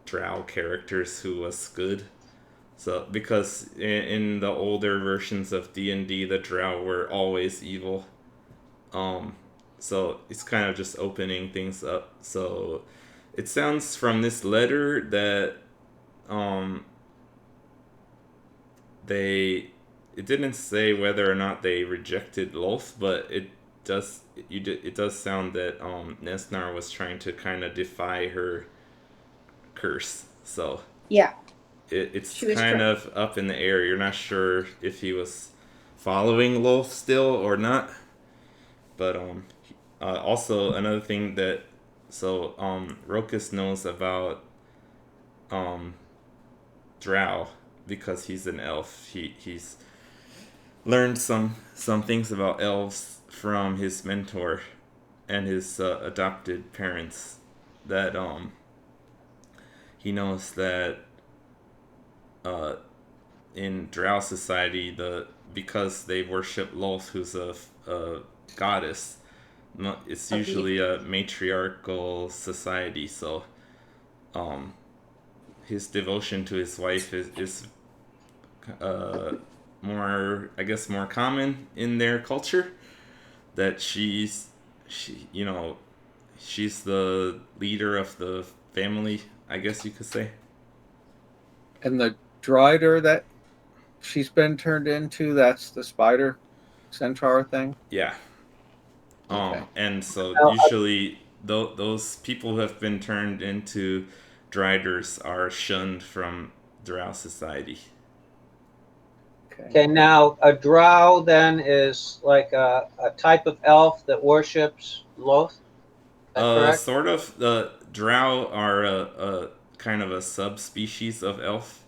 drow characters who was good. So because in the older versions of D&D, the drow were always evil. Um, so it's kind of just opening things up. So it sounds from this letter that um, they it didn't say whether or not they rejected Loth, but it does sound that Nesnar was trying to kind of defy her curse. So yeah, it's she was kind trying. of up in the air. You're not sure if he was following Loth still or not. But also another thing that Rokus knows about um Drow because he's an elf. He's learned some things about elves from his mentor and his adopted parents. That he knows that uh in Drow society, because they worship Lolth, who's a goddess, it's usually a matriarchal society. So um his devotion to his wife is uh, more, I guess, more common in their culture. That she's the leader of the family, I guess you could say. And the drider that she's been turned into, that's the spider centaur thing. Yeah. Okay. And so Now, usually those people who have been turned into driders are shunned from drow society. okay, now a drow then is like a type of elf that worships Loth. Is that correct? Sort of. The drow are a kind of a subspecies of elf.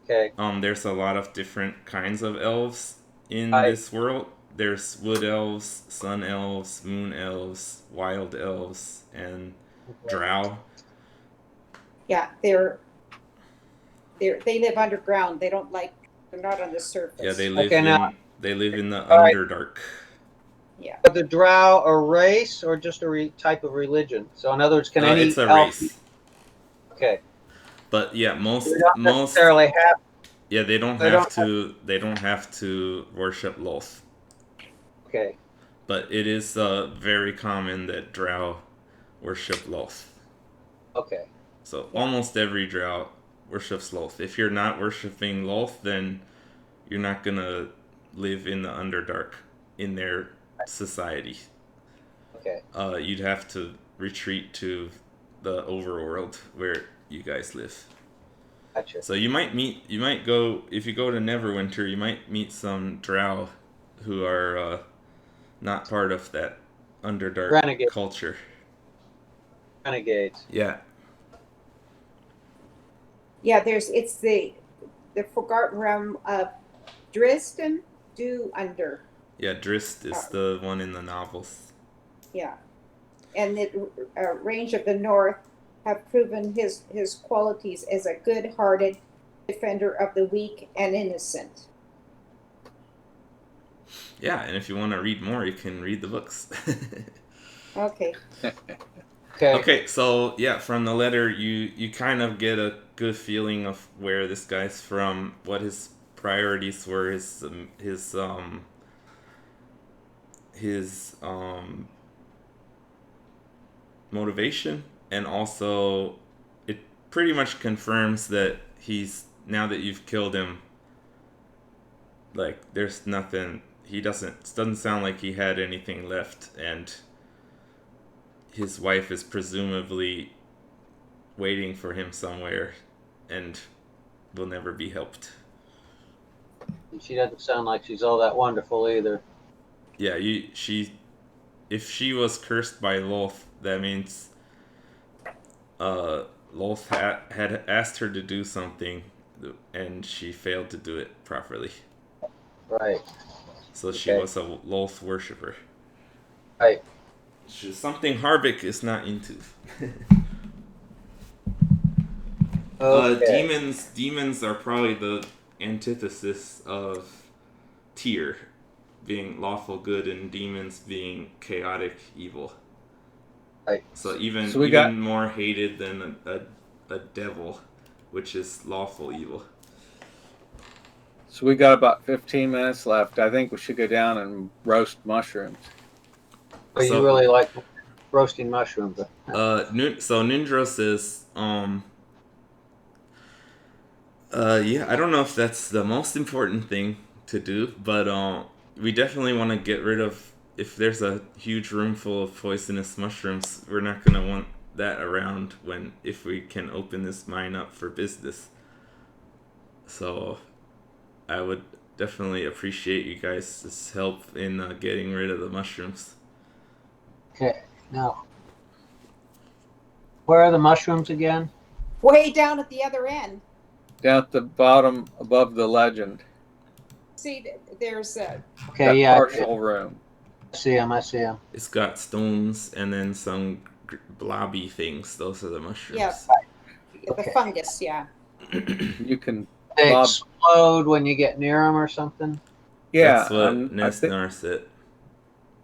Okay. There's a lot of different kinds of elves in I this world. There's wood elves, sun elves, moon elves, wild elves, and drow. Yeah, they live underground. They're not on the Yeah, surface. okay now. they live in the All right. underdark. Yeah. Are the drow a race or just a type of religion? So in other words, can It's any a elf be race, okay? but yeah, They don't necessarily have. yeah, They don't. they don't have to worship Loth, Okay. but it is very common that drow worship Loth. Okay. So Yeah. almost every drow worships Loth. If you're not worshiping Loth, then you're not gonna live in the Underdark in their society. Okay. You'd have to retreat to the overworld where you guys live. Gotcha. So you might go, if you go to Neverwinter, you might meet some drow who are not part of that Underdark Renegade. culture. Renegades. Yeah. Yeah, it's the Forgotten Realm of Dresden do under. Yeah, Drist is the one in the novels. Yeah. And the range of the North have proven his qualities as a good-hearted defender of the weak and innocent. Yeah, and if you want to read more, you can read the books. Okay. Okay, so yeah, from the letter, you kind of get a good feeling of where this guy's from, what his priorities were, his motivation, and also it pretty much confirms that he's, now that you've killed him, like there's nothing, he doesn't sound like he had anything left, and his wife is presumably waiting for him somewhere and will never be helped. She doesn't sound like she's all that wonderful either. Yeah, if she was cursed by Lolth, that means Lolth had asked her to do something and she failed to do it properly. Right. So she was a Lolth worshipper. Right. Which is something Harvick is not into. Demons are probably the antithesis of Tyr, being lawful good and demons being chaotic evil. Right. So even more hated than a devil, which is lawful evil. So we got about 15 minutes left. I think we should go down and roast mushrooms. But you really like roasting mushrooms. So Nindra says, yeah, I don't know if that's the most important thing to do, but we definitely want to get rid of, if there's a huge room full of poisonous mushrooms, we're not going to want that around if we can open this mine up for business. So I would definitely appreciate you guys' help in getting rid of the mushrooms. Okay, now, where are the mushrooms again? Way down at the other end. Down at the bottom above the legend. See, there's a partial room. I see them. It's got stones and then some blobby things. Those are the mushrooms. Yeah, the fungus. Yeah. You can. They explode when you get near them or something. Yeah, that's what Nesnar said.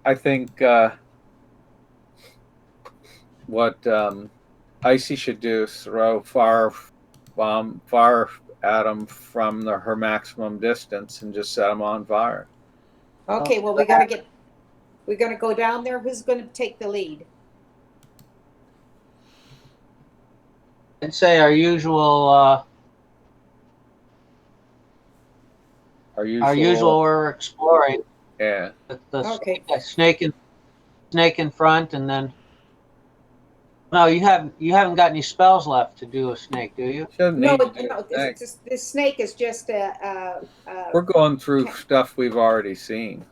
I think what Icy should do is throw fire at them from her maximum distance and just set them on fire. Okay, well we're gonna go down there. Who's gonna take the lead? I'd say our usual we're exploring. Yeah. The snake in front, and then. No, you haven't got any spells left to do a snake, do you? No. The snake is just we're going through stuff we've already seen.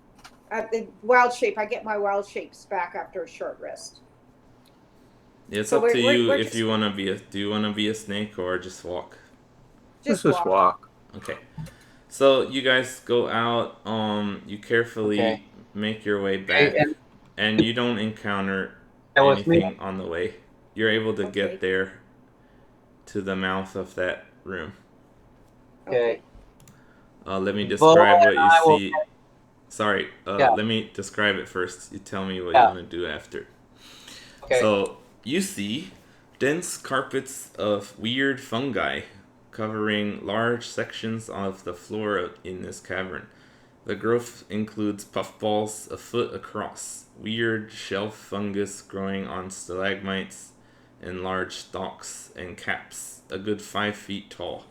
The wild shape. I get my wild shapes back after a short rest. It's up to you if you want to be do you want to be a snake or just walk? Just walk. Okay. So you guys go out. You carefully make your way back, and you don't encounter anything on the way. You're able to get there to the mouth of that room. Okay. Let me describe what you see. Sorry. Let me describe it first. You tell me what you want to do after. Okay. So you see dense carpets of weird fungi covering large sections of the floor in this cavern. The growth includes puffballs a foot across, weird shelf fungus growing on stalagmites, and large stalks and caps, a good 5 feet tall.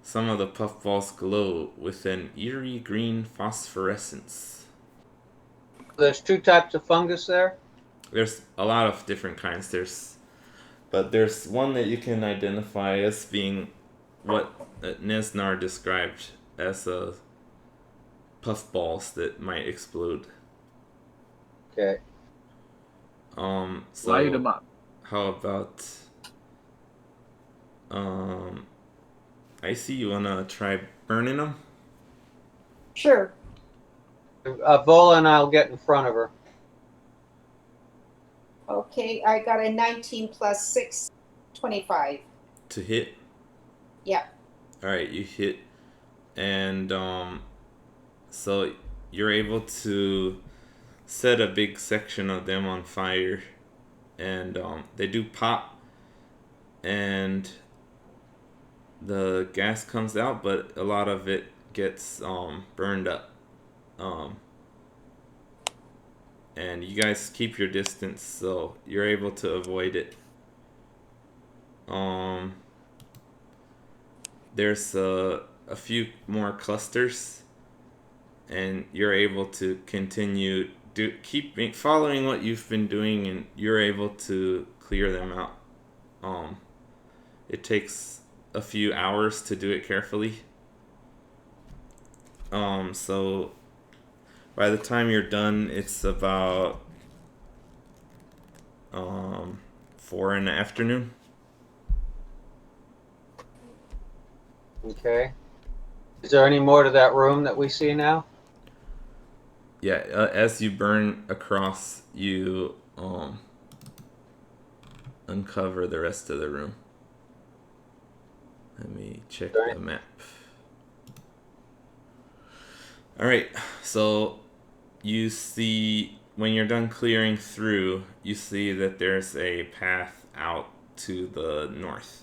Some of the puffballs glow with an eerie green phosphorescence. There's 2 types of fungus there? There's a lot of different kinds. There's one that you can identify as being what Nesnar described as a puffballs that might explode. Okay. So light them up. How about I see you wanna try burning them? Sure. Vola and I'll get in front of her. Okay, I got a 19 plus 6, 25. To hit. Yeah. All right, you hit, and so you're able to set a big section of them on fire, and they do pop, and the gas comes out, but a lot of it gets burned up. And you guys keep your distance, so you're able to avoid it. There's a few more clusters, and you're able to continue keep following what you've been doing, and you're able to clear them out. It takes a few hours to do it carefully. So by the time you're done, it's about 4 in the afternoon. Okay. Is there any more to that room that we see now? Yeah, as you burn across, you uncover the rest of the room. Let me check the map. Alright, so you see, when you're done clearing through, you see that there's a path out to the north.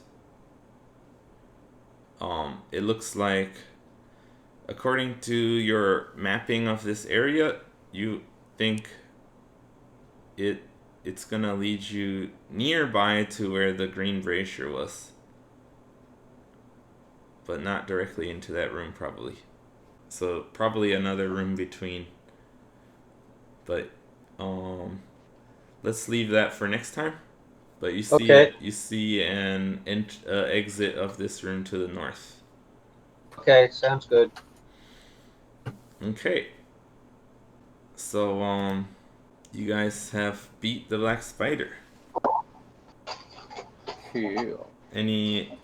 It looks like, according to your mapping of this area, you think it's gonna lead you nearby to where the green brazier was, but not directly into that room, probably. So probably another room between. But let's leave that for next time. But you see, Okay. you see an exit of this room to the north. Okay, sounds good. Okay. So you guys have beat the black spider. Cool. Any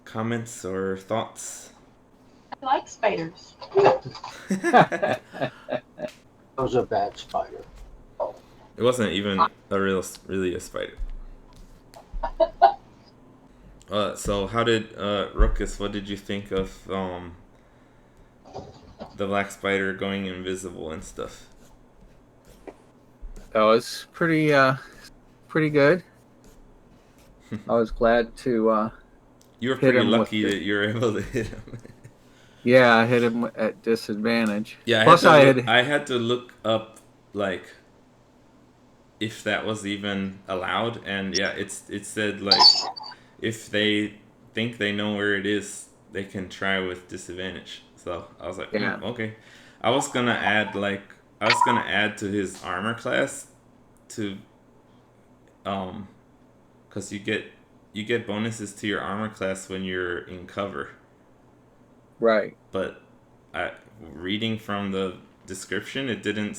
comments or thoughts? I like spiders. It That was a bad spider. wasn't even really a spider. So how did Ruckus? What did you think of the black spider going invisible and stuff? That was pretty good. I was glad to You were hit pretty him lucky with that you were able to hit him. yeah, I hit him at disadvantage. Yeah, Plus I had to look up like if that was even allowed, and yeah, it said like if they think they know where it is, they can try with disadvantage. So I was like, Yeah. okay. I was gonna add to his armor class to because you get bonuses to your armor class when you're in cover. Right. But reading from the description, it didn't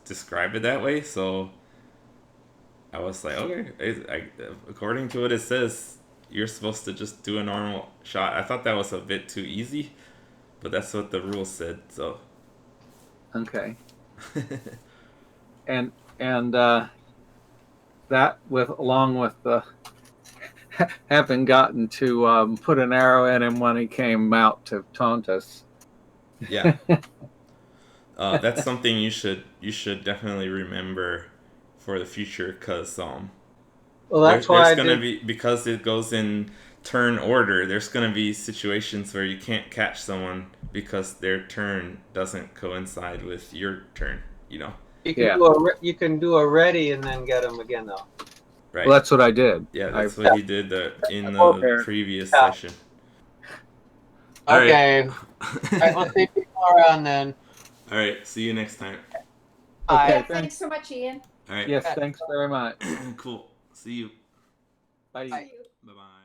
describe it that way, so I was like, okay, according to what it says, you're supposed to just do a normal shot. I thought that was a bit too easy, but that's what the rules said, so. Okay. and that along with the having gotten to put an arrow in him when he came out to taunt us. Yeah. That's something you should definitely remember for the future, because Well, that's why there's I gonna did. be, because it goes in turn order, there's gonna be situations where you can't catch someone because their turn doesn't coincide with your turn. You know. You can do a ready and then get them again though. Right. Well, that's what I did. Yeah, that's what he did in the Okay. previous Yeah. session. Okay. All All right, we'll see people around then. All right. See you next time. Bye. Yeah, Okay, thanks so much, Ian. All right. Yes, thanks very much. Cool. See you. Bye. See you. Bye bye.